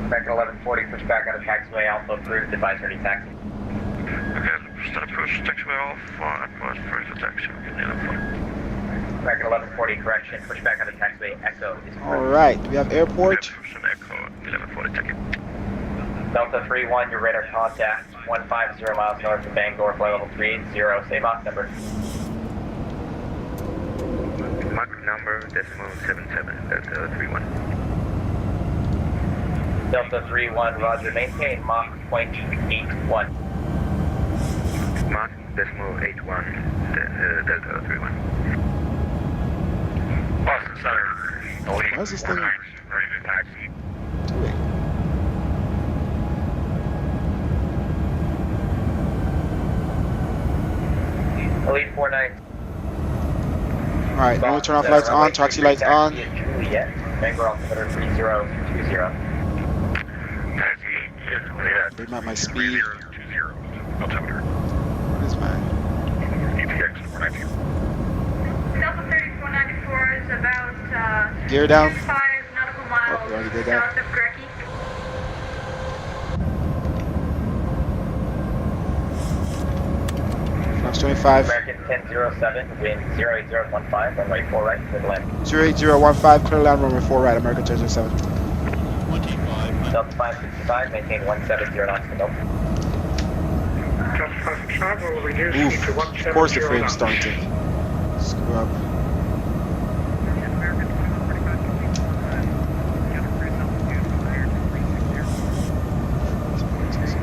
American 1140, pushback out of taxiway, Alpha approved, advise ready taxi. Okay, set approach, taxiway off, advise ready for taxi, American 1140. American 1140, correction, pushback out of taxiway, Echo is approved. Alright, we have airport. Echo 1140, take it. Delta 31, your radar contact, 150 miles north of Bangor, flight level 380, say Mach number. Mach number, decimal 77, Delta 31. Delta 31, roger, maintain Mach .81. Mach decimal 81, Delta 31. Boston Center, Why is this thing ready to taxi. doing? Elite 49. Alright, now turn off lights on, taxi lights on. Juliet, Bangor altimeter 3020. Taxi, Bring out my speed. 3020, altimeter. What is my... EPX 419. Delta 3494 is about Gear down. 5 nautical miles Oh, we already did that. south of Grecky. Flaps 25. American 1007, wind 08015, runway 4 right, clear to land. 08015, clear land, runway 4 right, American 1007. 25. Delta 565, maintain 170 knots to Milton. Delta 565 will reduce speed to Oof, 170 of course the frame's knots. starting to screw up.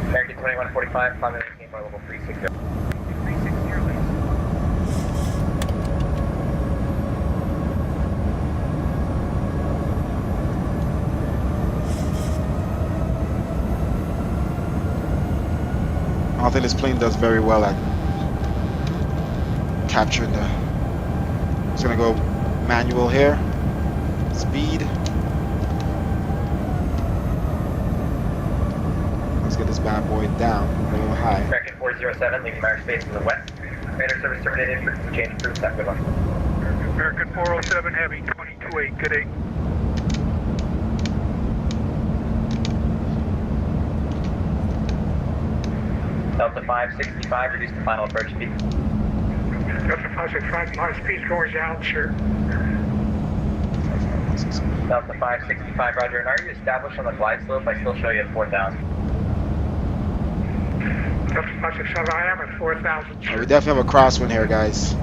American 2145, climb and maintain flight level 360. I don't think this plane does very well at capturing the... It's gonna go manual here. Speed. Let's get this bad boy down a little high. American 407, leaving airspace to the west. Radar service terminated, frequency change approved, have a good one. American 407 Heavy 228, good day. Delta 565, reduce the final approach speed. Delta 565, my speed's going down, sir. Delta 565, roger, and are you established on the glide slope? I still show you at 4,000. Delta 567, I am at 4,000. Oh, we definitely have a crosswind here, guys.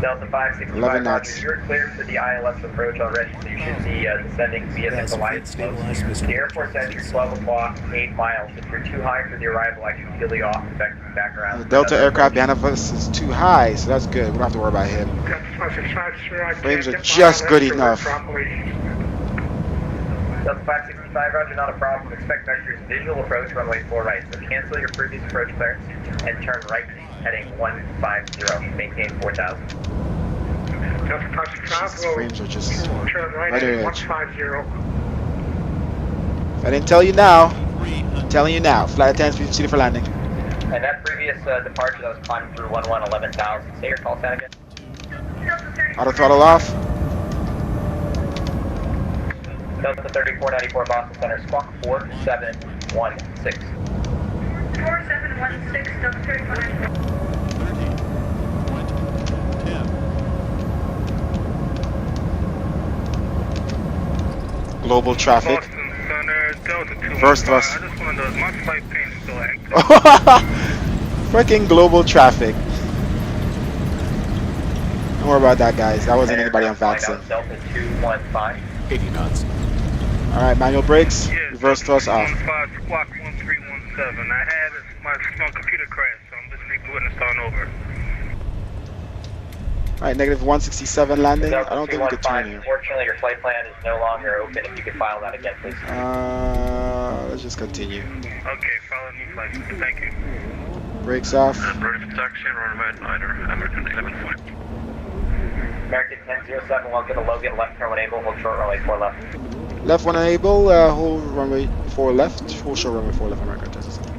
Delta 565, 11 roger, knots. you're cleared for the ILS approach already, so you should be descending via the glide slope. The airport's entry 12 o'clock, 8 miles. If you're too high for the arrival, I can peel you off and back around. The Delta aircraft behind us is too high, so that's good. We don't have to worry about him. Delta 565, sir, I Frames can't are get just my good ILS to work enough. properly. Delta 565, roger, not a problem. Expect vectors visual approach, runway 4 right. So cancel your previous approach clearance and turn right, heading 150. Maintain 4,000. Delta 565 Jesus, will frames are just turn right right at edge. 150. If I didn't tell you now, I'm telling you now. Flight attendants, please proceed for landing. And that previous departure that was climbing through 11,000. Say your call sign again. Auto throttle off. Delta 3494 Boston Center, squawk 4716. 4716, Delta 3494. 10. Global traffic. Boston Center, Delta 215. First thrust. I just want to know, my flight pain's still active. Freaking global traffic. Don't worry about that, guys. That wasn't anybody on Vatsim. Delta 215. 80 knots. Alright, manual brakes. Yes, Reverse thrust off. 15, squawk 1317. I had my computer crash, so I'm just rebooting and starting over. Alright, negative 167 landing. I don't think we could turn here. Unfortunately, your flight plan is no longer open. If you could file that again, please. Let's just continue. Okay, follow new flight. Thank you. Brakes off. Ready for taxi, runway 9, American 1140. American 1007, welcome to Logan, left turn when able, hold short runway 4 left. Left one enable, hold runway 4 left, hold short runway 4 left, American 207.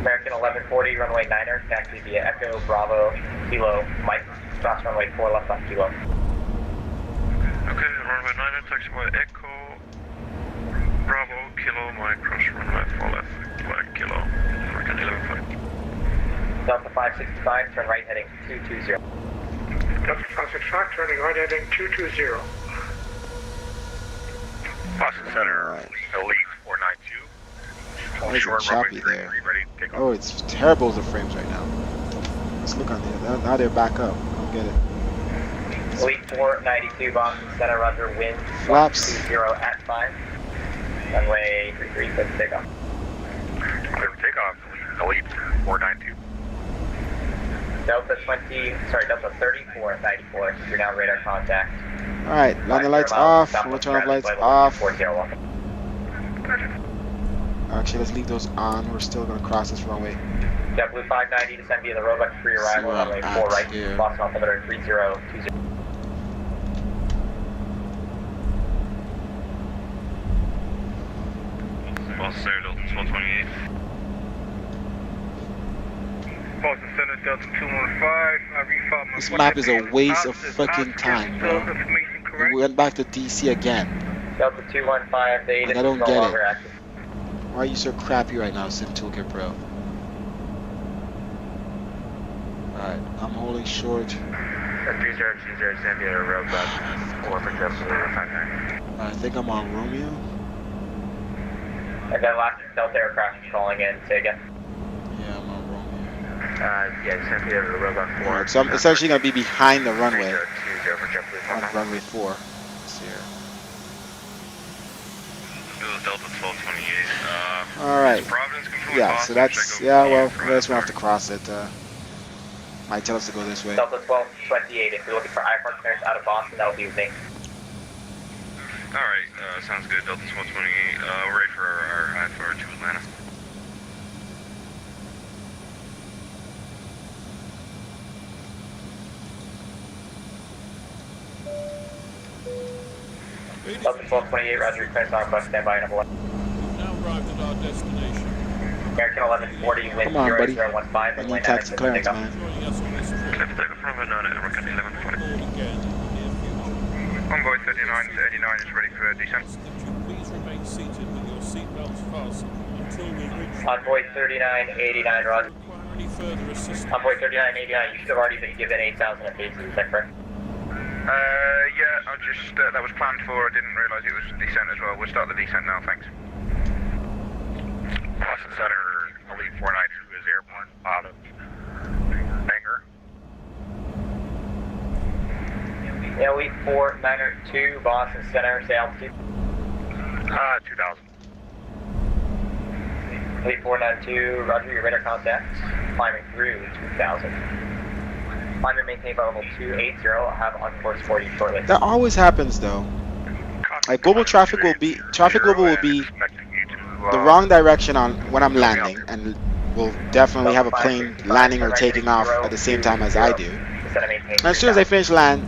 American 1140, runway 9er, taxi via Echo, Bravo, Kilo, Mike, cross runway 4 left on Kilo. Okay, runway 9er, taxi by Echo, Bravo, Kilo, Mike, cross runway 4 left by Kilo, American 1140. Delta 565, turn right heading 220. Delta 565, turning right heading 220. Boston Center, Elite 492. Why is it choppy there? Oh, it's terrible the frames right now. Let's look on there. Now they're back up. I don't get it. Elite 492, Boston Center, roger, wind Flaps. 20 at 5. Runway 33, clear for takeoff. Clear for takeoff, Elite 492. Delta 3494, you're now radar contact. Alright, land the lights off. We'll turn off lights off. 401. Actually, let's leave those on. We're still going to cross this runway. JetBlue 590, descend via the roadblock free arrival, runway 4 right, Boston altimeter 3020. Boston Center, Delta 1228. Boston Center, Delta 215. This map is a waste of fucking time, bro. We went back to DC again. Delta 215, the And I don't get it. Why are you so crappy right now, Sim Toolkit Pro? Alright, I'm holding short. 3020, descend via the roadblock 4 for JetBlue 590. I think I'm on Romeo. And then last Delta aircraft controlling in, say again. Yeah, I'm on Romeo. Yeah, descend via the roadblock 4. Alright, so I'm essentially going to be behind the runway. 3020 for JetBlue On runway 4. Let's see here. Delta 1228. Alright. Providence control Yeah, Boston, so that's, check yeah, over well, for I guess we'll have to cross it. Might tell us to go this way. Delta 1228, if you're looking for IFR clearance out of Boston, that'll be with me. Alright, sounds good. Delta 1228. We're ready for our IFR to Atlanta. Delta 1228, roger, clearance on request, stand by, number 1. Now arrived at our destination. American 1140, wind Come on, buddy. 0015, I runway need taxi 9, clearance, takeoff. man. Joining us on this trip. Clear for takeoff from American 1140. Again in the near future. Envoy 39 to 89 is ready for descent. Could you please remain seated with your seatbelts fastened until we reach... Envoy 3989, roger. Require any further assistance? Envoy 3989, you should have already been given 8,000 a piece, is that correct? Yeah, I just, that was planned for. I didn't realise it was descent as well. We'll start the descent now, thanks. Boston Center, Elite 492 is airborne out of hangar. Elite 492, Boston Center, say altitude. 2000. Elite 492, roger, your radar contact. Climbing through 2000. Climb and maintain level 280, I'll have on course for you shortly. That always happens though. Like global traffic will be the wrong direction on when I'm landing, and will definitely have a plane landing or taking off at the same time as I do. And as soon as I finish land,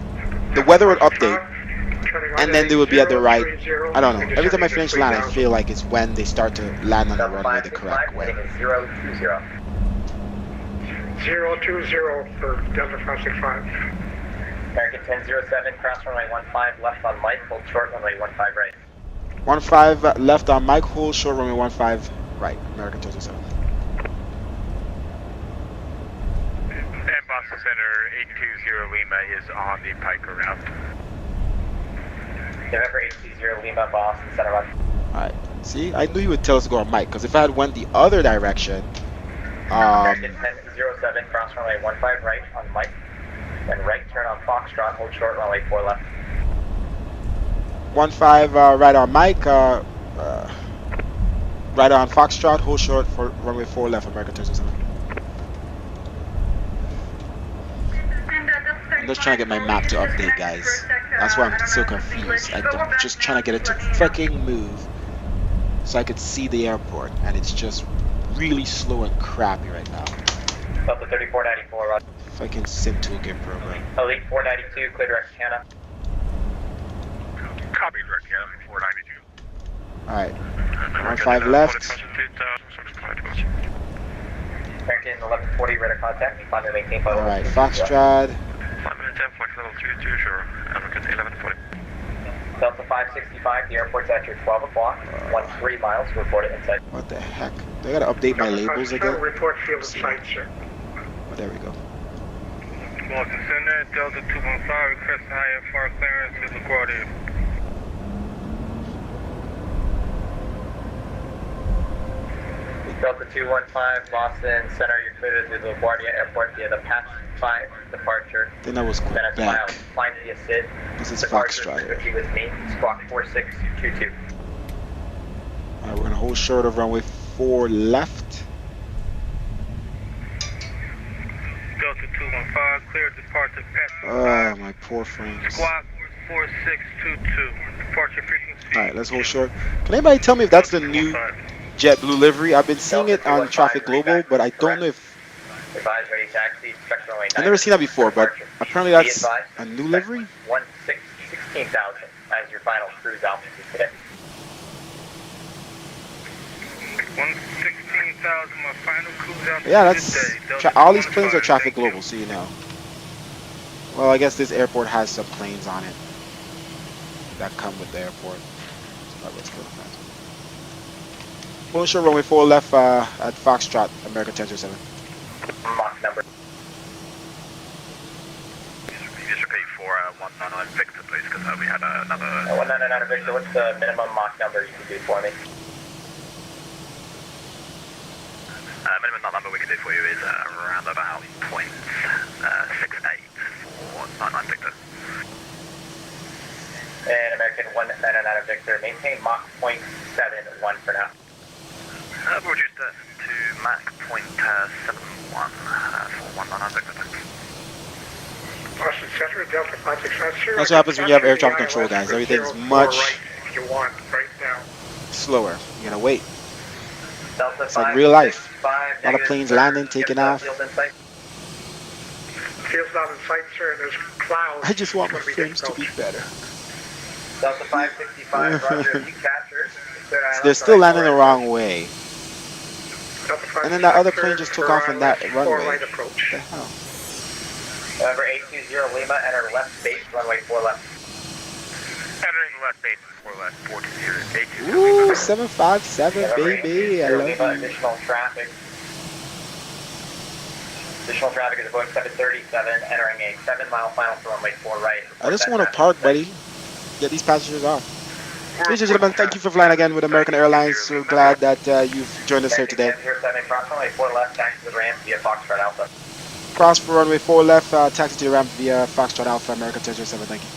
the weather would update, and then they would be at the right. I don't know. Every time I finish land, I feel like it's when they start to land on the runway the correct way. 020. 020 for Delta 565. American 1007, cross runway 15 left on Mike, hold short runway 15 right. 15 left on Mike, hold short runway 15 right. American 207. And Boston Center, 820 Lima is on the Piker route. November 820 Lima, Boston Center roger. Alright. See, I knew he would tell us to go on Mike, because if I had went the other direction, American 1007, cross runway 15 right on Mike. Then right turn on Foxtrot, hold short runway 4 left. 15 right on Mike, right on Foxtrot, hold short for runway 4 left, American 207. I'm just trying to get my map to update, guys. That's why I'm so confused. I'm just trying to get it to fucking move so I could see the airport, and it's just really slow and crappy right now. Delta 3494, roger. Fucking Sim Toolkit program. Elite 492, clear direct Canada. Copy, direct, yeah, 492. Alright. 15 left. American 1140, radar contact. Climb and maintain flight level. Alright, Foxtrot. 5 minutes 10, flight level 220, American 1140. Delta 565, the airport's at your 12 o'clock. 13 miles, report it inside. What the heck? Do I gotta update my labels again? Report field of sight, sir. Oh, there we go. Boston Center, Delta 215, request high FR clearance to LaGuardia. Delta 215, Boston Center, you're cleared to the LaGuardia Airport via the PATS 5 departure. Then that was quick back. Flying via SID. This is Departure Foxtrot. 50 with me, squawk 4622. Alright, we're gonna hold short of runway 4 left. Delta 215, clear departure PATS 5. Oh, my poor friends. Squawk 4622, departure frequency. Alright, let's hold short. Can anybody tell me if that's the new JetBlue livery? I've been seeing it on Traffic Global, but I don't know if... Advise ready taxi, spectrum runway 9. I've never seen that before, but apparently that's a new livery? 16,000 as your final cruise altitude today. 116,000, my final cruise altitude. Yeah, that's... today. all these planes are Traffic Global, so you know. Well, I guess this airport has some planes on it that come with the airport. So let's go with that. We'll show runway 4 left at Foxtrot, American 1027. Mach number. Just repeat for 199 Victor, please, because we had another... 199 Victor, what's the minimum Mach number you can do for me? Minimum Mach number we can do for you is around about 0.68 for 99 Victor. And American 199 Victor, maintain Mach 0.71 for now. We'll reduce that to Mach 0.71 for 199 Victor. Boston Center, Delta 565, sir. That's what happens when you have air traffic control, guys. Everything's much if you want, right now. slower. You gotta wait. Delta It's like real life. 5, A lot of planes landing, taking off. Field's not in sight, sir, and there's clouds. I just want my It's gonna frames to difficult. be better. Delta 565, Roger, you captured. They're still landing the wrong way. Delta And then that other 565, plane just took off on that left, runway. four right approach. What the hell? November 820 Lima, enter left base, runway 4 left. Entering left base, 4 left, 420, 820. Ooh, 757, baby. I love Lima, you. additional traffic. Additional traffic is Boeing 737, entering a 7-mile final for runway 4 right. I just want to park, buddy. Get these passengers off. Ladies and gentlemen, thank you for flying again with American Airlines. So glad that you've joined us here today. 1007, cross runway 4 left, taxi to the ramp via Foxtrot Alpha. Cross for runway 4 left, taxi to the ramp via Foxtrot Alpha, American 1007. Thank you.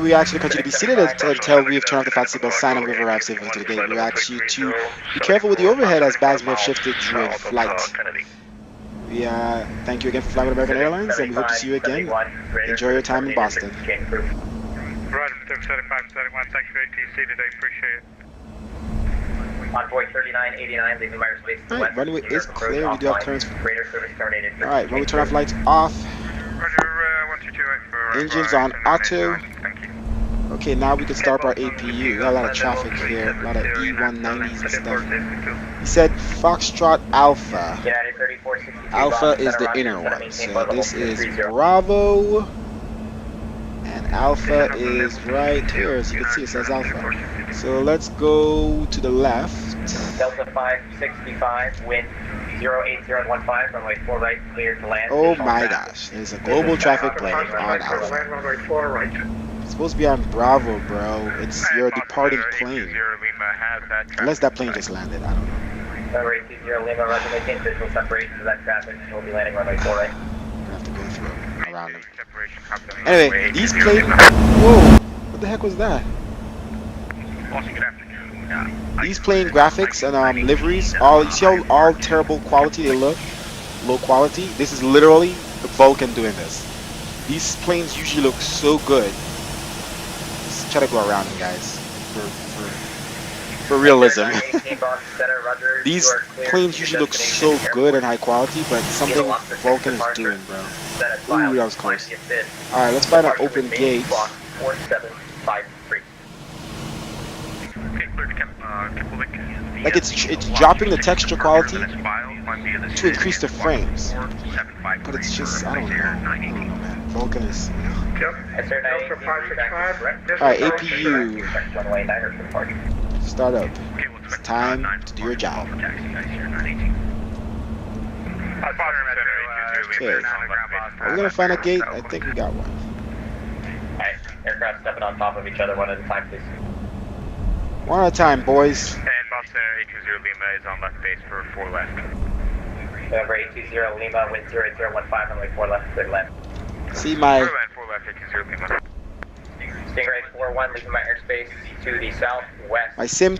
We actually continue to be seated until we've turned off the fat seatbelt sign and we've arrived safely to the gate. We ask you to be careful with the overhead as bags may have shifted during flight. We thank you again for flying with American Airlines, and we hope to see you again. Enjoy your time in Boston. Roger, 7571, thanks for ATC today, appreciate it. Envoy 3989, leaving my space to the Alright, west. runway is clear. We do have clearance. Radar service terminated. Alright, when we turn off lights off. Roger, 122 for... Engines on auto. Okay, now we can start our APU. Got a lot of traffic here, a lot of E190s and stuff. He said Foxtrot Alpha. United 3462. Alpha is the inner one, so this is Bravo. And Alpha is right here, as you can see it says Alpha. So let's go to the left. Delta 565, wind 08015, runway 4 right, clear to land. Oh my gosh, there's a global traffic plane on Alpha. Land runway 4 right. It's supposed to be on Bravo, bro. It's your departing plane. Unless that plane just landed, I don't know. Number 820 Lima, Roger, maintain visual separation to that traffic. We'll be landing runway 4 right. We're gonna have to go through around them. Anyway, these planes. Whoa! What the heck was that? These plane graphics and liveries, you see how all terrible quality they look? Low quality? This is literally Vulkan doing this. These planes usually look so good. Let's try to go around them, guys. For realism. These planes usually look so good and high quality, but something Vulkan is doing, bro. Ooh, that was close. Alright, let's find an open gate. Like it's dropping the texture quality to increase the frames. But it's just, I don't know, man. Vulkan is, you know. Alright, APU. Start up. It's time to do your job. Okay. Are we gonna find a gate? I think we got one. Alright, aircraft stepping on top of each other one at a time, please. One at a time, boys. And Bob Center 820 Lima is on left base for 4 left. November 820 Lima, wind 08015, runway 4 left, clear to land. See my... 4 left, 820 Lima. Stingray 41, leaving my airspace to the southwest. My sim,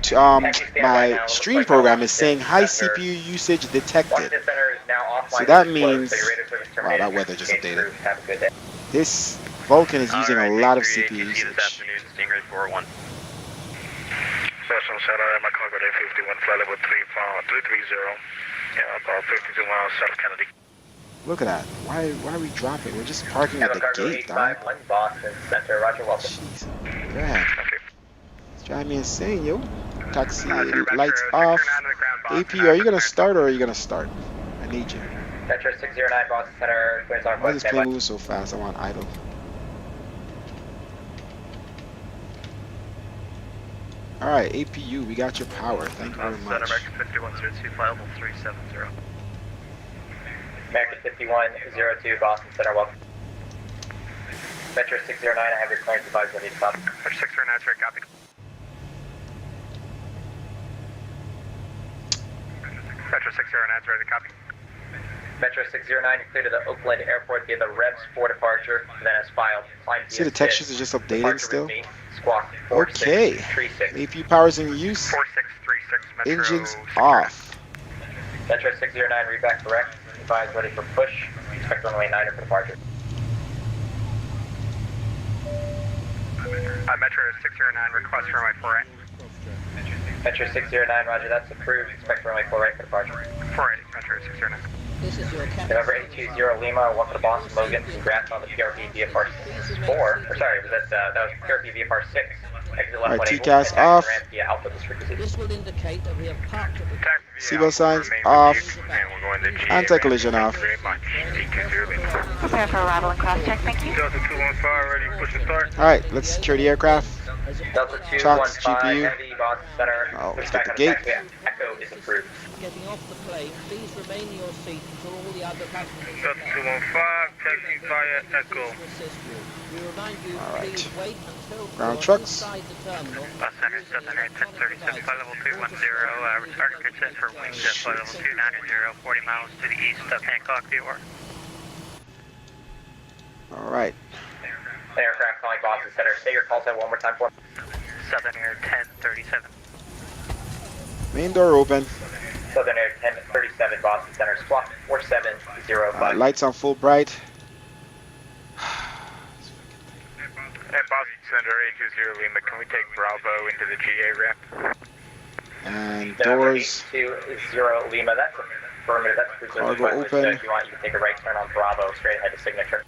my stream program is saying high CPU usage detected. So that means, wow, that weather just updated. This Vulkan is using a lot of CPU usage. Stingray 41. Boston Center, my cargo day 51, flight level 330. Yeah, about 52 miles south Kennedy. Look at that. Why are we dropping? We're just parking at the gate, dog. Boston Center, Roger, welcome. Jeez. Yeah. It's driving me insane, yo. Taxi lights off. AP, are you gonna start or are you gonna start? I need you. Metro 609, Boston Center, clearance on Why is this plane moving so fast? I want idle. Alright, APU, we got your power. Thank you very much. American 5102, flight level 370. American 5102, Boston Center, welcome. Metro 609, I have your clearance advised ready to stop. Metro 609, straight copy. Metro 609, ready to copy. Metro 609, you're clear to the Oakland Airport via the Revs for departure, then as filed. See the textures are just updating still? Squawk Okay. 4636. AP powers in use. 4636, Metro. Engines off. Metro 609, read back correct. Advise ready for push. Expect runway 9 for departure. Metro 609, request for runway 4 right. Metro 609, roger, that's approved. Expect runway 4 right for departure. 4 right, Metro 609. This is your captain. November 820 Lima, welcome to Boston Logan. Congrats on the PRP VFR 4. Or sorry, that was PRP VFR 6. Exit left. Alright, TCAS off. This will indicate that we have parked at the Seatbelt signs off. Anti-collision off. Prepare for arrival and cross-check, thank you. Delta 215, ready, push and start. Alright, let's secure the aircraft. Delta Chocks, 215, GPU. Heavy, Boston Center. Oh, let's get the gate. Echo is approved. getting off the plane. Please remain in your seat until all the other passengers. Delta 215, taxi via Echo. We remind you, please wait until Ground trucks. inside the terminal. Bus Center 71036, flight level 210, retarded grid set for wings at flight level 290, 40 miles to the east of Hancock, New York. Alright. Aircraft calling Boston Center. Say your call sign one more time for me. Southern Air 1037. Main door open. Southern Air 1037, Boston Center. Squawk 4705. Lights on full bright. And Boston Center 820 Lima, can we take Bravo into the GA ramp? And doors. 820 Lima, that's affirmative. That's presumed. Cargo open. So if you want, you can take a right turn on Bravo straight ahead to signature.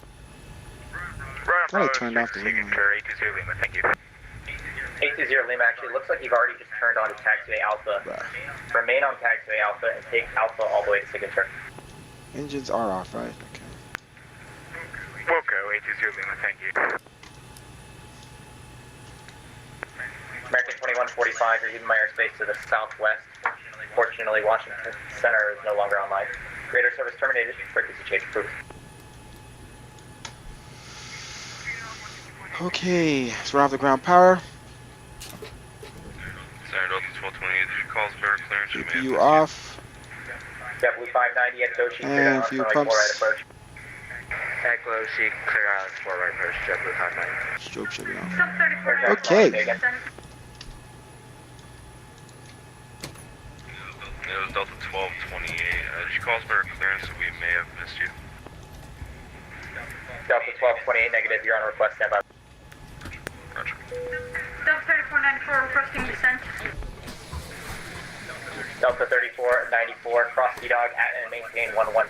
Right, I turned off the signature 820 Lima, thank you. 820 Lima, actually, looks like you've already just turned on to taxiway Alpha. Remain on taxiway Alpha and take Alpha all the way to signature. Engines are off, right? Okay. Wilco 820 Lima, thank you. American 2145, you're using my airspace to the southwest. Fortunately, Washington Center is no longer online. Radar service terminated. Frequency change approved. Okay, so we're off the ground power. Sorry, Delta 1228, calls for clearance. GPU off. JetBlue 590 at Doshi, clear And out fuel on pumps. right approach. Echo C, clear out 4 right approach, JetBlue 590. Strobe should be on. Aircraft Okay. calling again. It was Delta 1228. She calls for clearance, so we may have missed you. Delta 1228 negative, you're on request, stand by. Roger. Delta 3494 requesting descent. Delta 3494, cross C-Dog at and maintain 11000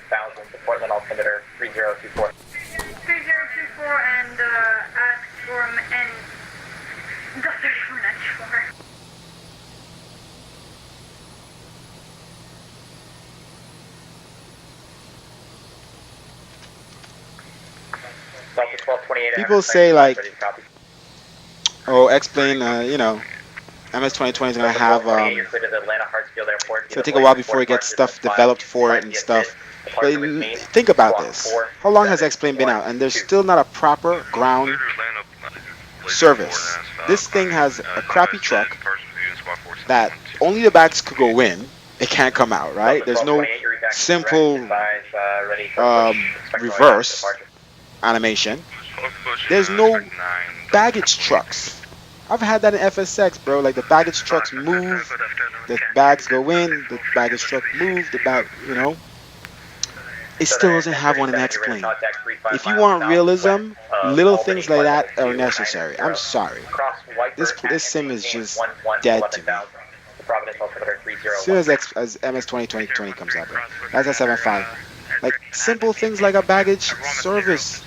to Portland altimeter 3024. 3024 and at form N. Delta 3494. people say like, oh, X-Plane, you know, MS-2020 is gonna have it's gonna take a while before it gets stuff developed for it and stuff. But think about this: how long has X-Plane been out, and there's still not a proper ground service? This thing has a crappy truck that only the backs could go in. It can't come out, right? There's no simple reverse animation. There's no baggage trucks. I've had that in FSX, bro. Like the baggage trucks move, the bags go in, the baggage truck move, the bag, you know. It still doesn't have one in X-Plane. If you want realism, little things like that are necessary. I'm sorry. This sim is just dead to me. As soon as MS-2020 comes out, bro. That's a 7.5. Like simple things like a baggage service.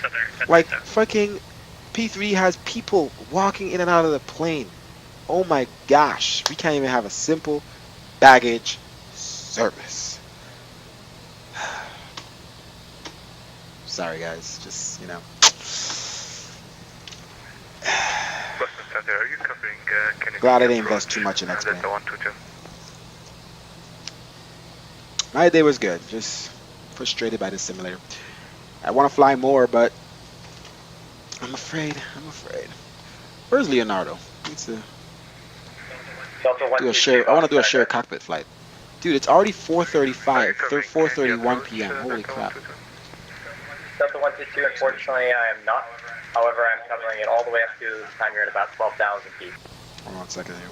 Like fucking P3 has people walking in and out of the plane. Oh my gosh. We can't even have a simple baggage service. Sorry guys, just, you know. Glad I didn't invest too much in X-Plane. My day was good, just frustrated by the simulator. I want to fly more, but I'm afraid. Where's Leonardo? Need to do a share. I want to do a shared cockpit flight. Dude, it's already 4:35, 4:31 p.m. Holy crap. Delta 122, unfortunately, I am not. However, I'm covering it all the way up to the time you're at about 12,000 feet. Hold on a second here.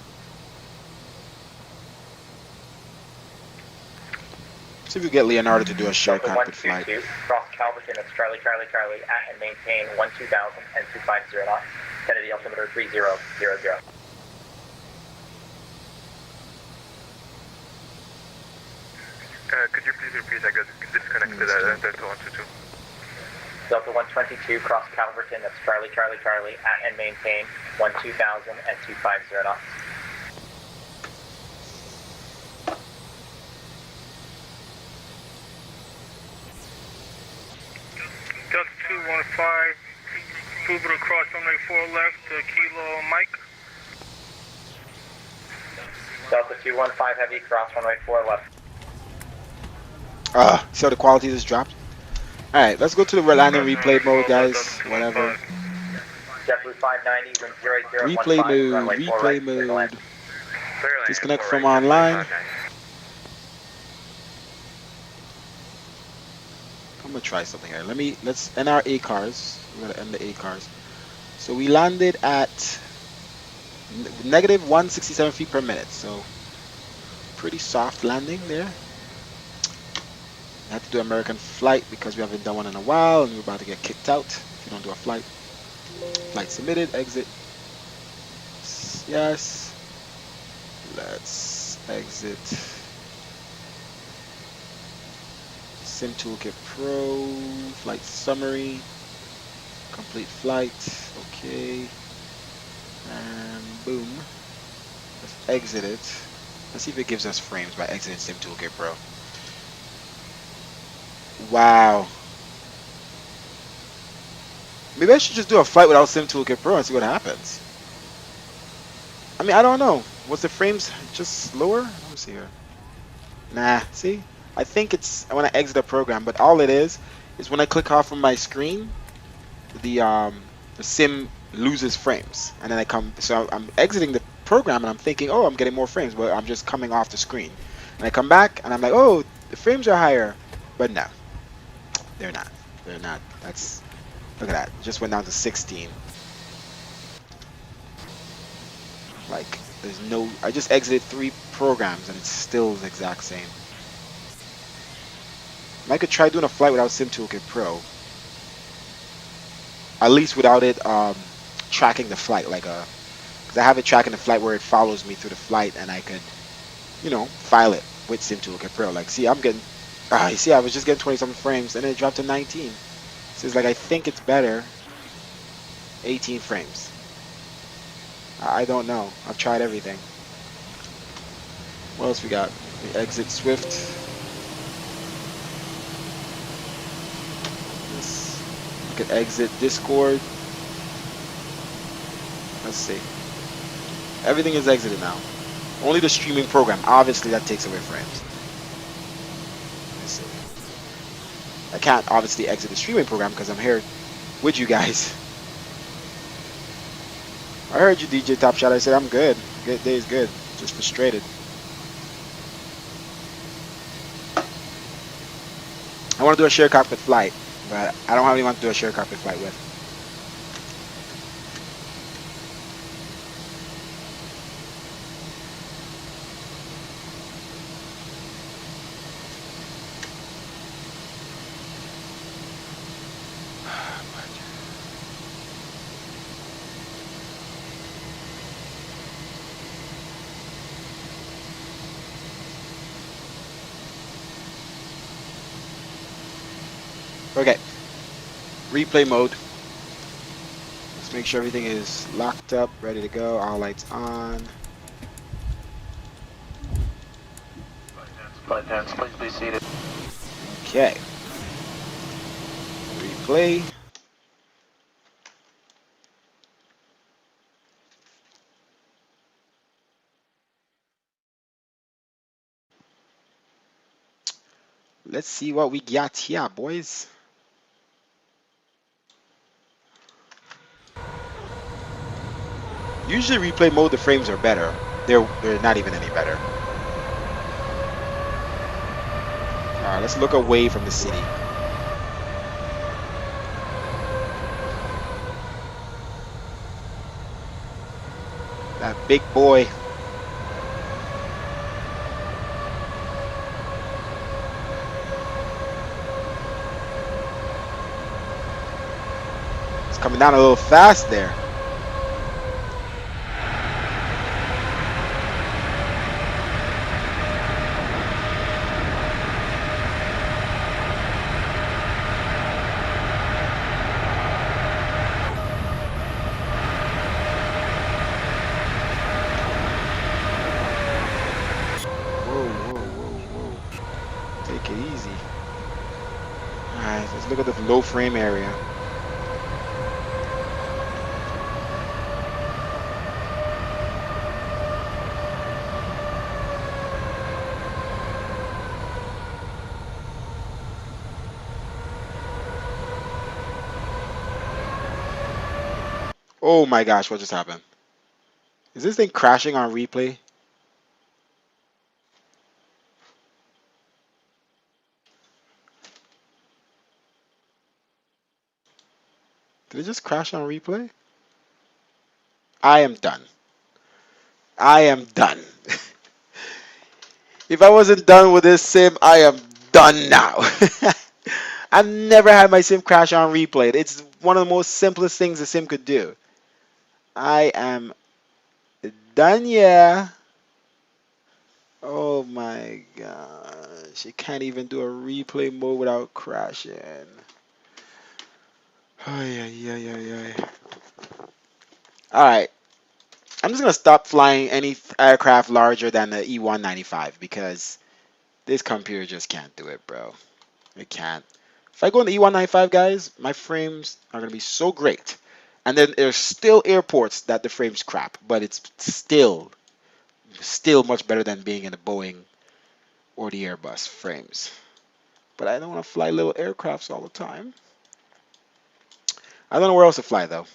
See if we get Leonardo to do a shared cockpit flight. Cross Calverton, that's Charlie, at and maintain 12,000 and 250 knots. Kennedy altimeter 3000. Could you please repeat? I got disconnected at Delta 122. Delta 122, cross Calverton, that's Charlie, at and maintain 12,000 and 250 knots. Delta 215, Boober to cross runway 4 left, Kilo Mike. Delta 215 heavy, cross runway 4 left. See how the quality just dropped? Alright, let's go to the landing replay mode, guys. Whatever. Replay mode. Disconnect from online. I'm gonna try something here. Let's end our A cars. We're gonna end the A cars. So we landed at negative 167 feet per minute. So pretty soft landing there. I had to do American flight because we haven't done one in a while and we're about to get kicked out if you don't do a flight. Flight submitted, exit. Yes. Let's exit. Sim Toolkit Pro, flight summary, complete flight, okay. And boom. Let's exit it. Let's see if it gives us frames by exiting Sim Toolkit Pro. Wow. Maybe I should just do a flight without Sim Toolkit Pro and see what happens. I mean, I don't know. Was the frames just slower? Let me see here. Nah, see? I think it's when I exit the program, but all it is when I click off from my screen, the sim loses frames. And then I come, so I'm exiting the program and I'm thinking, oh, I'm getting more frames, but I'm just coming off the screen. And I come back and I'm like, oh, the frames are higher. But no. They're not. They're not. That's, look at that. Just went down to 16. Like, there's no, I just exited 3 programs and it's still the exact same. I could try doing a flight without Sim Toolkit Pro. At least without it tracking the flight, like because I have it tracking the flight where it follows me through the flight and I could, you know, file it with Sim Toolkit Pro. Like, see, I'm getting, you see, I was just getting 20-something frames and then it dropped to 19. So it's like, I think it's better. 18 frames. I don't know. I've tried everything. What else we got? We exit Swift. could exit Discord. Let's see. Everything is exited now. Only the streaming program. Obviously, that takes away frames. Let's see. I can't obviously exit the streaming program because I'm here with you guys. I heard you, DJ Top Shot. I said I'm good. Good day is good. Just frustrated. I want to do a share cockpit flight, but I don't have anyone to do a share cockpit flight with. Okay, replay mode. Let's make sure everything is locked up, ready to go. All lights on. Flight attendants, please be seated. Okay. Replay. Let's see what we got here, boys. Usually replay mode, the frames are better. They're not even any better. Alright, let's look away from the city. That big boy. It's coming down a little fast there. Take it easy. Alright, let's look at the low frame area. Oh my gosh, what just happened? Is this thing crashing on replay? Did it just crash on replay? I am done. I am done. If I wasn't done with this sim, I am done now. I've never had my sim crash on replay. It's one of the most simplest things a sim could do. I am done, yeah. Oh my gosh. You can't even do a replay mode without crashing. Oh, yeah. Alright. I'm just going to stop flying any aircraft larger than the E195 because this computer just can't do it, bro. It can't. If I go on the E195, guys, my frames are going to be so great. And then there's still airports that the frames crap, but it's still much better than being in the Boeing or the Airbus frames. But I don't want to fly little aircrafts all the time. I don't know where else to fly, though.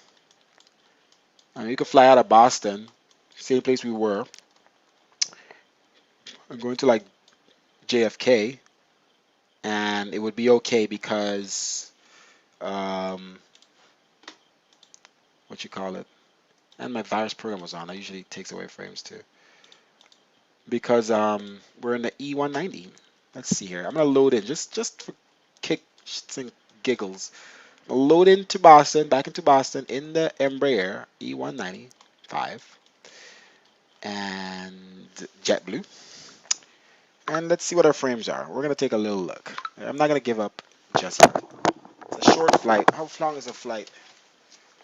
I mean, you could fly out of Boston, same place we were. I'm going to, like, JFK, and it would be okay because, what you call it? And my virus program was on. That usually takes away frames too. Because we're in the E190. Let's see here. I'm gonna load in just for kicks and giggles. I'm gonna load into Boston, back into Boston in the Embraer E195 and JetBlue. And let's see what our frames are. We're gonna take a little look. I'm not gonna give up just yet. It's a short flight. How long is a flight?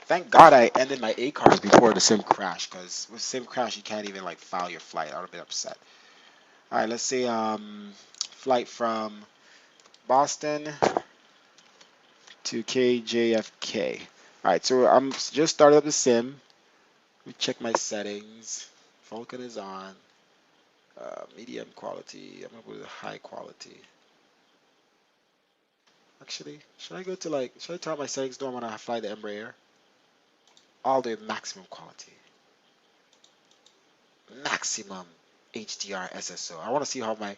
Thank God I ended my ACARS before the sim crash, because with sim crash you can't even like file your flight. I would have been upset. All right, let's say flight from Boston to KJFK. Alright, so I'm just started up the sim. Let me check my settings. Vulkan is on. Medium quality. I'm gonna go to the high quality. Actually, should I go to like, should I turn on my settings down when I fly the Embraer? All the way maximum quality. Maximum HDR SSO. I want to see how my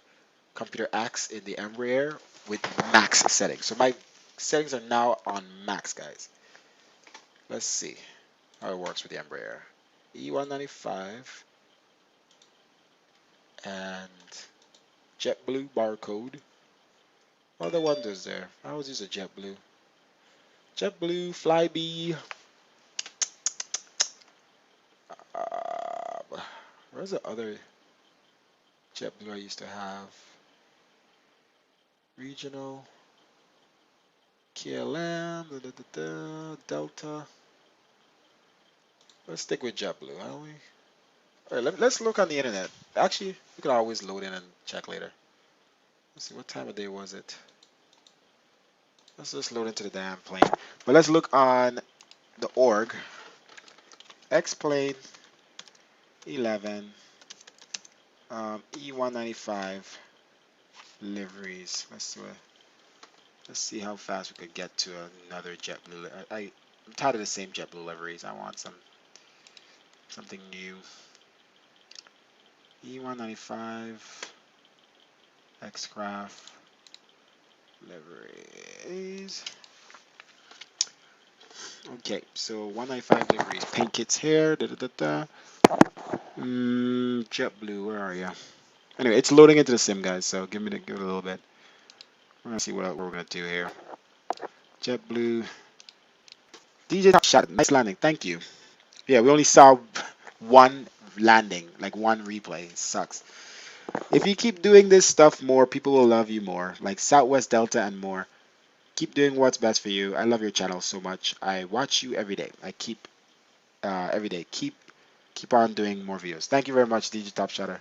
computer acts in the Embraer with max settings. So my settings are now on max, guys. Let's see how it works with the Embraer. E195 and JetBlue barcode. What other wonders there? I always use a JetBlue. JetBlue, Flybe. Where's the other JetBlue I used to have? Regional. KLM. Delta. Let's stick with JetBlue, why don't we? Alright, let's look on the internet. Actually, we can always load in and check later. Let's see, what time of day was it? Let's just load into the damn plane. But let's look on the org. X-plane 11 E195 liveries. Let's see how fast we could get to another JetBlue. I'm tired of the same JetBlue liveries. I want something new. E195 X-craft liveries. Okay, so 195 liveries. Paint kits here. JetBlue, where are you? Anyway, it's loading into the sim, guys. So give it a little bit. We're gonna see what we're gonna do here. JetBlue. DJ Top Shot. Nice landing. Thank you. Yeah, we only saw one landing, like one replay. It sucks. If you keep doing this stuff more, people will love you more. Like Southwest Delta and more. Keep doing what's best for you. I love your channel so much. I watch you every day. I keep every day. Keep on doing more videos. Thank you very much, DJ Top Shotter.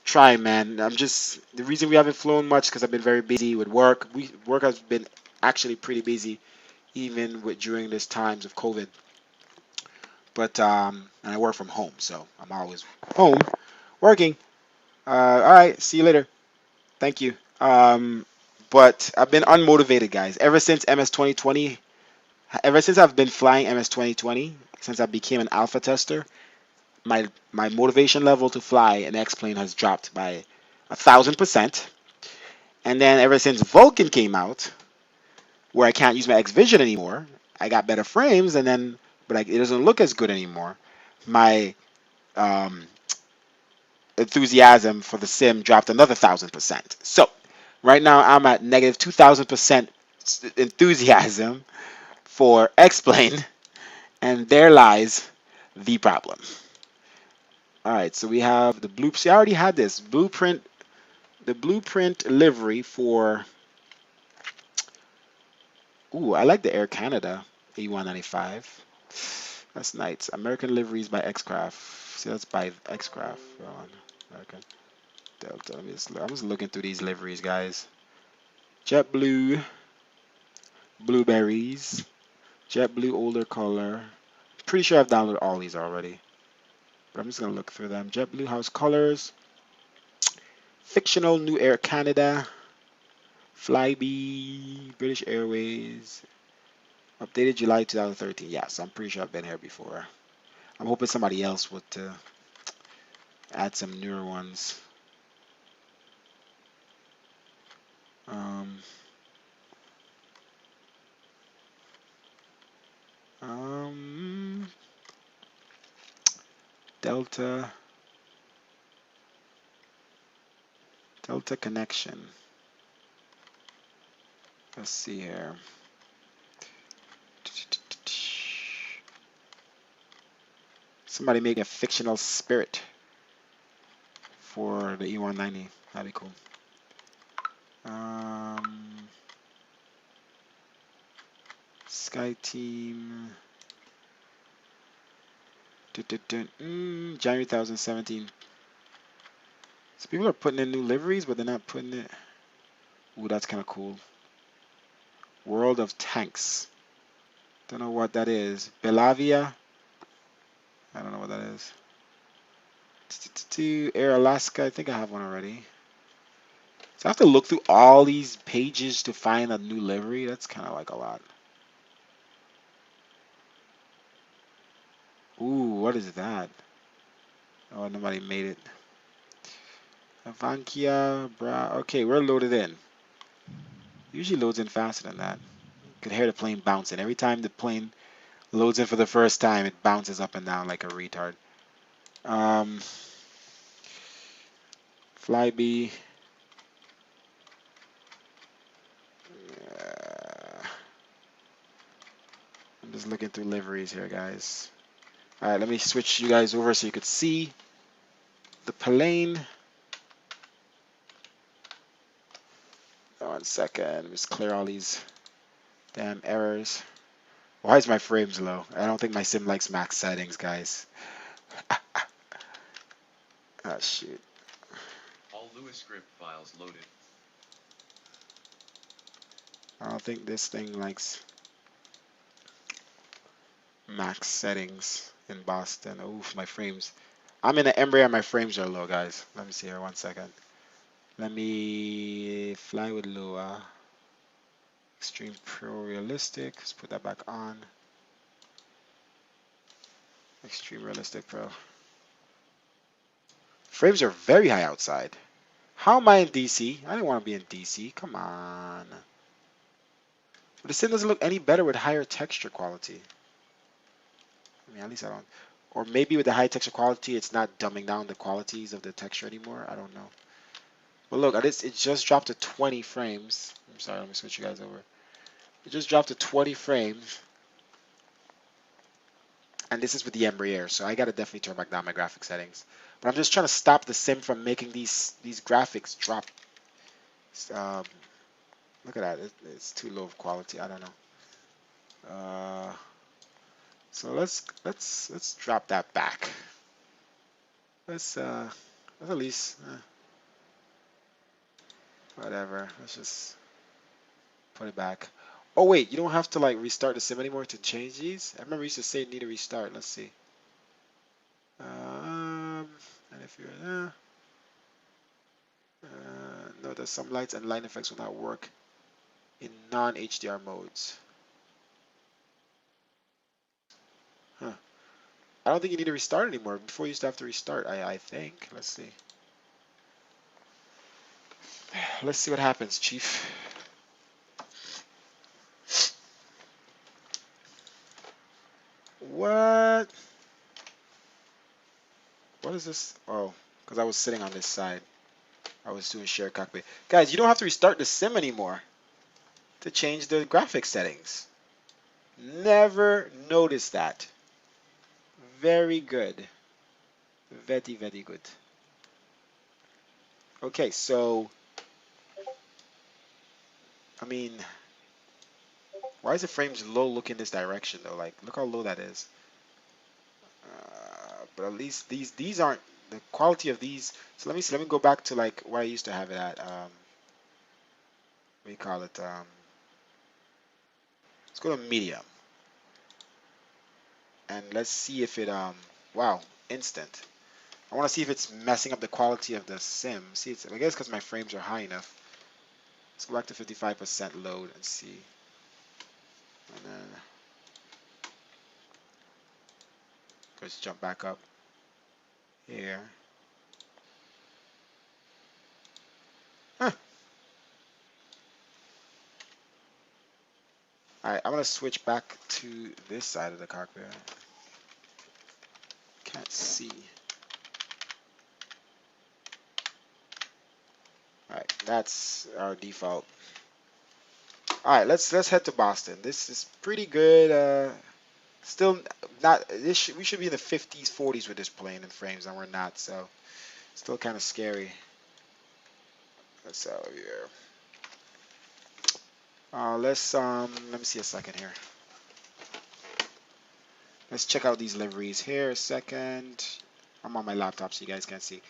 Try, man. The reason we haven't flown much because I've been very busy with work. Work has been actually pretty busy, even during these times of COVID. But and I work from home, so I'm always home working. All right, see you later. Thank you. But I've been unmotivated, guys, ever since MS 2020. Ever since I've been flying MS 2020, since I became an alpha tester, my motivation level to fly an X-plane has dropped by 1,000%. And then ever since Vulkan came out, where I can't use my X Vision anymore, I got better frames, and then it doesn't look as good anymore. My enthusiasm for the sim dropped another 1,000%. So right now I'm at negative 2,000% enthusiasm for X-plane, and there lies the problem. All right, so we have the blue. See, I already had this blueprint. The blueprint livery for. Ooh, I like the Air Canada E195. That's nice. American liveries by X-craft. See, that's by X-craft. American Delta. I'm just looking through these liveries, guys. JetBlue, blueberries, JetBlue older color. Pretty sure I've downloaded all these already, but I'm just gonna look through them. JetBlue house colors, fictional new Air Canada, Flybe, British Airways, updated July 2013. Yes, I'm pretty sure I've been here before. I'm hoping somebody else would add some newer ones. Delta connection. Let's see here. Somebody make a fictional spirit for the E190. That'd be cool. Sky Team. January 2017. So people are putting in new liveries, but they're not putting it. Ooh, that's kind of cool. World of Tanks. Don't know what that is. Belavia. I don't know what that is. Air Alaska. I think I have one already. So I have to look through all these pages to find a new livery. That's kind of like a lot. Ooh, what is that? Oh, nobody made it. Avankia, bra. Okay, we're loaded in. Usually loads in faster than that. You can hear the plane bouncing. Every time the plane loads in for the first time, it bounces up and down like a retard. Flyby. I'm just looking through liveries here, guys. Alright, let me switch you guys over so you could see the plane. 1 second. Let me just clear all these damn errors. Why is my frames low? I don't think my sim likes max settings, guys. Ah, shoot. All Lewis script files loaded. I don't think this thing likes max settings in Boston. Oof, my frames. I'm in the Embraer, my frames are low, guys. Let me see here, 1 second. Let me fly with Lua. Extreme Pro Realistic. Let's put that back on. Extreme Realistic Pro. Frames are very high outside. How am I in DC? I didn't want to be in DC. Come on. But the sim doesn't look any better with higher texture quality. I mean, at least I don't. Or maybe with the high texture quality, it's not dumbing down the qualities of the texture anymore. I don't know. But look, it just dropped to 20 frames. I'm sorry, let me switch you guys over. It just dropped to 20 frames. And this is with the Embraer, so I gotta definitely turn back down my graphic settings. But I'm just trying to stop the sim from making these graphics drop. Look at that, it's too low of quality. I don't know. So let's drop that back. Let's at least whatever. Let's just put it back. Oh wait, you don't have to like restart the sim anymore to change these. I remember you used to say need a restart. Let's see. And if you're no, there's some lights and line effects will not work in non-HDR modes. Huh. I don't think you need to restart anymore. Before you used to have to restart, I think. Let's see. Let's see what happens, Chief. What? What is this? Oh, because I was sitting on this side. I was doing share cockpit. Guys, you don't have to restart the sim anymore to change the graphics settings. Never noticed that. Very good. Very, very good. Okay, so I mean, why is the frames low looking this direction though? Like, look how low that is. But at least these aren't the quality of these. So let me see. Let me go back to like where I used to have it at. What do you call it? Let's go to medium. And let's see if it wow, instant. I want to see if it's messing up the quality of the sim. See, it's, I guess because my frames are high enough. Let's go back to 55% load and see. And then let's jump back up here. Huh. Alright, I'm gonna switch back to this side of the cockpit. Can't see. Alright, that's our default. Alright, let's head to Boston. This is pretty good. Still not. We should be in the 50s, 40s with this plane in frames, and we're not. So, still kind of scary. Let's out here. Let me see a second here. Let's check out these liveries here a second. I'm on my laptop so you guys can't see.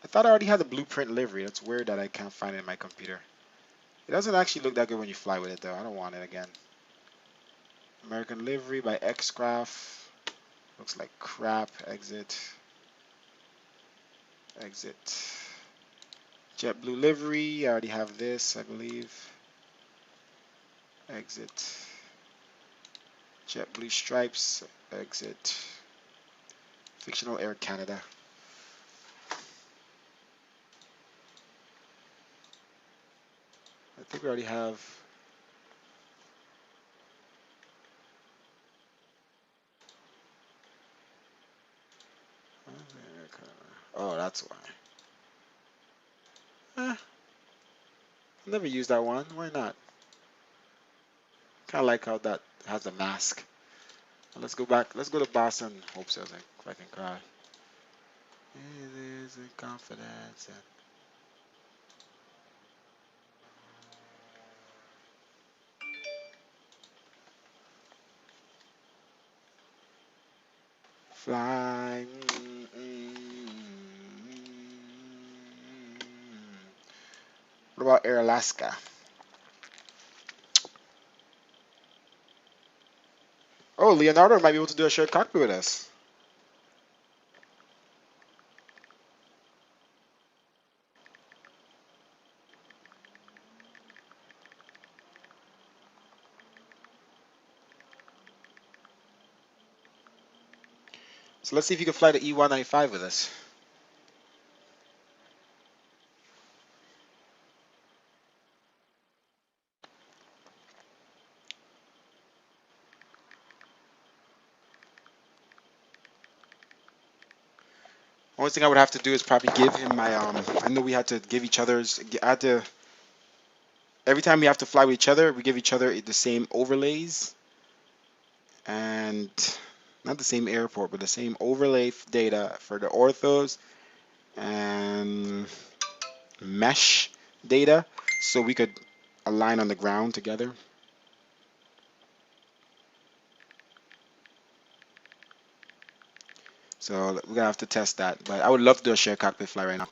I thought I already had the blueprint livery. That's weird that I can't find it in my computer. It doesn't actually look that good when you fly with it though. I don't want it again. American livery by X-Craft. Looks like crap. Exit. Exit. JetBlue livery. I already have this, I believe. Exit. JetBlue stripes. Exit. Fictional Air Canada. I think we already have. Oh, that's why. Never used that one. Why not? Kind of like how that has a mask. Let's go back. Let's go to Boston. Hope so. If I can cry. It is in confidence. And fly. What about Air Alaska? Oh, Leonardo might be able to do a shared cockpit with us. So let's see if you can fly the E195 with us. Only thing I would have to do is probably give him my I know we had to give each other's. I had to. Every time we have to fly with each other, we give each other the same overlays, and not the same airport, but the same overlay data for the orthos and mesh data, so we could align on the ground together. So we're gonna have to test that, but I would love to do a shared cockpit fly right now.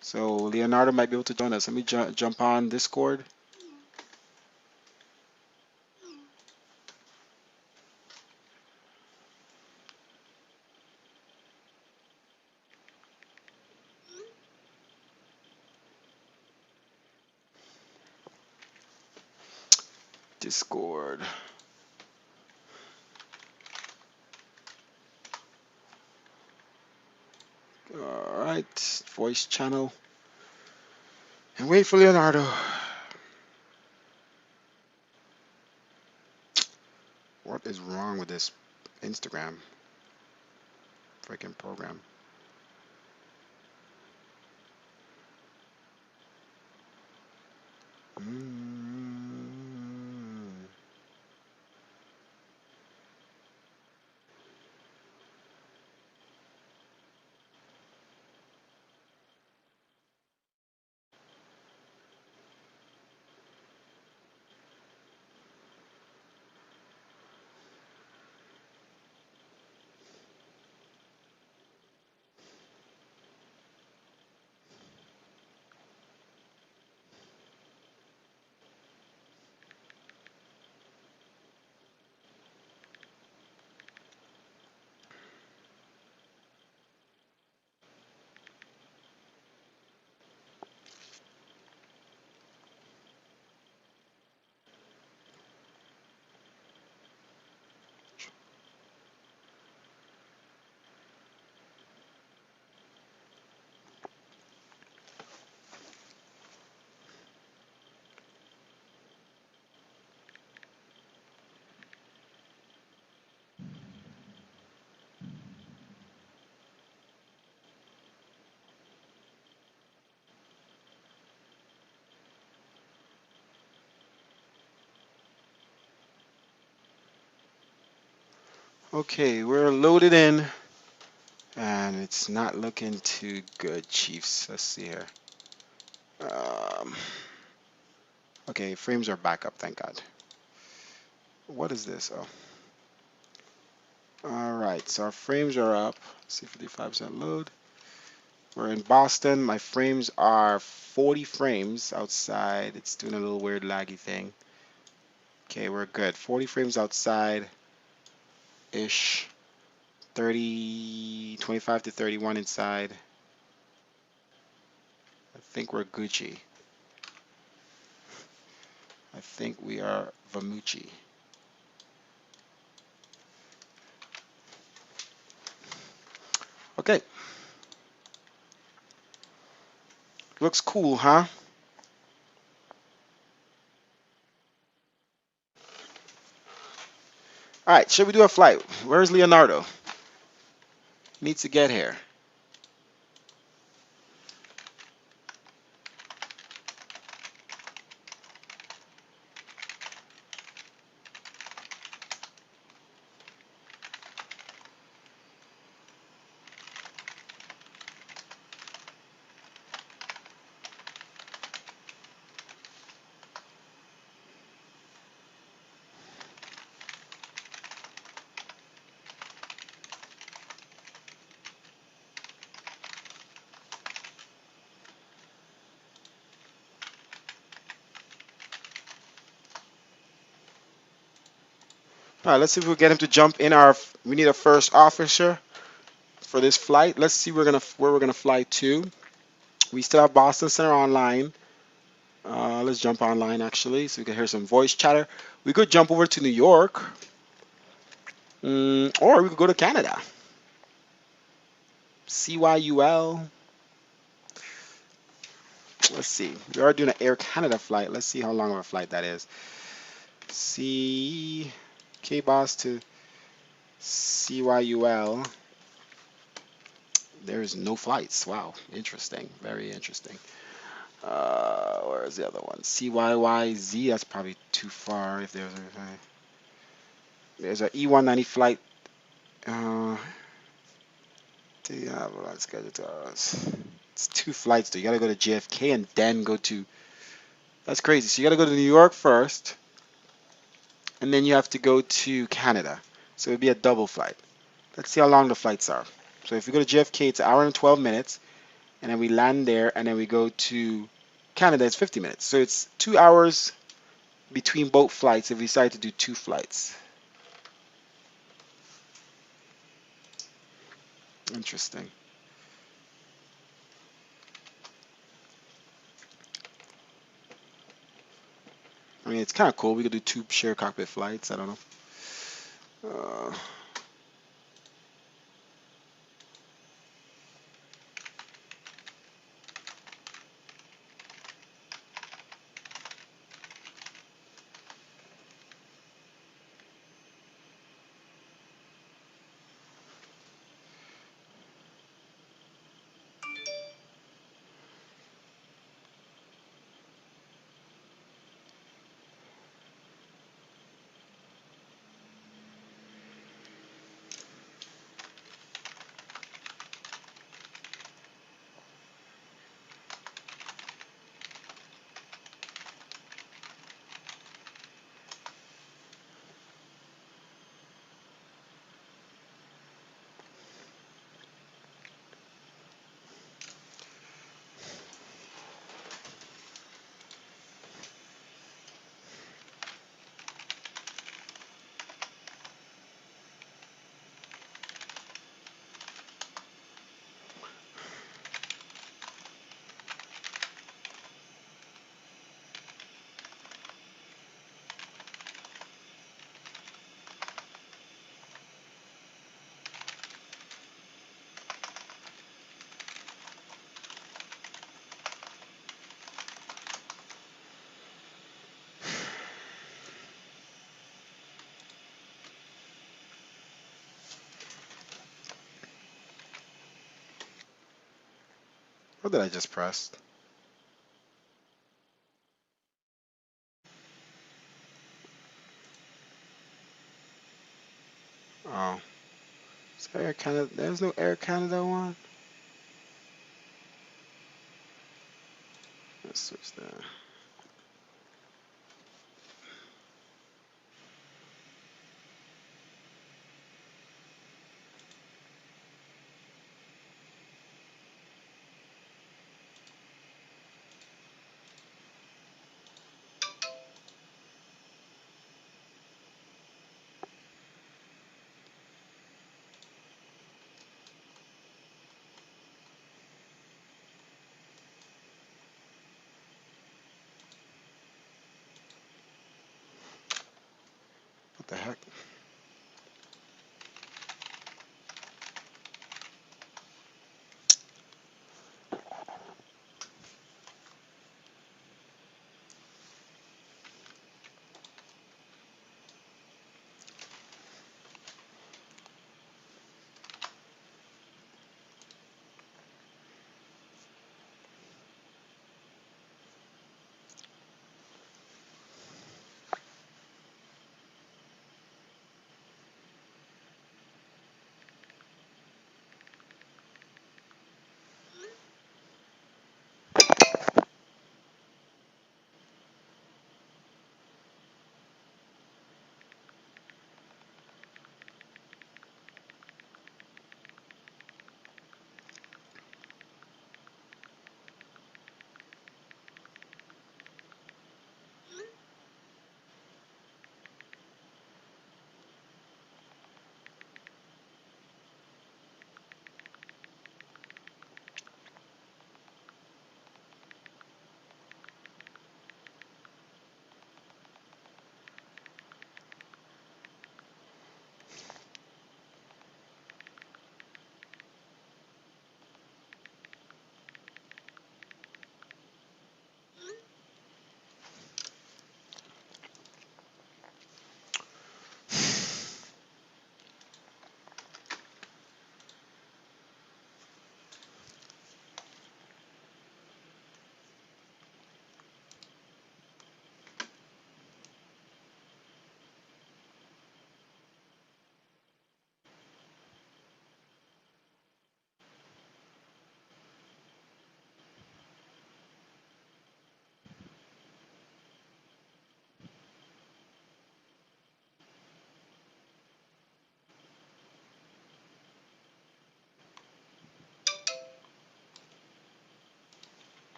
So Leonardo might be able to join us. Let me jump on Discord. Discord. Alright, voice channel. And wait for Leonardo. What is wrong with this Instagram freaking program? Okay, we're loaded in, and it's not looking too good, Chiefs. Let's see here. Okay, frames are back up, thank God. What is this? Oh. Alright, so our frames are up. Let's see, 55% load. We're in Boston. My frames are 40 frames outside. It's doing a little weird laggy thing. Okay, we're good. 40 frames outside ish. 25 to 31 inside. I think we're Gucci. I think we are Vamucci. Okay. Looks cool, huh? Alright, should we do a flight? Where's Leonardo? Needs to get here. Alright, let's see if we get him to jump in our. We need a first officer for this flight. Let's see where we're gonna fly to. We still have Boston Center online. Let's jump online actually, so we can hear some voice chatter. We could jump over to New York, or we could go to Canada. CYUL. Let's see. We are doing an Air Canada flight. Let's see how long of a flight that is. K-Boss to CYUL. There is no flights. Wow, interesting. Very interesting. Where is the other one? CYYZ. That's probably too far. If there's an E190 flight. Scheduled to us. It's 2 flights though. You gotta go to JFK and then go to. That's crazy. So you gotta go to New York first, and then you have to go to Canada. So it'd be a double flight. Let's see how long the flights are. So if we go to JFK, it's an hour and 12 minutes, and then we land there, and then we go to Canada. It's 50 minutes. So it's 2 hours between both flights if we decide to do 2 flights. Interesting. I mean, it's kind of cool. We could do 2 share cockpit flights. I don't know. What did I just press? Oh. Is there Air Canada? There's no Air Canada one? Let's switch that. What the heck?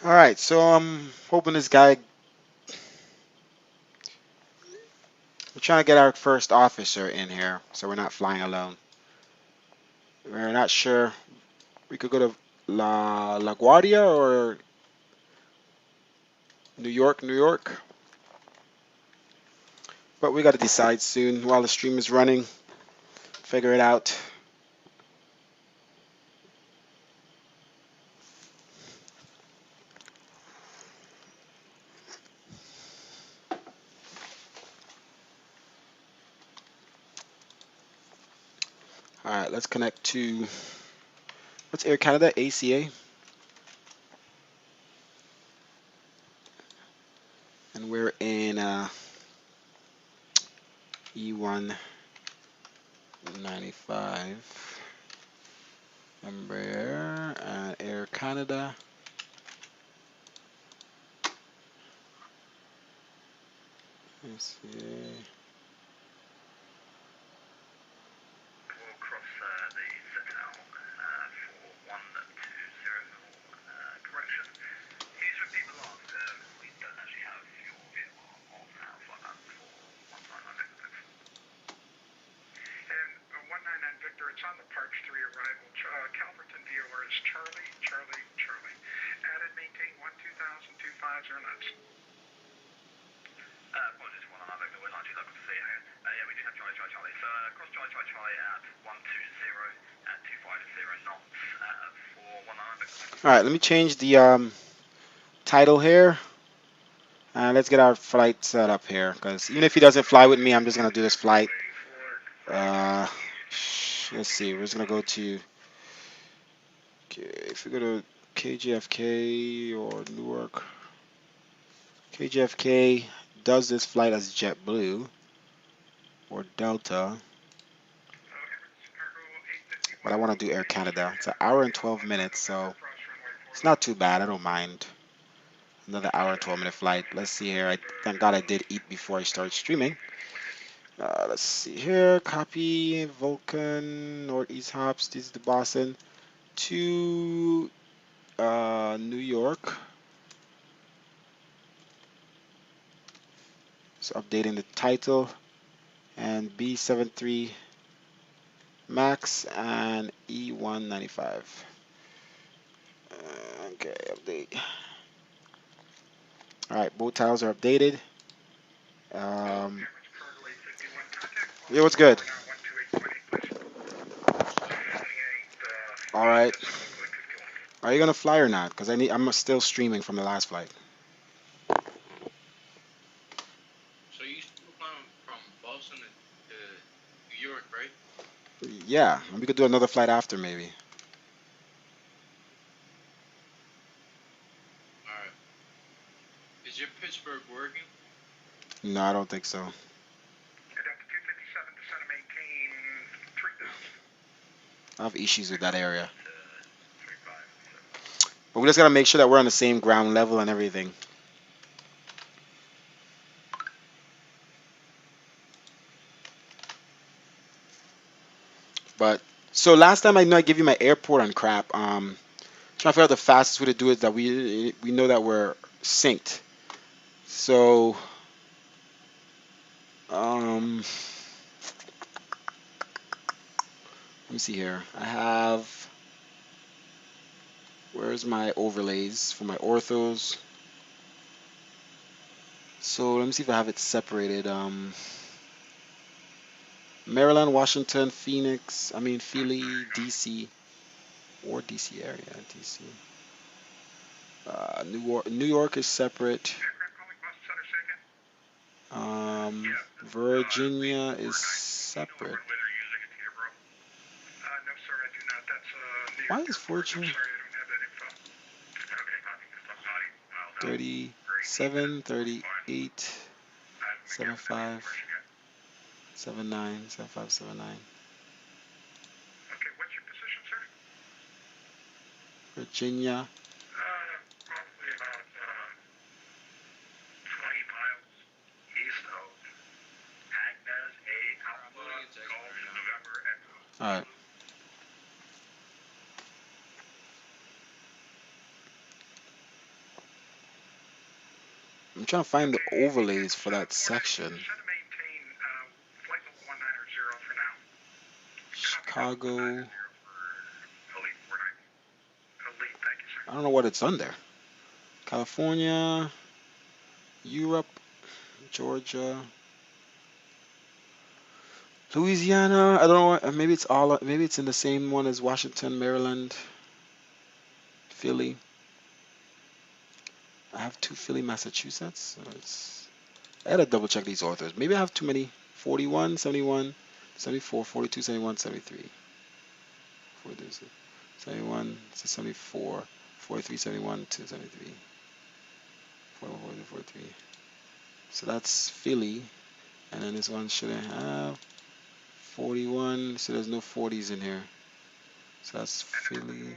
All right, so I'm hoping this guy. We're trying to get our first officer in here, so we're not flying alone. We're not sure. We could go to La Guardia or New York, New York. But we got to decide soon while the stream is running. Figure it out. All right, let's connect to, what's Air Canada, ACA? And we're in E195. Embraer and Air Canada. ACA. We'll cross the Zetel for 120 correction. Can you just repeat the last? We don't actually have your vehicle on flight path for 199 Victor, it's on the Park 3 arrival. Calverton DOR is Charlie, Charlie, Charlie. Added, maintain 120,250 knots. Apologies for 199 Victor, we're 90 local to see you. Yeah, we do have Charlie, Charlie, Charlie. So cross Charlie, Charlie, Charlie at 120 at 250 knots for 199 Victor. All right, let me change the title here. Let's get our flight set up here, because even if he doesn't fly with me, I'm just going to do this flight. Let's see, we're just going to go to, if we go to KJFK or Newark, KJFK does this flight as JetBlue or Delta, but I want to do Air Canada. It's an hour and 12 minutes, so it's not too bad. I don't mind. Another hour and 12-minute flight. Let's see here. Thank God I did eat before I started streaming. Let's see here. Copy Vulkan, Northeast Hops. This is the Boston to New York. So updating the title and B73 Max and E195. Okay, update. All right, both tiles are updated. Yeah, what's good? All right. Are you gonna fly or not? Cause I'm still streaming from the last flight. So you still from Boston to New York, right? Yeah, we could do another flight after maybe. Alright. Is your Pittsburgh working? No, I don't think so. I have issues with that area. But we just gotta make sure that we're on the same ground level and everything. But so last time I know I gave you my airport on crap. Trying to figure out the fastest way to do it that we know that we're synced. So let me see here. I have, where's my overlays for my orthos? So let me see if I have it separated. Maryland, Washington, Phoenix, Philly, DC, or DC area, DC. New York is separate. Virginia is separate. Why is Virginia 37, 38, 75, 79, 75, 79? Virginia. All right. I'm trying to find the overlays for that section. Chicago. I don't know what it's under. California, Europe, Georgia, Louisiana. I don't know. Maybe it's all. Maybe it's in the same one as Washington, Maryland, Philly. I have 2 Philly, Massachusetts. So I gotta double check these authors. Maybe I have too many. 41, 71, 74, 42, 71, 73. 71, 74, 43, 71, 273. 41, 43. So that's Philly. And then this one shouldn't have 41. So there's no 40s in here. So that's Philly.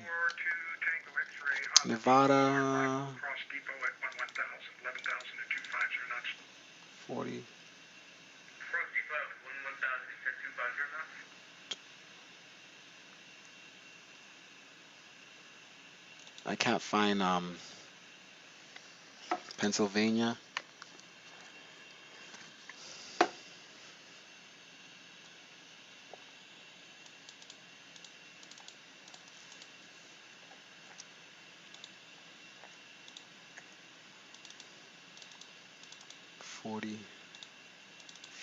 Nevada. 40. I can't find Pennsylvania.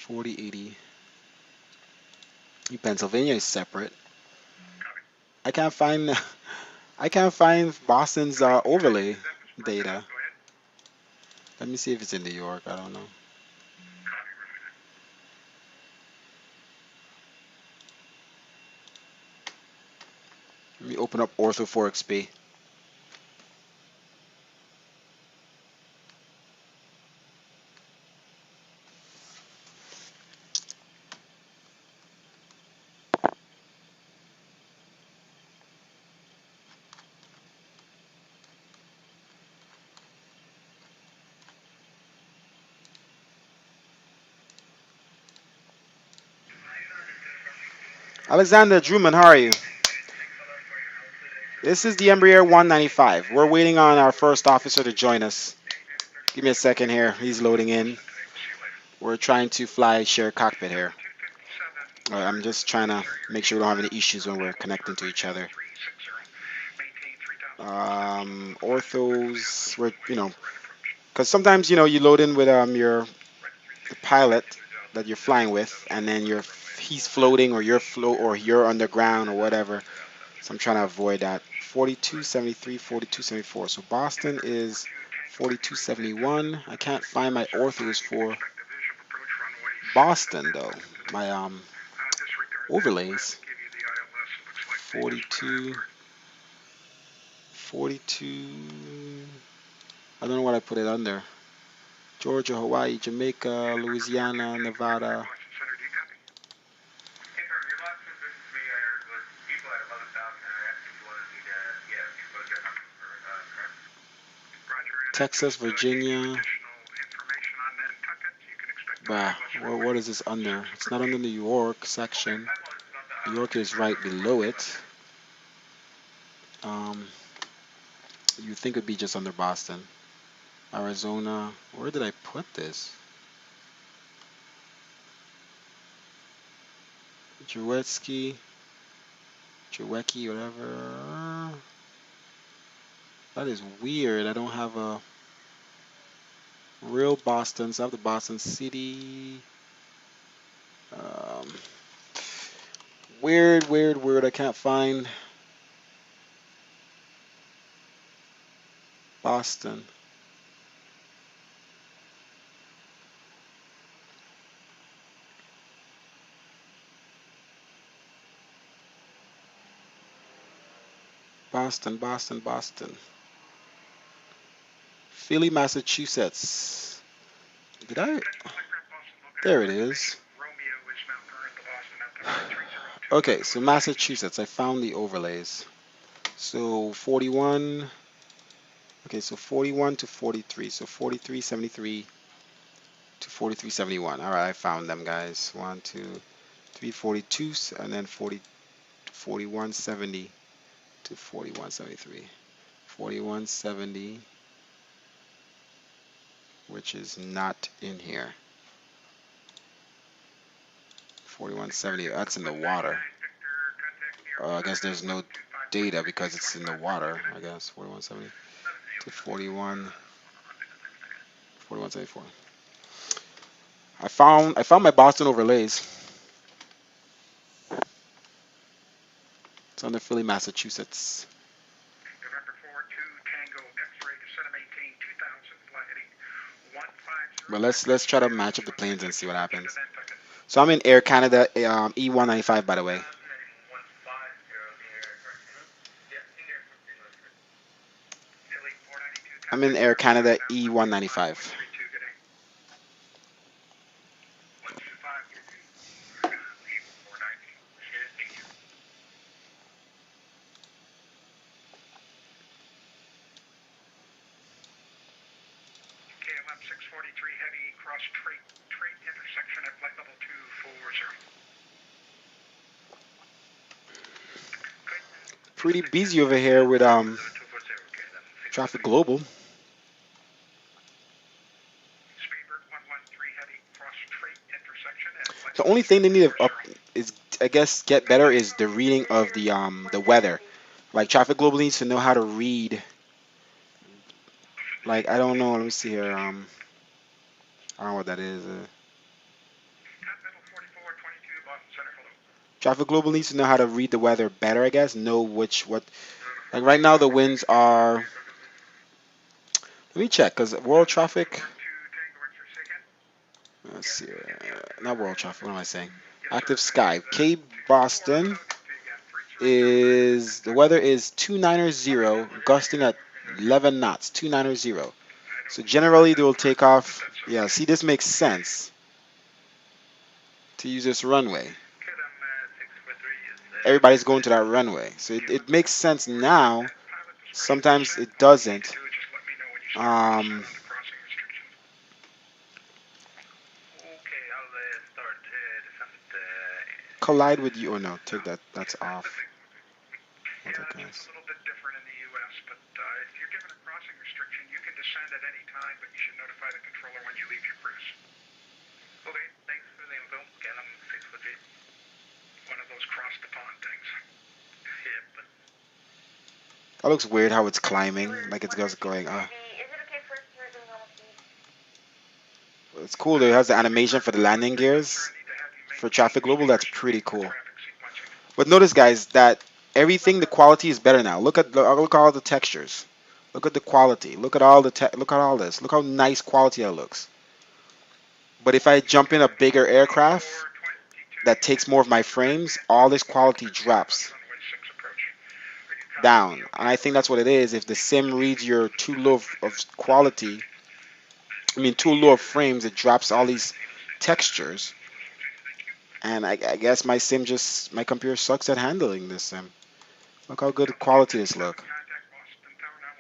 Forty 80. Pennsylvania is separate. I can't find Boston's overlay data. Let me see if it's in New York. I don't know. Let me open up Ortho 4XP. Alexander Druman, how are you? This is the Embraer 195. We're waiting on our first officer to join us. Give me a second here. He's loading in. We're trying to fly share cockpit here. I'm just trying to make sure we don't have any issues when we're connecting to each other. Orthos, because sometimes you load in with your the pilot that you're flying with, and then he's floating or you're underground or whatever. So I'm trying to avoid that. 4273, 4274. So Boston is 4271. I can't find my orthos for Boston though. My overlays. 42. I don't know what I put it under. Georgia, Hawaii, Jamaica, Louisiana, Nevada. Texas, Virginia. Bah, what is this under? It's not under New York section. New York is right below it. You think it'd be just under Boston. Arizona. Where did I put this? Jewecki, whatever. That is weird. I don't have a real Boston. So I have the Boston City. Weird. I can't find Boston. Boston. Philly, Massachusetts. Did I? There it is. Okay, so Massachusetts. I found the overlays. So 41. Okay, so 41 to 43. So 4373 to 4371. All right, I found them, guys. 1, 2, 3, 42, and then 4170 to 4173. 4170, which is not in here. 4170, that's in the water. I guess there's no data because it's in the water, I guess. 4170 to 4174. I found my Boston overlays. It's under Philly, Massachusetts. But let's try to match up the planes and see what happens. So I'm in Air Canada E195, by the way. I'm in Air Canada E195. Pretty busy over here with Traffic Global. The only thing they need to I guess get better is the reading of the weather. Like Traffic Global needs to know how to read. Like I don't know. Let me see here. I don't know what that is. Traffic Global needs to know how to read the weather better, I guess. Know what. Like right now, the winds are. Let me check, cause World Traffic. Let's see. Not World Traffic. What am I saying? Active Sky. Cape Boston is the weather is 290, gusting at 11 knots. 290. So generally, they will take off. Yeah. See, this makes sense to use this runway. Everybody's going to that runway. So it makes sense now. Sometimes it doesn't. Collide with you or no? Take that. That's off. Okay, guys. That looks weird how it's climbing, like it's just going. it's cool that it has the animation for the landing gears for traffic global. That's pretty cool. But notice, guys, that everything, the quality is better now. Look at all the textures. Look at the quality. Look at all look at all this. Look how nice quality that looks. But if I jump in a bigger aircraft that takes more of my frames, all this quality drops down. And I think that's what it is. If the sim reads you're too low of quality, I mean too low of frames, it drops all these textures. And I guess my computer sucks at handling this sim. Look how good quality this look.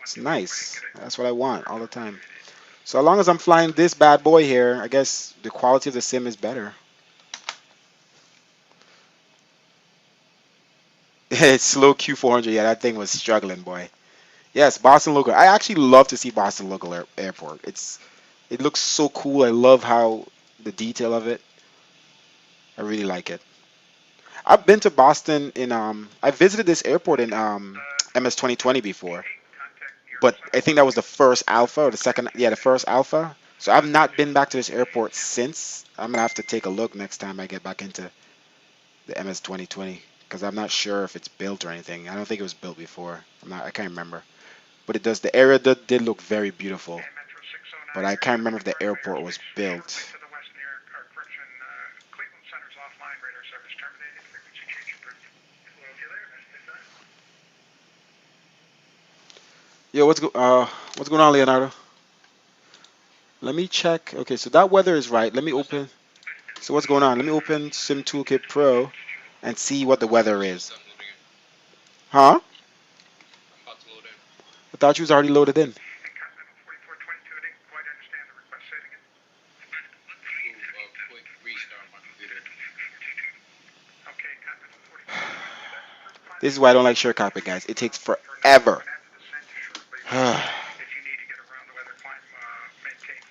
It's nice. That's what I want all the time. So as long as I'm flying this bad boy here, I guess the quality of the sim is better. It's slow Q400. Yeah, that thing was struggling, boy. Yes, Boston local. I actually love to see Boston local airport. It looks so cool. I love how the detail of it. I really like it. I've been to Boston I visited this airport in MS 2020 before, but I think that was the first alpha or the second. Yeah, the first alpha. So I've not been back to this airport since. I'm gonna have to take a look next time I get back into the MS 2020 because I'm not sure if it's built or anything. I don't think it was built before. I can't remember. But it does. The area did look very beautiful, but I can't remember if the airport was built. Yo, what's going on, Leonardo? Let me check. Okay, so that weather is right. Let me open. So what's going on? Let me open Sim Toolkit Pro and see what the weather is. Huh? I thought you was already loaded in. This is why I don't like share cockpit, guys. It takes forever.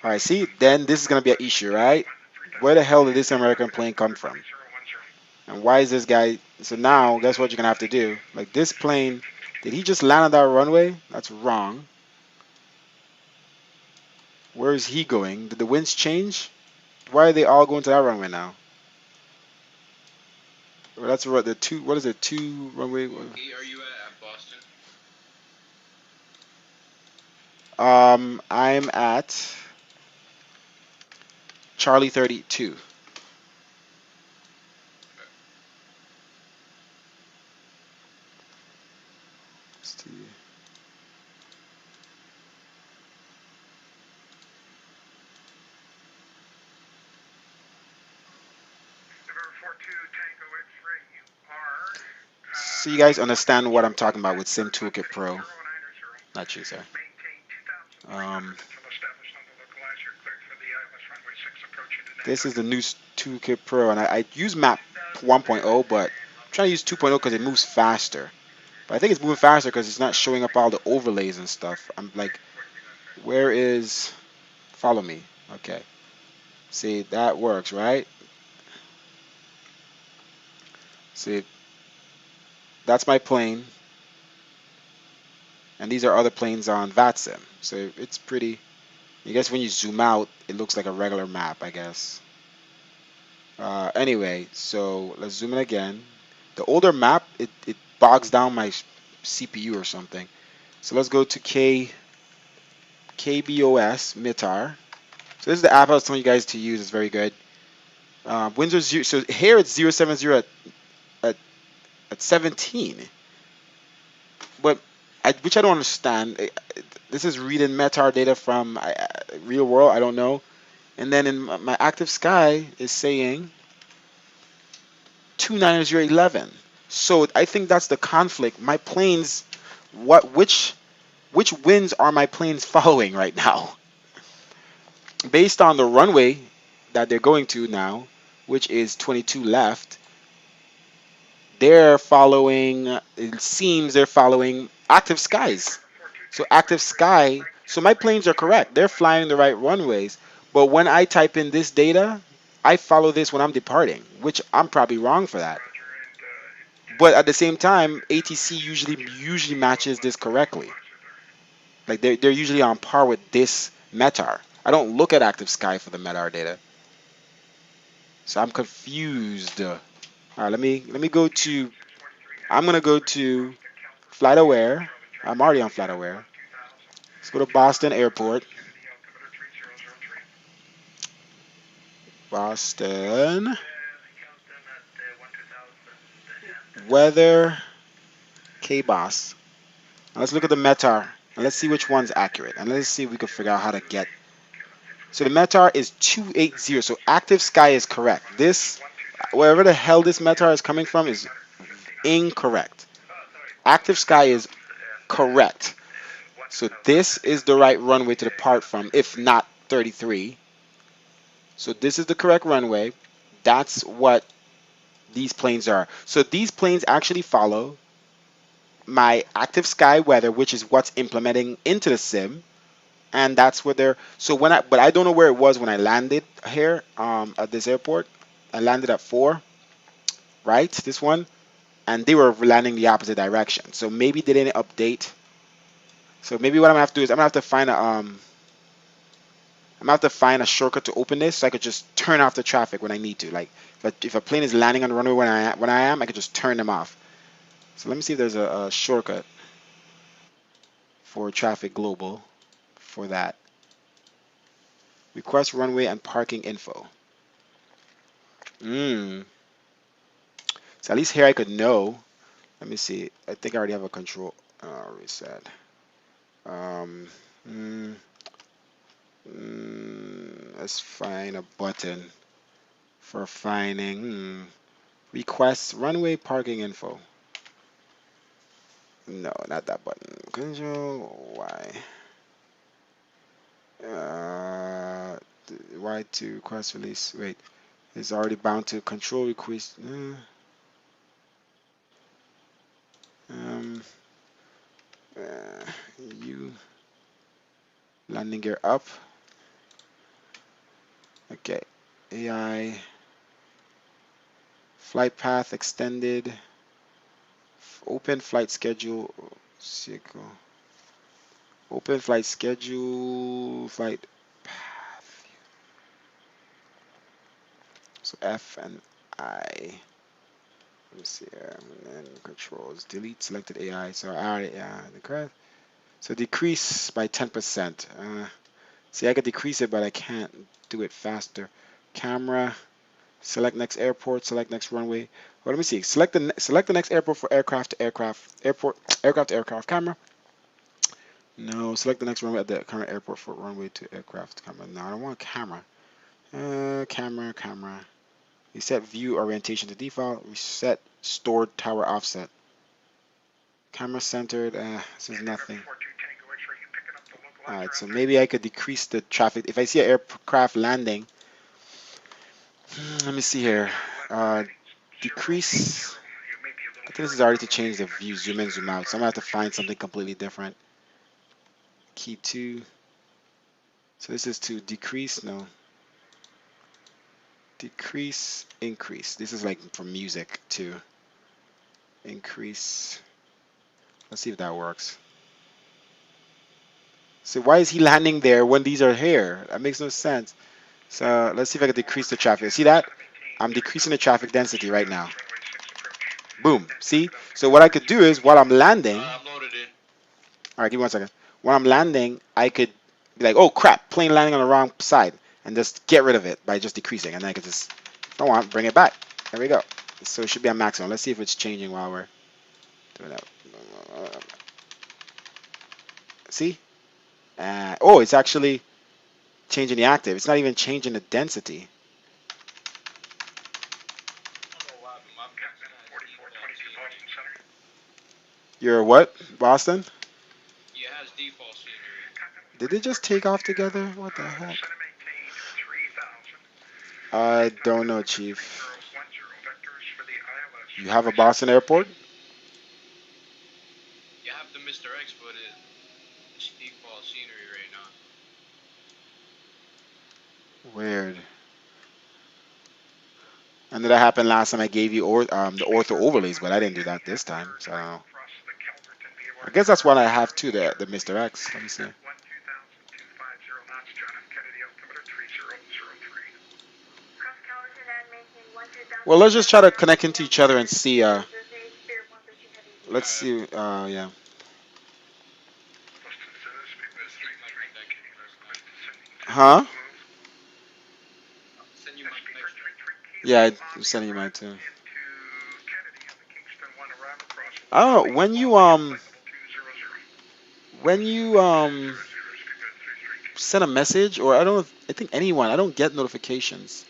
Alright, see? Then this is going to be an issue, right? Where the hell did this American plane come from? And why is this guy... So now, guess what you're going to have to do? Like this plane, did he just land on that runway? That's wrong. Where is he going? Did the winds change? Why are they all going to that runway now? Well, that's what the two... What is it? Two runway... Are you at Boston? I'm at Charlie 32. So you guys understand what I'm talking about with Sim Toolkit Pro. Not you, sir. This is the new Toolkit Pro, and I use map 1.0, but I'm trying to use 2.0 because it moves faster. But I think it's moving faster because it's not showing up all the overlays and stuff. I'm like, where is... Follow me. Okay. See, that works, right? See, that's my plane. And these are other planes on Vatsim. So it's pretty... I guess when you zoom out, it looks like a regular map, I guess. Anyway, so let's zoom in again. The older map, it bogs down my CPU or something. So let's go to KBOS MITAR. So this is the app I was telling you guys to use. It's very good. Winds are 0. So here it's 070 at 17. But which I don't understand. This is reading METAR data from real world. I don't know. And then in my active sky is saying 29011. So I think that's the conflict. My planes, which winds are my planes following right now? Based on the runway that they're going to now, which is 22 left, they're following, it seems they're following active skies. So active sky, so my planes are correct. They're flying the right runways. But when I type in this data, I follow this when I'm departing, which I'm probably wrong for that. But at the same time, ATC usually matches this correctly. Like they're usually on par with this METAR. I don't look at active sky for the METAR data. So I'm confused. All right, let me go to, I'm gonna go to Flight Aware. I'm already on Flight Aware. Let's go to Boston Airport. Boston. Weather. KBOS. Now let's look at the METAR. And let's see which one's accurate. And let's see if we can figure out how to get. So the METAR is 280. So active sky is correct. This, wherever the hell this METAR is coming from, is incorrect. Active sky is correct. So this is the right runway to depart from, if not 33. So this is the correct runway. That's what these planes are. So these planes actually follow my active sky weather, which is what's implementing into the sim. And that's what they're, so when but I don't know where it was when I landed here at this airport. I landed at 4, right? This one. And they were landing the opposite direction. So maybe they didn't update. So maybe what I'm gonna have to do is I'm gonna have to find a shortcut to open this, so I could just turn off the traffic when I need to. Like if a plane is landing on the runway when I am, I could just turn them off. So let me see if there's a shortcut for traffic global for that. Request runway and parking info. So at least here I could know. Let me see. I think I already have a control. Reset. Let's find a button for finding request runway parking info. No, not that button. Control Y. Y to request release. Wait, it's already bound to control request. U landing gear up. Okay, AI flight path extended. Open flight schedule. Open flight schedule. Flight path. So F and I. Let me see here. And then controls. Delete selected AI. So I already, the craft. So decrease by 10%. See, I could decrease it, but I can't do it faster. Camera. Select next airport. Select next runway. Well, let me see. Select the next airport for aircraft to aircraft. Aircraft to aircraft camera. No. Select the next runway at the current airport for runway to aircraft camera. No, I don't want camera. Camera. Reset view orientation to default. Reset stored tower offset. Camera centered. This is nothing. Alright, so maybe I could decrease the traffic. If I see an aircraft landing, let me see here. Decrease. I think this is already to change the view, zoom in, zoom out. So I'm going to have to find something completely different. Key 2. So this is to decrease. No. Decrease, increase. This is like from music to increase. Let's see if that works. So why is he landing there when these are here? That makes no sense. So let's see if I can decrease the traffic. See that? I'm decreasing the traffic density right now. Boom. See? So what I could do is while I'm landing. Alright, give me 1 second. When I'm landing, I could be like, oh crap, plane landing on the wrong side. And just get rid of it by just decreasing. And then I could just, if I want, bring it back. There we go. So it should be on maximum. Let's see if it's changing while we're doing that. See? Oh, it's actually changing the active. It's not even changing the density. You're what, Boston? Yeah, it has default scenery. Did they just take off together? What the heck? I don't know, Chief. You have a Boston airport? You have the Mr. X, but it's default scenery right now. Weird. And that happened last time I gave you the ortho overlays, but I didn't do that this time. So I guess that's what I have too, the Mr. X. Let me see. Well, let's just try to connect into each other and see. Let's see. Yeah. Huh? Yeah, I'm sending you mine too. I don't know when you send a message, or I don't know, I think anyone, I don't get notifications.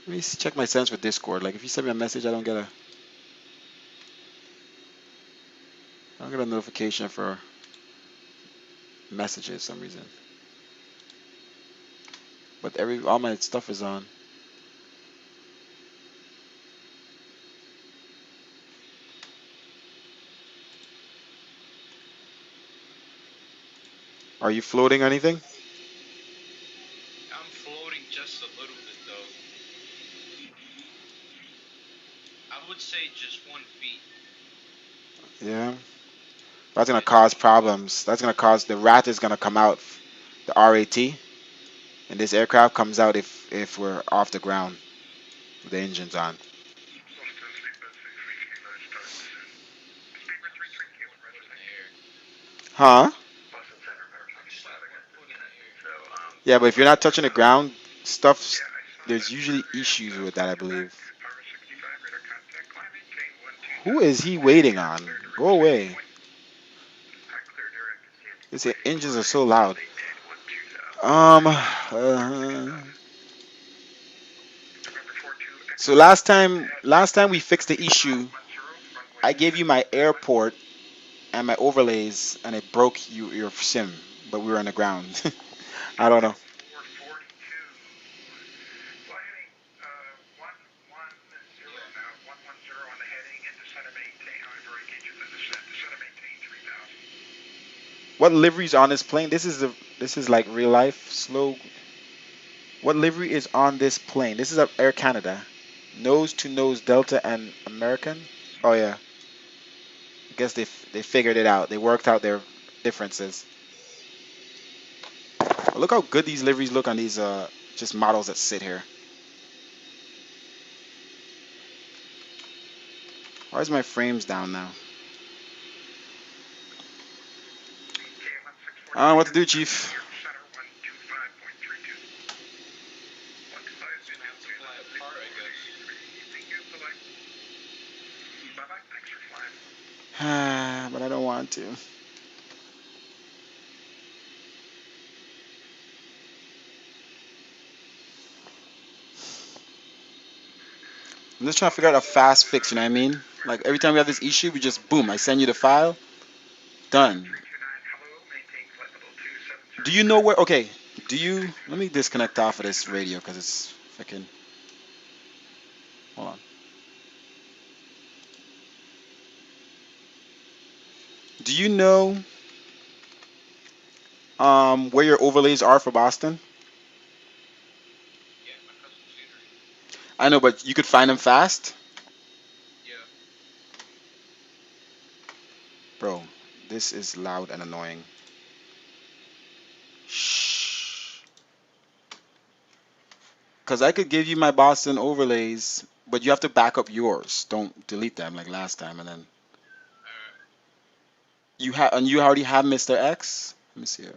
Let me check my settings for Discord. Like if you send me a message, I don't get a notification for messages for some reason. But all my stuff is on. Are you floating or anything? I'm floating just a little bit though. I would say just 1 feet. Yeah. That's gonna cause problems. That's gonna cause the rat is gonna come out, the RAT, and this aircraft comes out if we're off the ground with the engines on. Huh? Yeah, but if you're not touching the ground, stuff, there's usually issues with that, I believe. Who is he waiting on? Go away. These engines are so loud. So last time we fixed the issue, I gave you my airport and my overlays, and it broke your sim, but we were on the ground. I don't know. What livery's on this plane? This is like real life slow. What livery is on this plane? This is Air Canada. Nose to nose Delta and American. Oh yeah. I guess they figured it out. They worked out their differences. Look how good these liveries look on these just models that sit here. Why is my frames down now? I don't know what to do, Chief. But I don't want to. I'm just trying to figure out a fast fix, you know what I mean? Like every time we have this issue, we just boom, I send you the file, done. Do you know where, okay, let me disconnect off of this radio because it's freaking, hold on. Do you know where your overlays are for Boston? I know, but you could find them fast? Bro, this is loud and annoying. Shh. Because I could give you my Boston overlays, but you have to back up yours. Don't delete them like last time, and then you already have Mr. X. Let me see here.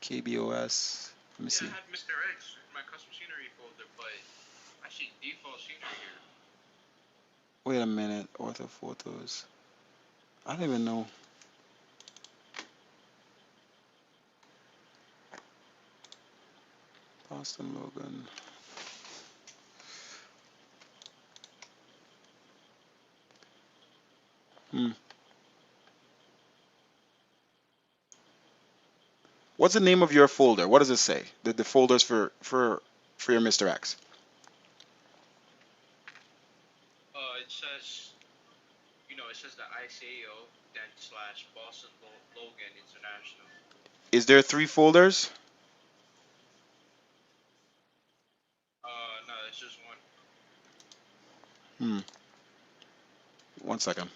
KBOS. Let me see. I had Mr. X in my custom scenery folder, but I see default scenery here. Wait a minute. Ortho photos. I don't even know. Boston Logan. What's the name of your folder? What does it say? The folders for your Mr. X. It says, it says the ICAO / Boston Logan International. Is there 3 folders? No, it's just one. 1 second.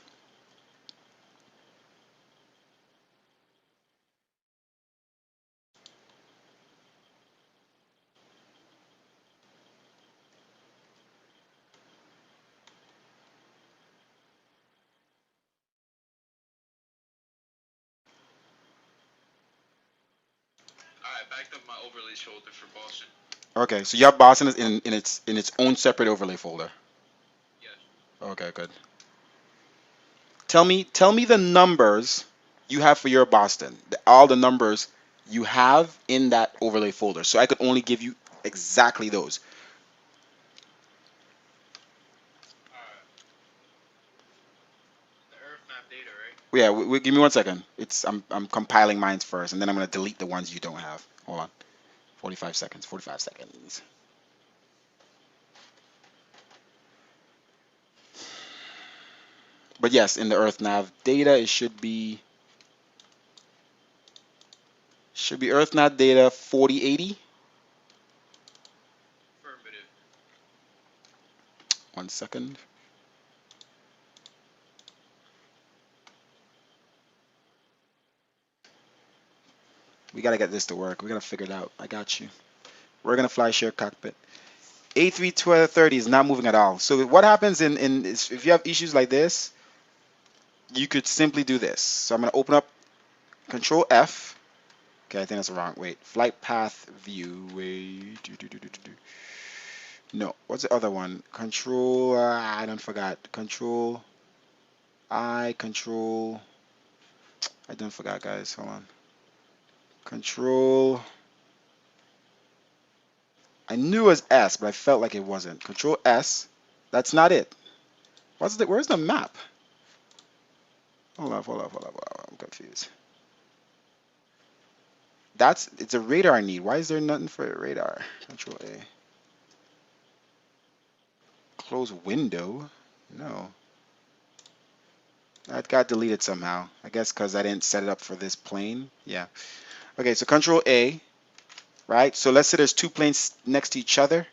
I backed up my overlays folder for Boston. Okay, so you have Boston in its own separate overlay folder. Yes. Okay, good. Tell me the numbers you have for your Boston. All the numbers you have in that overlay folder. So I could only give you exactly those. The Earth map data, right? Yeah, give me 1 second. I'm compiling mine first, and then I'm gonna delete the ones you don't have. Hold on. 45 seconds. 45 seconds. But yes, in the Earth nav data, it should be Earth nav data 4080. Affirmative. 1 second. We gotta get this to work. We gotta figure it out. I got you. We're gonna fly share cockpit. A330 is not moving at all. So what happens if you have issues like this, you could simply do this. So I'm gonna open up Control F. Okay, I think that's wrong. Wait, flight path view. Wait, no. What's the other one? Control. I don't forgot. Control. Control. I don't forgot, guys. Hold on. Control. I knew it was S, but I felt like it wasn't. Control S. That's not it. Where's the map? Hold up. I'm confused. It's a radar I need. Why is there nothing for a radar? Control A. Close window? No. That got deleted somehow. I guess because I didn't set it up for this plane. Yeah. Okay, so Control A, right? So let's say there's two planes next to each other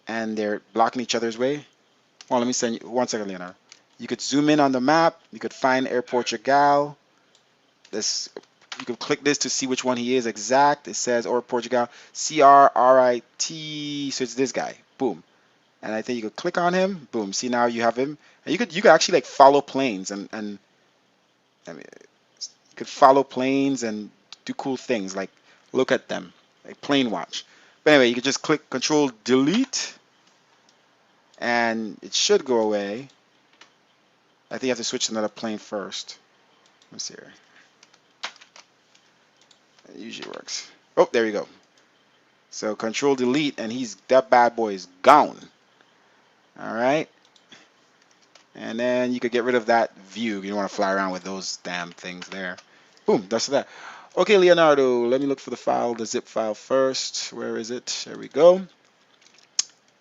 and they're blocking each other's way. Well, let me send you 1 second, Leonardo. You could zoom in on the map. You could find Air Portugal. You could click this to see which one he is exact. It says Air Portugal, CRRIT. So it's this guy. Boom. And I think you could click on him. Boom. See, now you have him. And you could actually like follow planes and I mean, you could follow planes and do cool things like look at them, like plane watch. But anyway, you could just click Control Delete, and it should go away. I think you have to switch to another plane first. Let's see here. It usually works. Oh, there you go. So Control Delete, and that bad boy is gone. All right. And then you could get rid of that view. You don't want to fly around with those damn things there. Boom, that's that. Okay, Leonardo, let me look for the file, the zip file first. Where is it? There we go.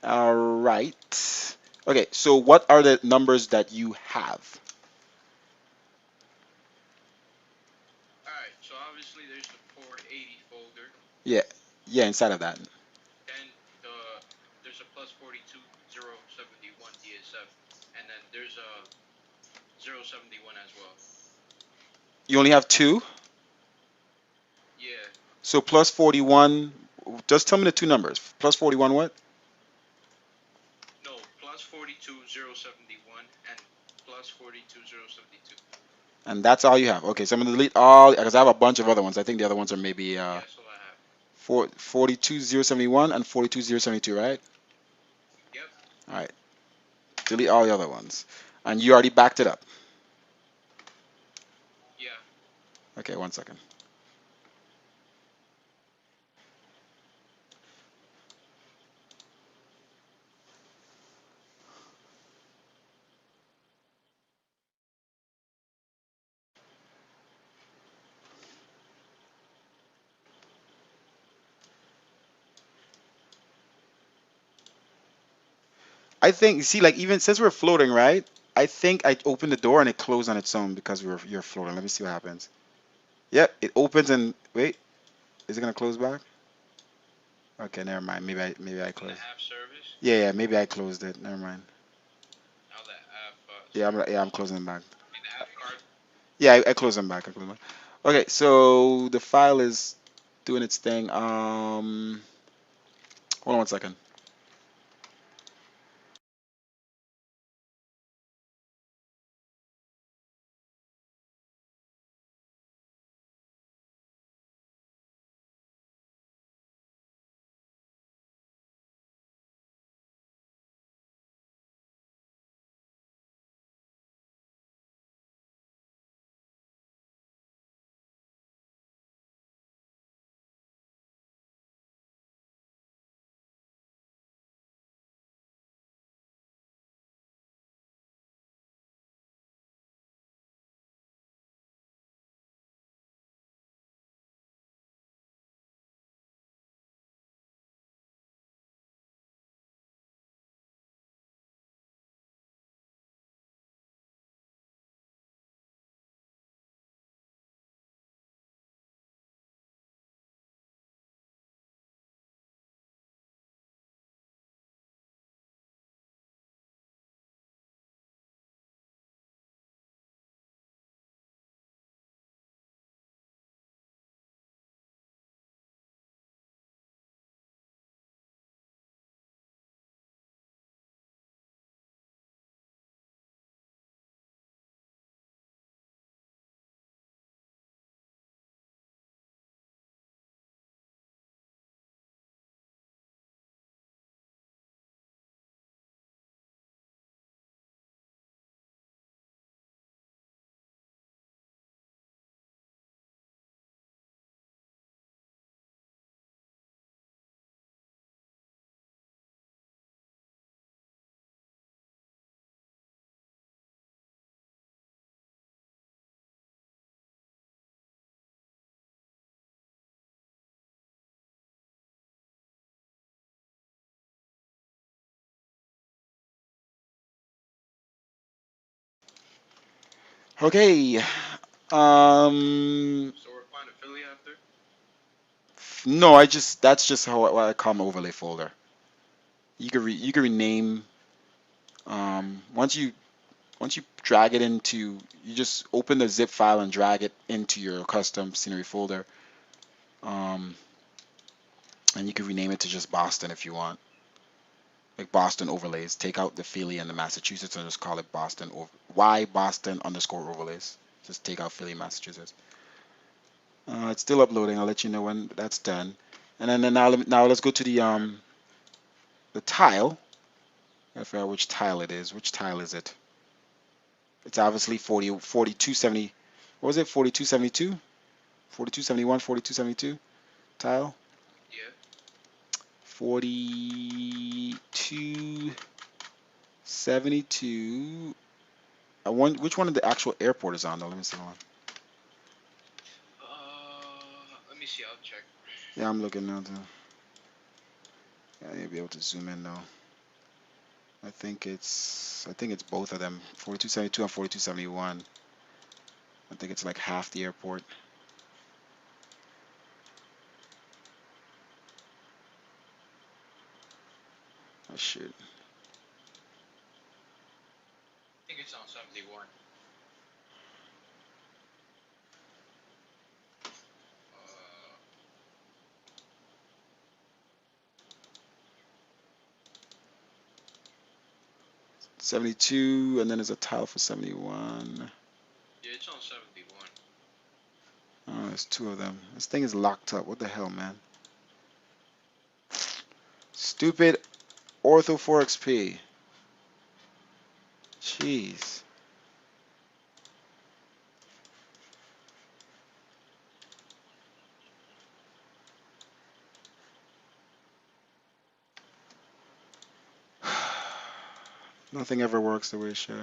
All right. Okay, so what are the numbers that you have? Alright, so obviously there's the port 80 folder. Yeah, inside of that. Then there's a plus 42 071 DSF. And then there's a 071 as well. You only have two? Yeah. So plus 41, just tell me the two numbers. Plus 41 what? No, plus 42 071 and plus 42 072. And that's all you have. Okay, so I'm going to delete all, because I have a bunch of other ones. I think the other ones are maybe 42071 and 42072, right? Yep. All right. Delete all the other ones. And you already backed it up? Yeah. Okay, 1 second. I think, see, like even since we're floating, right? I think I opened the door and it closed on its own because you're floating. Let me see what happens. Yep, it opens and wait, is it gonna close back? Okay, never mind. Maybe I closed. Yeah, maybe I closed it. Never mind. I'm closing them back. Yeah, I closed them back. Okay, so the file is doing its thing. Hold on 1 second. Okay. So we're applying to Philly after? No, that's just how what I call my overlay folder. You can rename once you drag it into, you just open the zip file and drag it into your custom scenery folder. And you can rename it to just Boston if you want. Like Boston overlays. Take out the Philly and the Massachusetts and just call it Boston over Y Boston underscore overlays. Just take out Philly, Massachusetts. It's still uploading. I'll let you know when that's done. And then now let's go to the tile. I forgot which tile it is. Which tile is it? It's obviously 4270. What was it? 4272? 4271, 4272 tile? Yeah. 4272. Which one of the actual airport is on though? Let me see one. Let me see. I'll check. Yeah, I'm looking now too. Yeah, you'll be able to zoom in though. I think it's both of them. 4272 and 4271. I think it's like half the airport. Oh shit. I think it's on 71. 72, and then there's a tile for 71. Yeah, it's on 71. Oh, there's two of them. This thing is locked up. What the hell, man? Stupid Ortho 4XP. Jeez. Nothing ever works the way it should.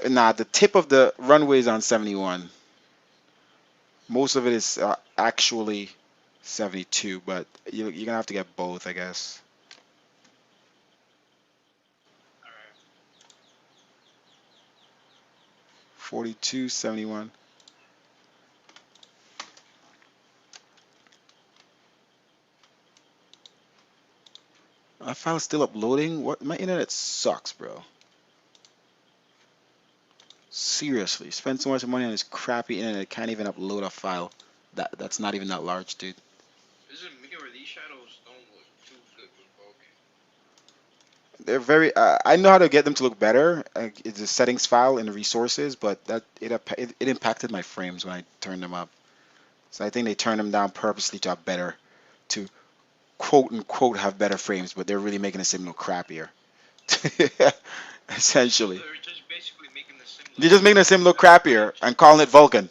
Nah, the tip of the runway is on 71. Most of it is actually 72, but you're gonna have to get both, I guess. Alright. 42, 71. My file's still uploading. What? My internet sucks, bro. Seriously, spend so much money on this crappy internet, it can't even upload a file. That's not even that large, dude. Is it me or these shadows don't look too good with Vulkan? They're very. I know how to get them to look better. It's a settings file in the resources, but it impacted my frames when I turned them up. So I think they turned them down purposely to have better, to quote unquote have better frames, but they're really making the sim look crappier. Essentially. They're just basically making the sim look You're just making the sim look crappier and calling it Vulkan.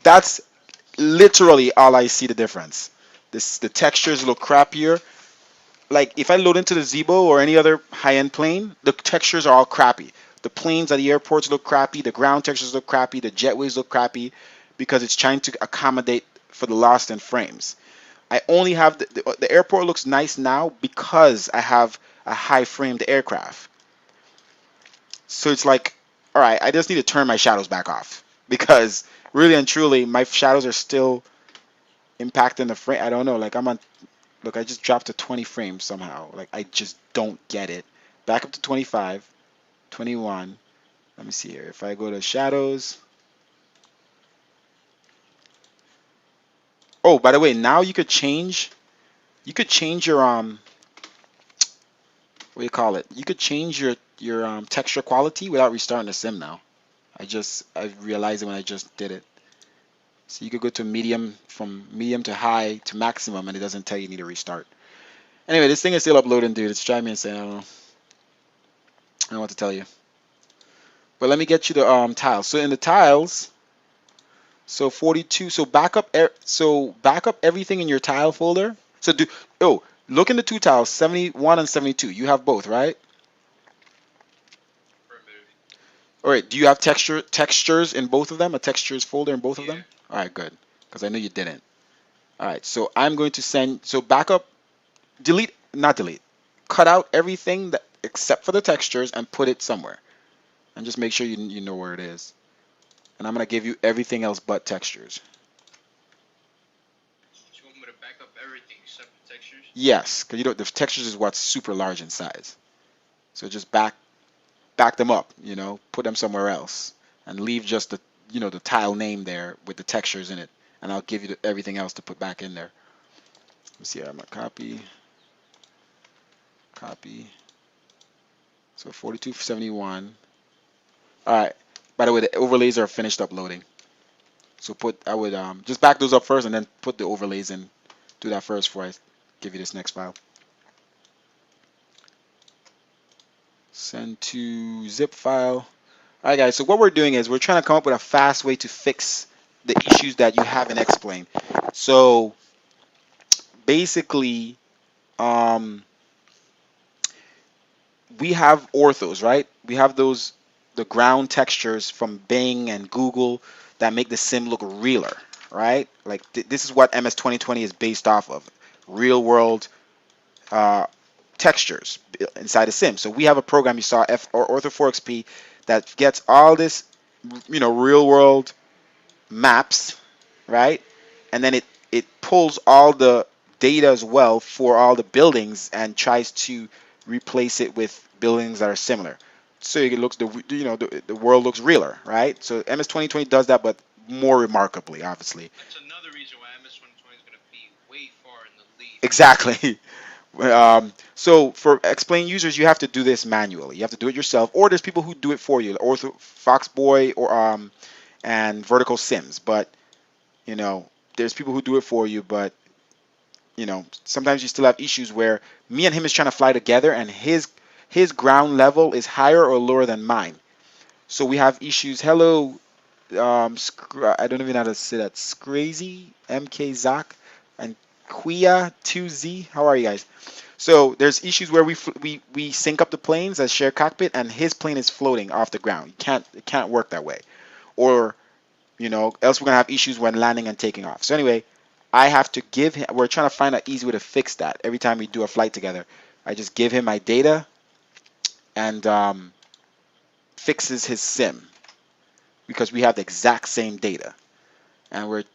that's literally all I see the difference. The textures look crappier. Like if I load into the Zebo or any other high-end plane, the textures are all crappy. The planes at the airports look crappy. The ground textures look crappy. The jetways look crappy because it's trying to accommodate for the loss in frames. I only have the airport looks nice now because I have a high-framed aircraft. So it's like, all right, I just need to turn my shadows back off because really and truly, my shadows are still impacting the frame. I don't know. Like I'm on. Look, I just dropped to 20 frames somehow. Like I just don't get it. Back up to 25, 21. Let me see here. If I go to shadows. Oh, by the way, now you could change. You could change your What do you call it? You could change your texture quality without restarting the sim now. I realized it when I just did it. So you could go to medium, from medium to high to maximum, and it doesn't tell you need to restart. Anyway, this thing is still uploading, dude. It's driving me insane. I don't know. I don't know what to tell you. But let me get you the tiles. So in the tiles, so 42. So back up everything in your tile folder. So look in the two tiles, 71 and 72. You have both, right? All right, do you have textures in both of them? A textures folder in both of them? All right, good. Because I knew you didn't. All right, so I'm going to send, so backup, delete, not delete, cut out everything that except for the textures and put it somewhere. And just make sure you know where it is. And I'm going to give you everything else but textures. So you want me to back up everything except the textures? Yes, because the textures is what's super large in size. So just back them up, put them somewhere else and leave just the, the tile name there with the textures in it. And I'll give you everything else to put back in there. Let's see, I'm going to copy. So 4271. All right. By the way, the overlays are finished uploading. So I would just back those up first and then put the overlays in. Do that first before I give you this next file. Send to zip file. All right, guys. So what we're doing is we're trying to come up with a fast way to fix the issues that you have in X-Plane. So basically, we have orthos, right? We have the ground textures from Bing and Google that make the sim look realer, right? Like this is what MS 2020 is based off of, real world textures inside a sim. So we have a program you saw, or Ortho4XP, that gets all this, real world maps, right? And then it pulls all the data as well for all the buildings and tries to replace it with buildings that are similar. So it looks the world looks realer, right? So MS 2020 does that, but more remarkably, obviously. That's another reason why MS 2020 is going to be way far in the lead. Exactly. So for X-Plane users, you have to do this manually. You have to do it yourself, or there's people who do it for you, Ortho, Foxboy, or and Vertical Sims. But there's people who do it for you, but sometimes you still have issues where me and him is trying to fly together, and his ground level is higher or lower than mine. So we have issues. Hello, I don't even know how to say that. Scrazy, MK Zach, and Quia 2Z. How are you guys? So there's issues where we sync up the planes as share cockpit, and his plane is floating off the ground. It can't work that way, or else we're gonna have issues when landing and taking off. So anyway, I have to give him. We're trying to find an easy way to fix that. Every time we do a flight together, I just give him my data, and fixes his sim because we have the exact same data. And we're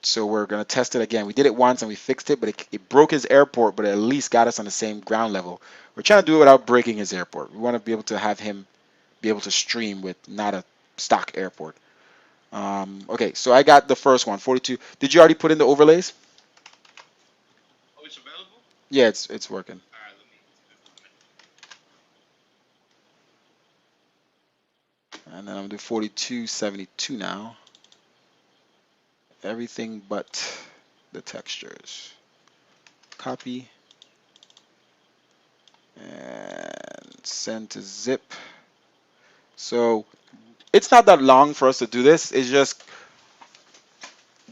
gonna test it again. We did it once and we fixed it, but it broke his airport, but it at least got us on the same ground level. We're trying to do it without breaking his airport. We want to be able to have him be able to stream with not a stock airport. Okay, so I got the first one, 42. Did you already put in the overlays? Oh, it's available? Yeah, it's working. Alright, let me. And then I'm gonna do 4272 now. Everything but the textures. Copy. And send to zip. So it's not that long for us to do this. It's just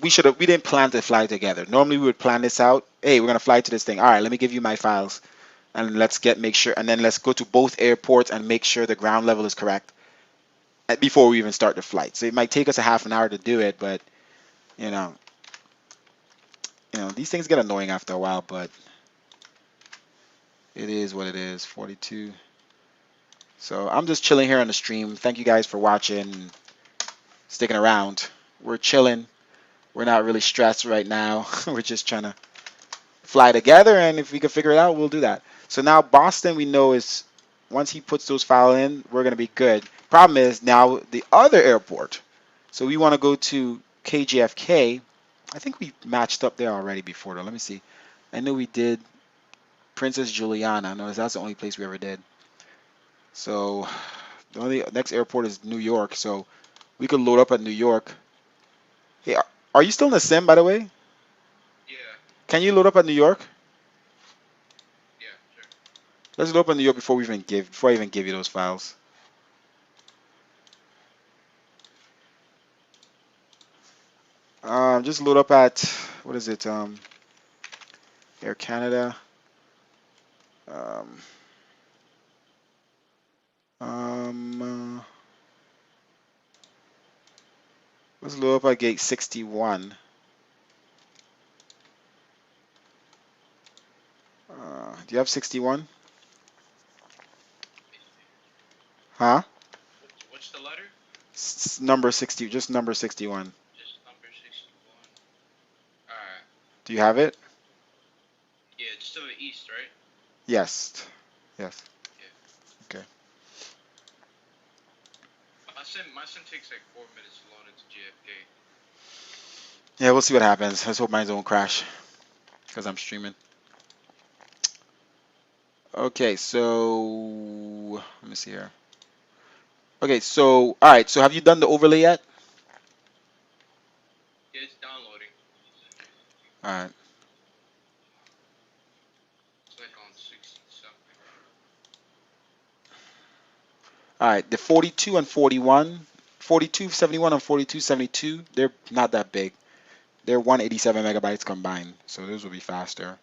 we didn't plan to fly together. Normally we would plan this out. Hey, we're gonna fly to this thing. All right, let me give you my files, and make sure, and then let's go to both airports and make sure the ground level is correct before we even start the flight. So it might take us a half an hour to do it, but these things get annoying after a while. But it is what it is. 42. So I'm just chilling here on the stream. Thank you guys for watching, sticking around. We're chilling. We're not really stressed right now. We're just trying to fly together, and if we can figure it out, we'll do that. So now Boston, we know, is once he puts those files in, we're going to be good. Problem is now the other airport. So we want to go to KJFK. I think we matched up there already before, though. Let me see. I know we did Princess Juliana. No, that's the only place we ever did. So the only next airport is New York. So we could load up at New York. Hey, are you still in the sim, by the way? Yeah. Can you load up at New York? Yeah, sure. Let's load up at New York before I even give you those files. Just load up at, what is it? Air Canada. Let's load up at gate 61. Do you have 61? Huh? What's the letter? Number 60, just number 61. Just number 61. Alright. Do you have it? Yeah, it's to the east, right? Yes. Yes. Yeah. Okay. My sim takes like 4 minutes to load into JFK. Yeah, we'll see what happens. Let's hope mine won't crash because I'm streaming. Okay, so let me see here. Okay, so all right. So have you done the overlay yet? Yeah, it's downloading. All right. It's like on 60 something. All right. The 42 and 41, 4271 and 4272, they're not that big. They're 187 megabytes combined, so those will be faster.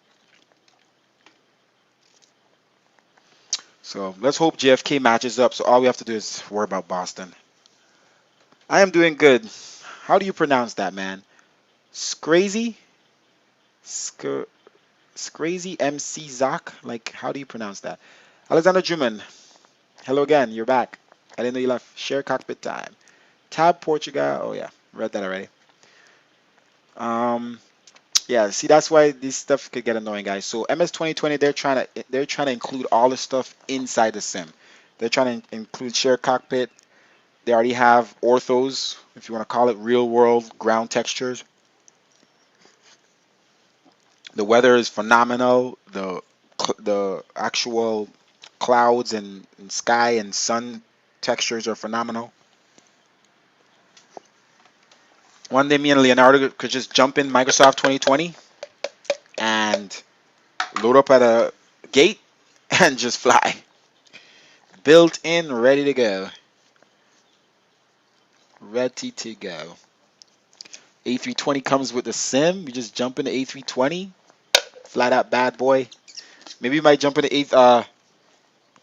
So let's hope JFK matches up. So all we have to do is worry about Boston. I am doing good. How do you pronounce that, man? Scrazy? Scrazy MC Zoc? Like, how do you pronounce that? Alexander Drummond. Hello again. You're back. I didn't know you left. Share cockpit time. Tab Portugal. Oh yeah, read that already. Yeah. See, that's why this stuff could get annoying, guys. So MS 2020, they're trying to include all the stuff inside the sim. They're trying to include share cockpit. They already have orthos, if you want to call it, real world ground textures. The weather is phenomenal. The actual clouds and sky and sun textures are phenomenal. One day me and Leonardo could just jump in Microsoft 2020 and load up at a gate and just fly. Built in, ready to go. Ready to go. A320 comes with the sim. You just jump into A320, fly that bad boy. Maybe you might jump into maybe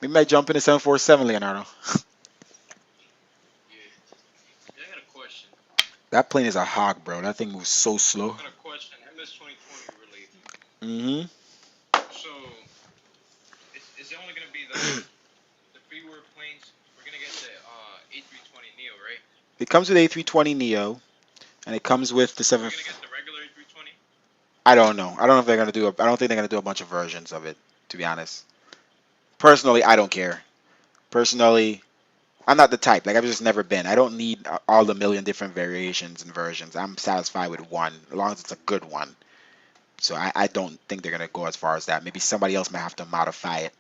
you might jump into 747, Leonardo. Yeah, I got a question. That plane is a hog, bro. That thing moves so slow. I got a question. MS 2020 related. Mm-hmm. So, is it only gonna be the freeware planes? We're gonna get the A320 Neo, right? It comes with A320 Neo, and it comes with the 7. We're gonna get the regular A320. I don't know. I don't know if they're gonna do. I don't think they're gonna do a bunch of versions of it. To be honest, personally, I don't care. Personally, I'm not the type. Like I've just never been. I don't need all the million different variations and versions. I'm satisfied with one, as long as it's a good one. So I don't think they're gonna go as far as that. Maybe somebody else might have to modify it,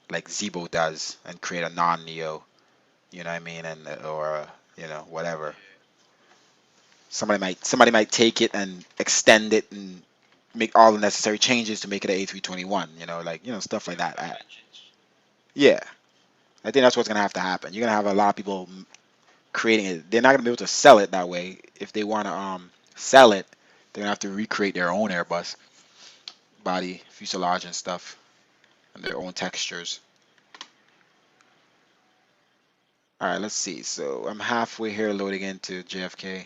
like Zebo does, and create a non-Neo. You know what I mean? And or you know whatever. Somebody might take it and extend it and make all the necessary changes to make it an A321. You know, like stuff like that. Yeah, I think that's what's gonna have to happen. You're gonna have a lot of people creating it. They're not gonna be able to sell it that way. If they want to sell it, they're gonna have to recreate their own Airbus body, fuselage, and stuff, and their own textures. All right, let's see. So I'm halfway here loading into JFK.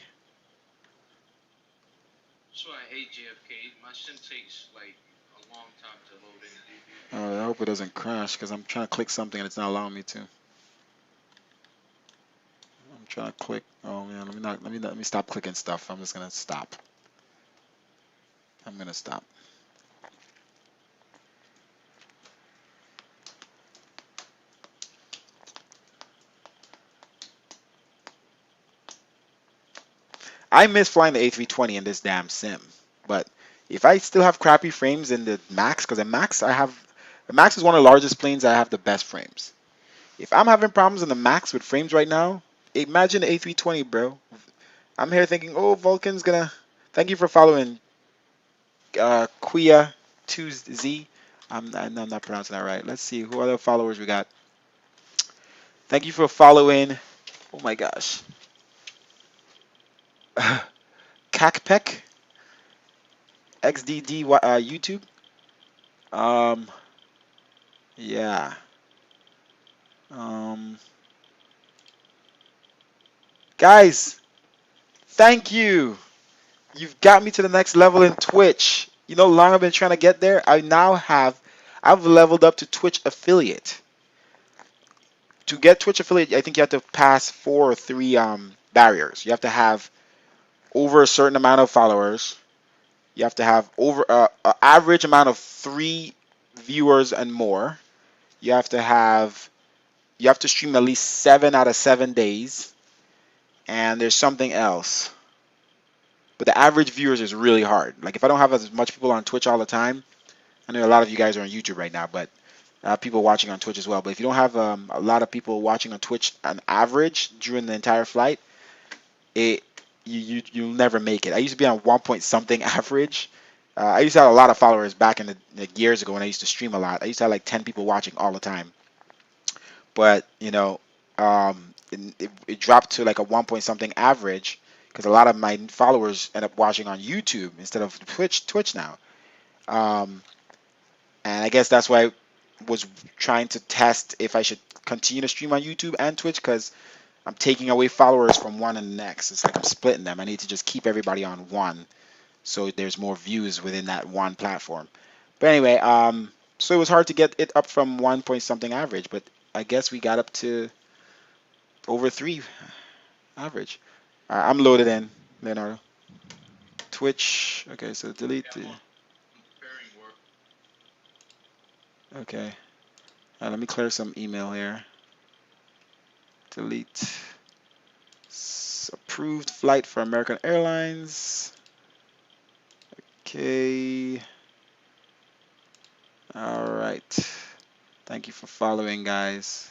That's why I hate JFK. My sim takes like a long time to load in. I hope it doesn't crash because I'm trying to click something and it's not allowing me to. I'm trying to click. Oh man, let me stop clicking stuff. I'm just gonna stop. I'm gonna stop. I miss flying the A320 in this damn sim, but if I still have crappy frames in the Max, because the Max is one of the largest planes that have the best frames. If I'm having problems in the Max with frames right now, imagine the A320, bro. I'm here thinking, oh, Vulkan's gonna. Thank you for following, Quia2Z. I'm not pronouncing that right. Let's see who other followers we got. Thank you for following. Oh my gosh. Cacpec XDD YouTube. Yeah. Guys, Thank you. You've got me to the next level in Twitch. You know how long I've been trying to get there? I've leveled up to Twitch affiliate. To get Twitch affiliate, I think you have to pass 4 or 3 barriers. You have to have over a certain amount of followers. You have to have over an average amount of 3 viewers and more. You have to stream at least 7 out of 7 days. And there's something else. But the average viewers is really hard. Like if I don't have as much people on Twitch all the time, I know a lot of you guys are on YouTube right now, but people watching on Twitch as well. But if you don't have a lot of people watching on Twitch on average during the entire flight, you'll never make it. I used to be on 1 point something average. I used to have a lot of followers back in the years ago when I used to stream a lot. I used to have like 10 people watching all the time. But it dropped to like a 1 point something average because a lot of my followers end up watching on YouTube instead of Twitch now. And I guess that's why I was trying to test if I should continue to stream on YouTube and Twitch because I'm taking away followers from one and the next. It's like I'm splitting them. I need to just keep everybody on one so there's more views within that one platform. But anyway, so it was hard to get it up from 1 point something average, but I guess we got up to over 3 average. I'm loaded in, Leonardo. Twitch. Okay, so delete. Okay. Let me clear some email here. Delete. Approved flight for American Airlines. Okay. All right. Thank you for following, guys.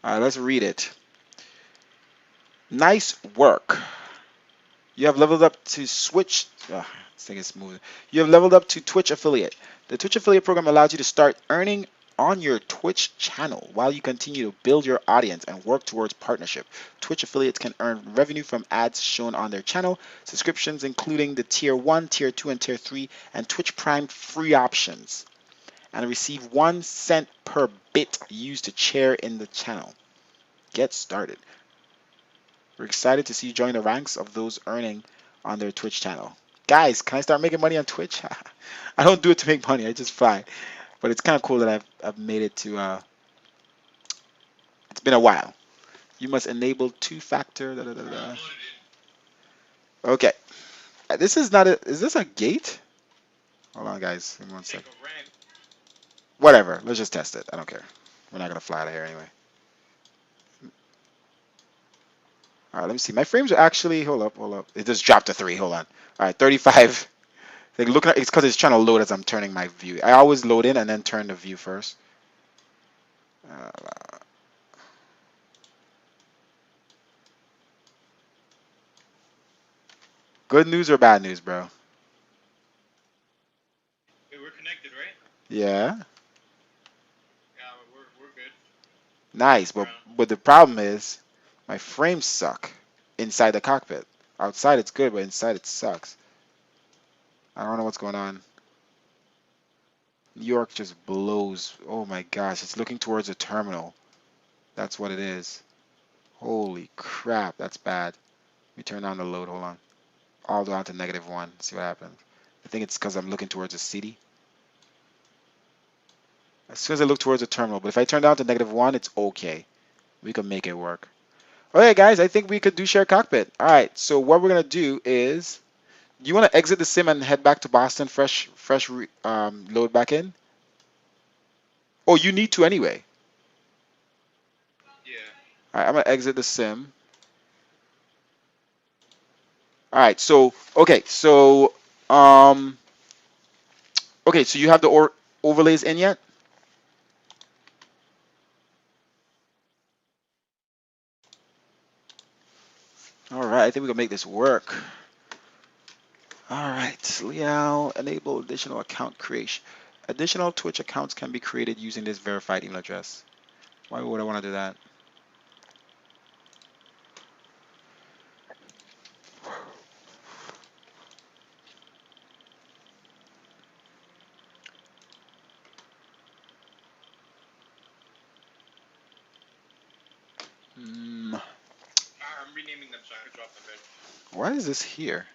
All right, let's read it. Nice work. You have leveled up to switch. This thing is moving. You have leveled up to Twitch affiliate. The Twitch affiliate program allows you to start earning on your Twitch channel while you continue to build your audience and work towards partnership. Twitch affiliates can earn revenue from ads shown on their channel, subscriptions including the Tier 1, Tier 2, and Tier 3, and Twitch Prime free options, and receive 1 cent per bit used to share in the channel. Get started. We're excited to see you join the ranks of those earning on their Twitch channel. Guys, can I start making money on Twitch? I don't do it to make money, I just fly. But it's kind of cool that I've made it to, it's been a while. You must enable 2-factor, Okay. This is not is this a gate? Hold on, guys, give me 1 second. Whatever, let's just test it, I don't care. We're not gonna fly out of here anyway. Alright, let me see. My frames are actually, hold up. It just dropped to 3, hold on. Alright, 35. Like looking at, it's because it's trying to load as I'm turning my view. I always load in and then turn the view first. Good news or bad news, bro? Hey, we're connected, right? Yeah. Yeah, we're good. Nice, but the problem is my frames suck inside the cockpit. Outside it's good, but inside it sucks. I don't know what's going on. New York just blows. Oh my gosh, it's looking towards a terminal. That's what it is. Holy crap, that's bad. Let me turn down the load, hold on. All down to -1, see what happens. I think it's because I'm looking towards a city. As soon as I look towards the terminal, but if I turn down to -1, it's okay. We can make it work. Okay, guys, I think we could do share cockpit. All right, so what we're gonna do is, do you want to exit the sim and head back to Boston, fresh load back in? Oh, you need to anyway. Yeah. All right, I'm gonna exit the sim. All right, so okay, so you have the overlays in yet? All right, I think we can make this work. All right, Liao, enable additional account creation. Additional Twitch accounts can be created using this verified email address. Why would I want to do that? I'm renaming them, sorry. Why is this here?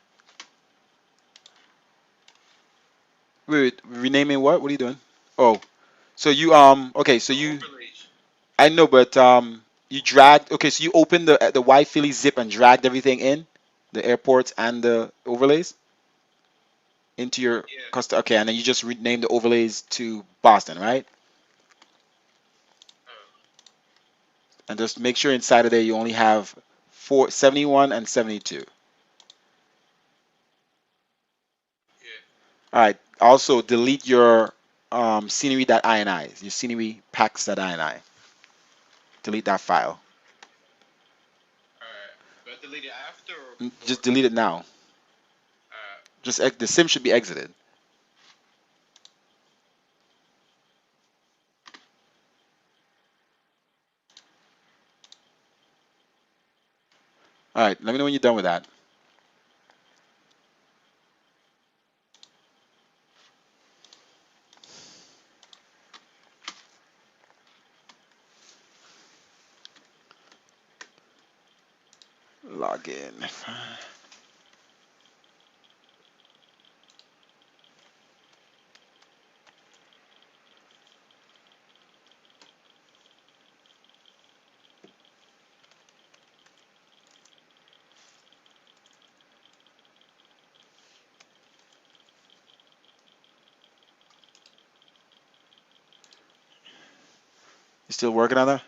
Wait, renaming what? What are you doing? Oh, so you okay, so you I know, but you dragged. Okay, so you opened the Y Philly zip and dragged everything in, the airports and the overlays into your custom. Okay, and then you just renamed the overlays to Boston, right? And just make sure inside of there you only have 71 and 72. All right. Also delete your scenery.ini, your scenery packs.ini. Delete that file. Just delete it now. Just the sim should be exited. All right. Let me know when you're done with that. Log in. You still working on that?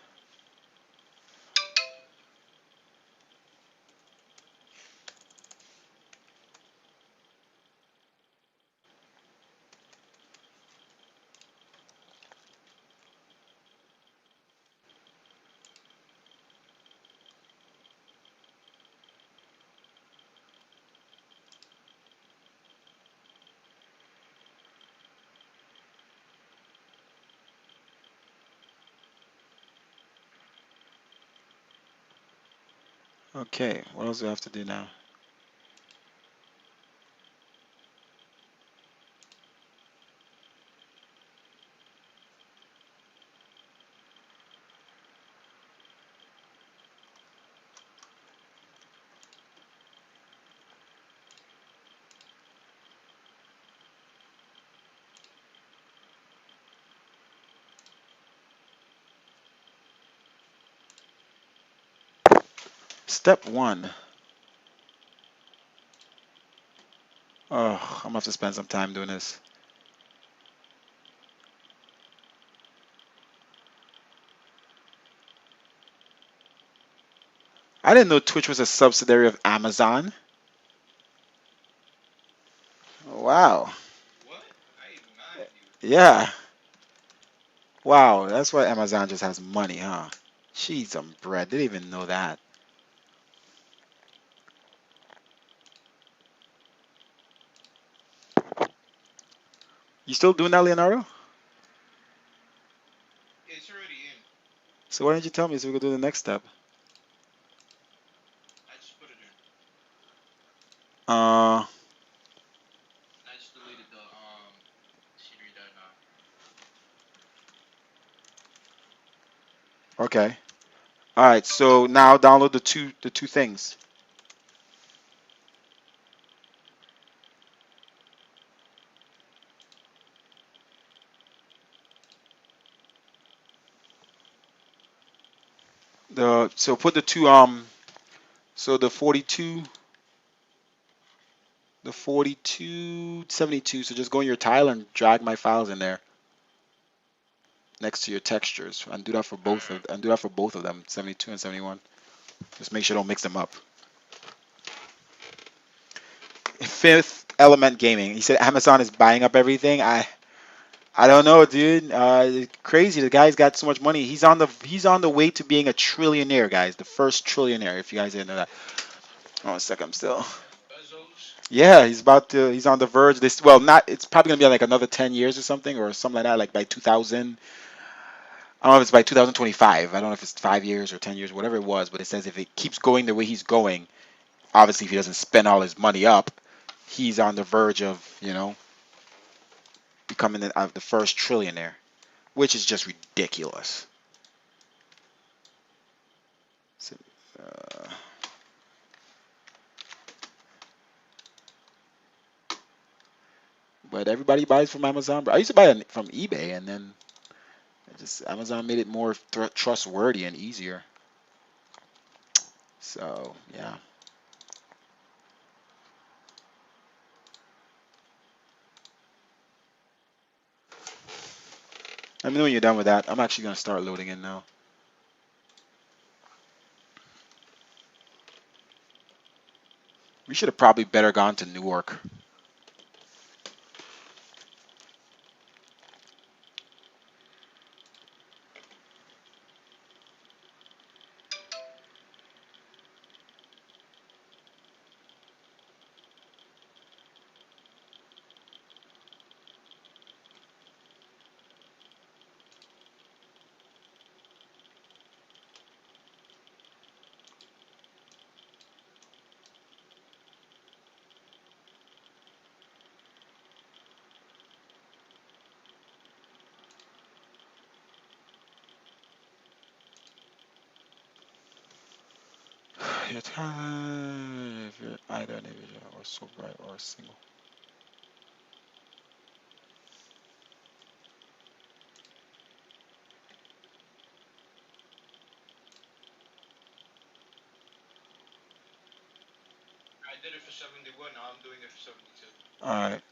Okay. What else do I have to do now? Step 1. Oh, I'm gonna have to spend some time doing this. I didn't know Twitch was a subsidiary of Amazon. Wow. Yeah. Wow, that's why Amazon just has money, huh? Jeez, some bread. Didn't even know that. You still doing that, Leonardo? So why didn't you tell me so we could do the next step? Uh, okay. All right. So now download the two things. So put the two so the 4272. So just go in your tile and drag my files in there next to your textures and do that for both of them, 72 and 71. Just make sure don't mix them up. Fifth Element Gaming. He said Amazon is buying up everything. I don't know, dude. Crazy. The guy's got so much money. He's on the way to being a trillionaire, guys. The first trillionaire. If you guys didn't know that. Oh, a second. I'm still. Yeah, he's on the verge. It's probably gonna be like another 10 years or something like that. Like by 2000. I don't know if it's by 2025. I don't know if it's 5 years or 10 years, whatever it was. But it says if it keeps going the way he's going, obviously if he doesn't spend all his money up, he's on the verge of becoming the first trillionaire, which is just ridiculous. So, but everybody buys from Amazon. But I used to buy it from eBay, and then Amazon made it more trustworthy and easier. So yeah. Let me know when you're done with that. I'm actually gonna start loading in now. We should have probably better gone to Newark. If you're either an individual or so bright or single. I did it for 71, now I'm doing it for 72. Alright.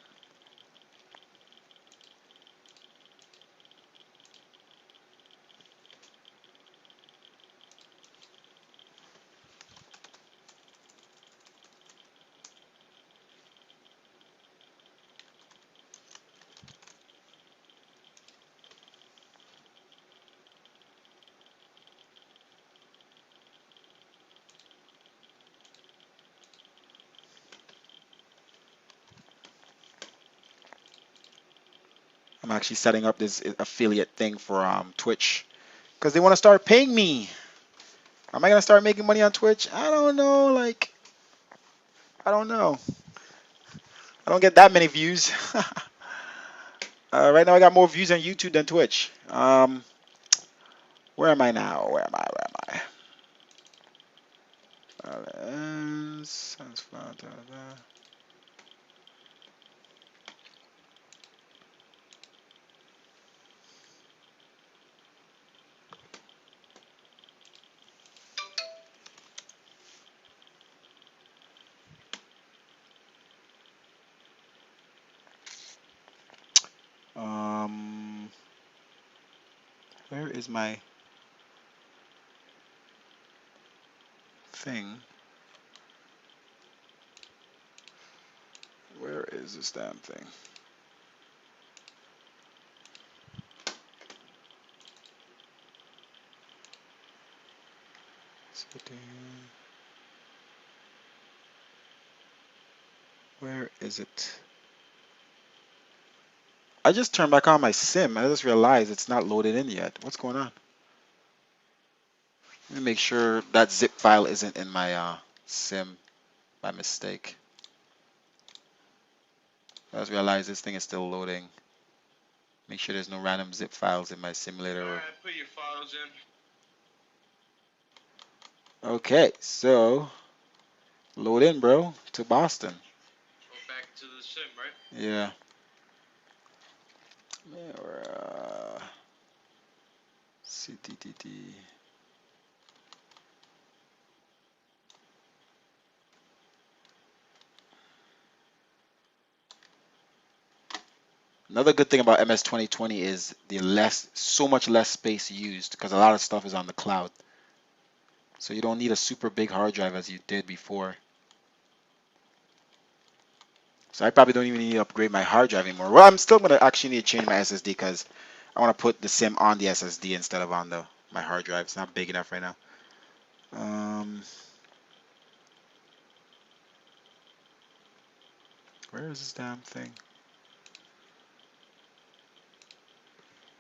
I'm actually setting up this affiliate thing for Twitch because they want to start paying me. Am I gonna start making money on Twitch? I don't know. Like, I don't know. I don't get that many views. Right now, I got more views on YouTube than Twitch. Where am I now? Where am I? Where am I? Sounds fun. Where is my thing? Where is this damn thing? Where is it? I just turned back on my sim. I just realized it's not loaded in yet. What's going on? Let me make sure that zip file isn't in my sim by mistake. I just realized this thing is still loading. Make sure there's no random zip files in my simulator. Alright, put your files in. Okay, so load in, bro, to Boston. Go back to the sim, right? Yeah. CTTT. Another good thing about MS 2020 is so much less space used because a lot of stuff is on the cloud. So you don't need a super big hard drive as you did before. So I probably don't even need to upgrade my hard drive anymore. Well, I'm still going to actually need to change my SSD because I want to put the sim on the SSD instead of on my hard drive. It's not big enough right now. Where is this damn thing?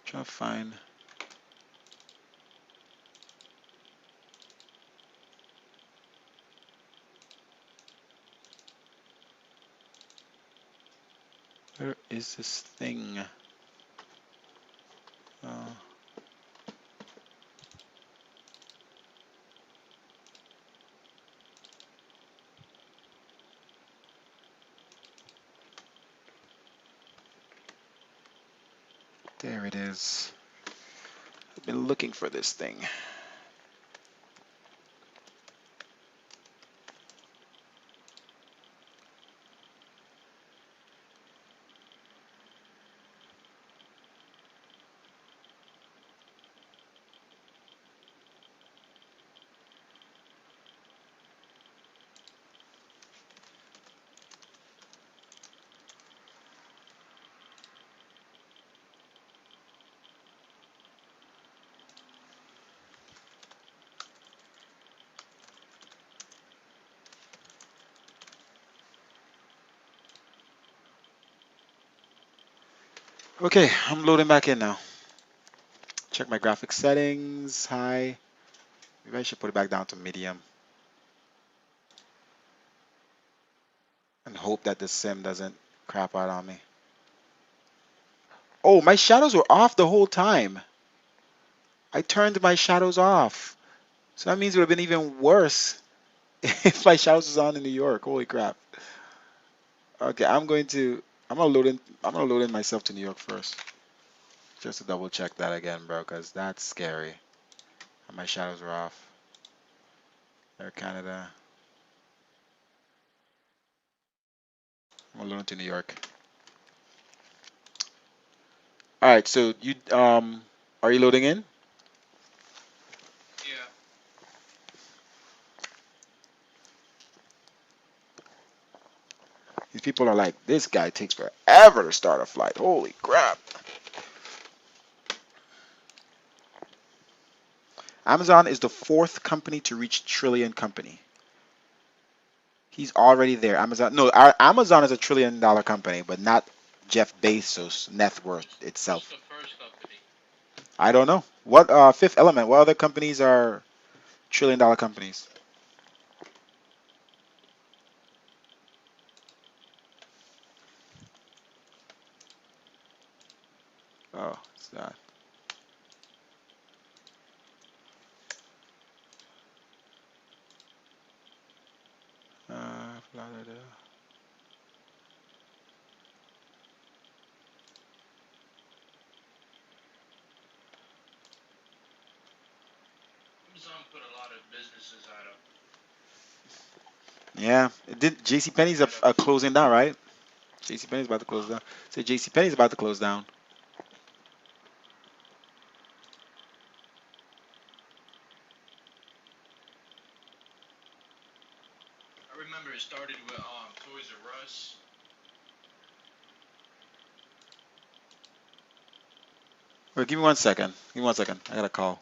Trying to find. Where is this thing? There it is. I've been looking for this thing. Okay, I'm loading back in now. Check my graphics settings. High. Maybe I should put it back down to medium. And hope that the sim doesn't crap out on me. Oh, my shadows were off the whole time. I turned my shadows off. So that means it would have been even worse if my shadows was on in New York. Holy crap. Okay, I'm gonna load in myself to New York first. Just to double check that again, bro, because that's scary. And my shadows were off. Air Canada. I'm gonna load into New York. Alright, so you are you loading in? Yeah. These people are like, this guy takes forever to start a flight. Holy crap. Amazon is the 4th company to reach trillion company. He's already there. Amazon, no, Amazon is a $1 trillion company, but not Jeff Bezos' net worth itself. What's the first company? I don't know. What Fifth Element? What other companies are $1 trillion companies? Oh, it's that. Florida. Amazon put a lot of businesses out of. Yeah, it did. JCPenney's closing down, right? JCPenney's about to close down. So JCPenney's about to close down. I remember it started with Toys R Us. Wait, give me 1 second. Give me 1 second. I got a call.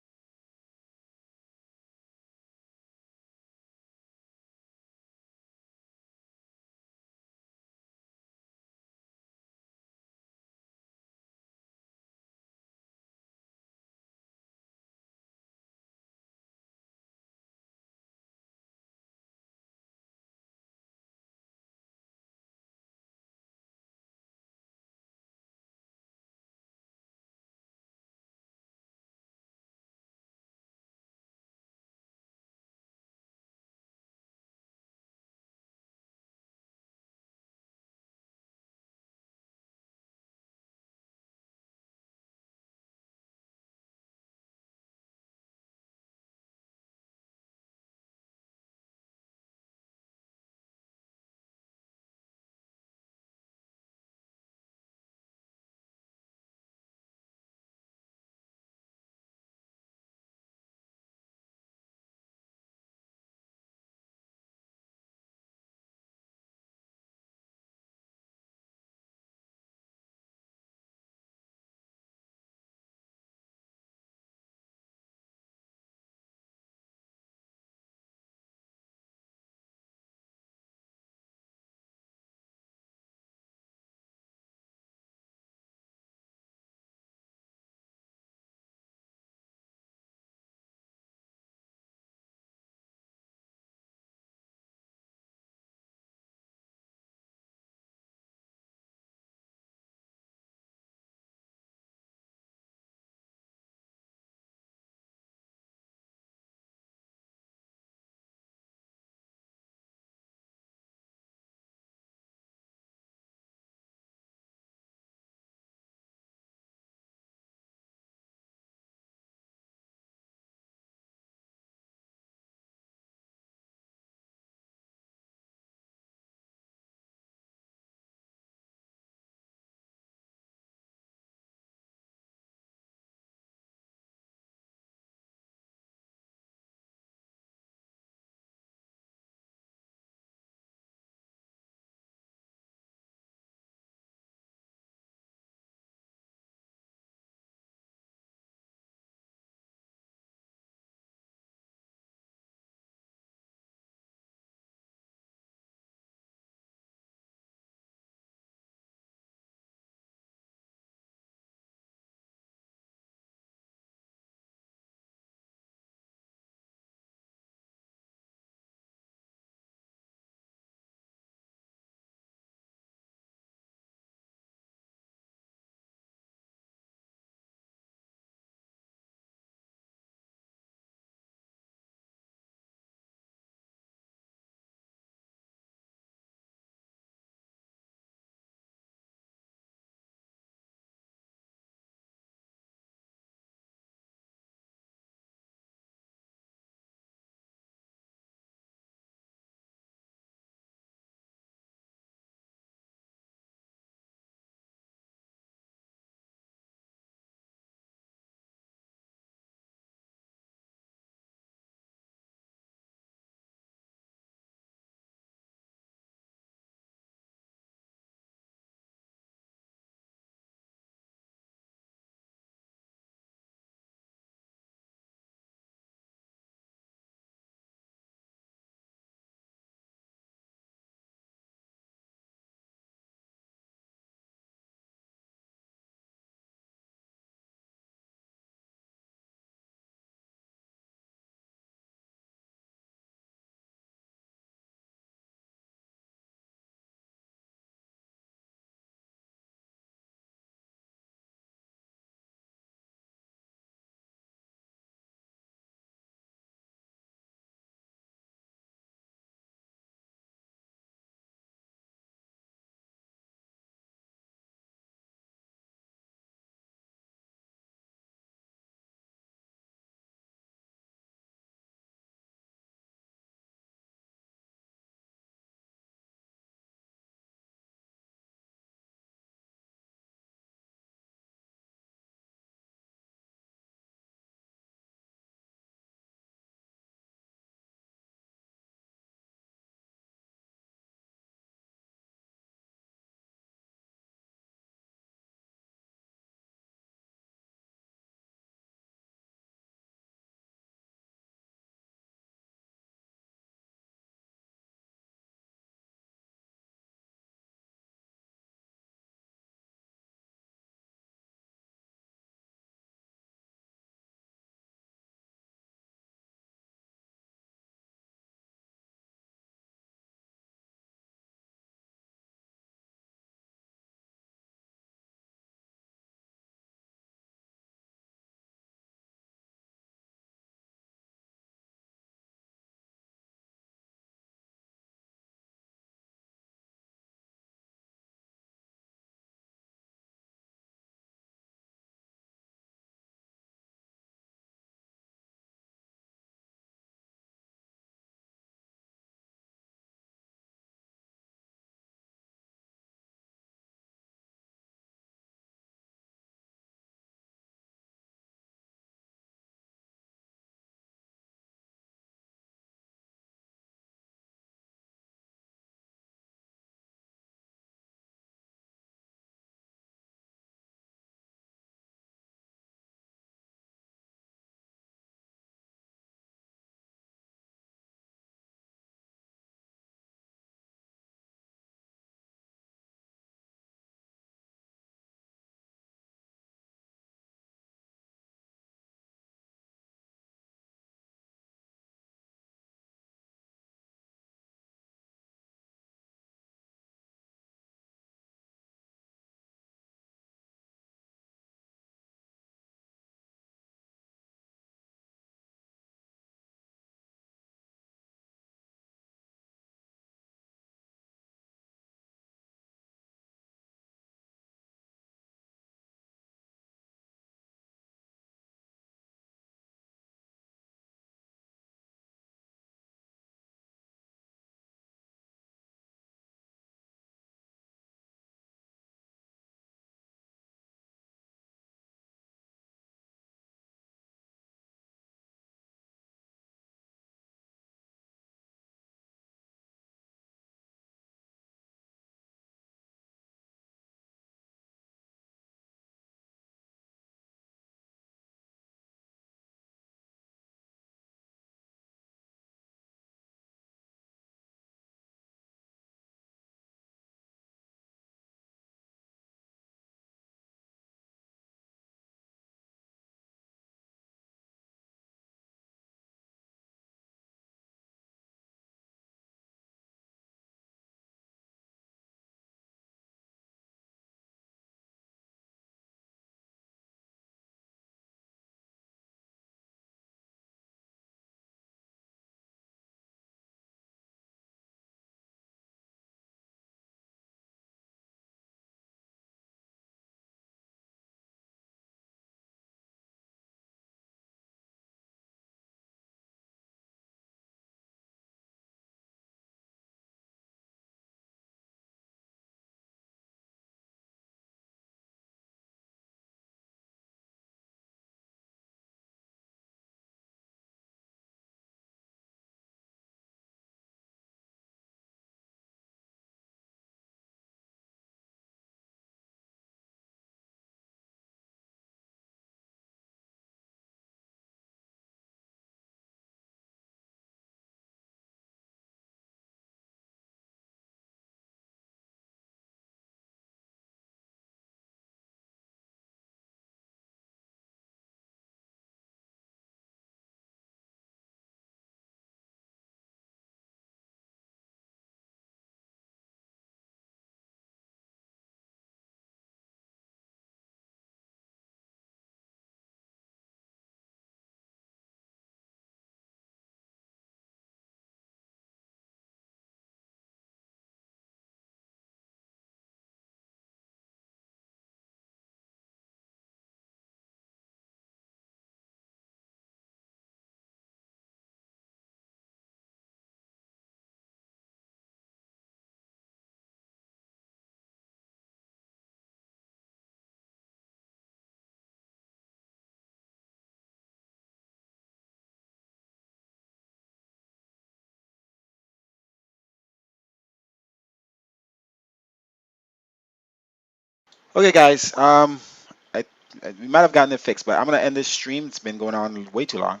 Okay, guys. We might have gotten it fixed, but I'm gonna end this stream. It's been going on way too long.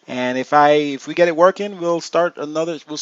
And if we get it working, we'll start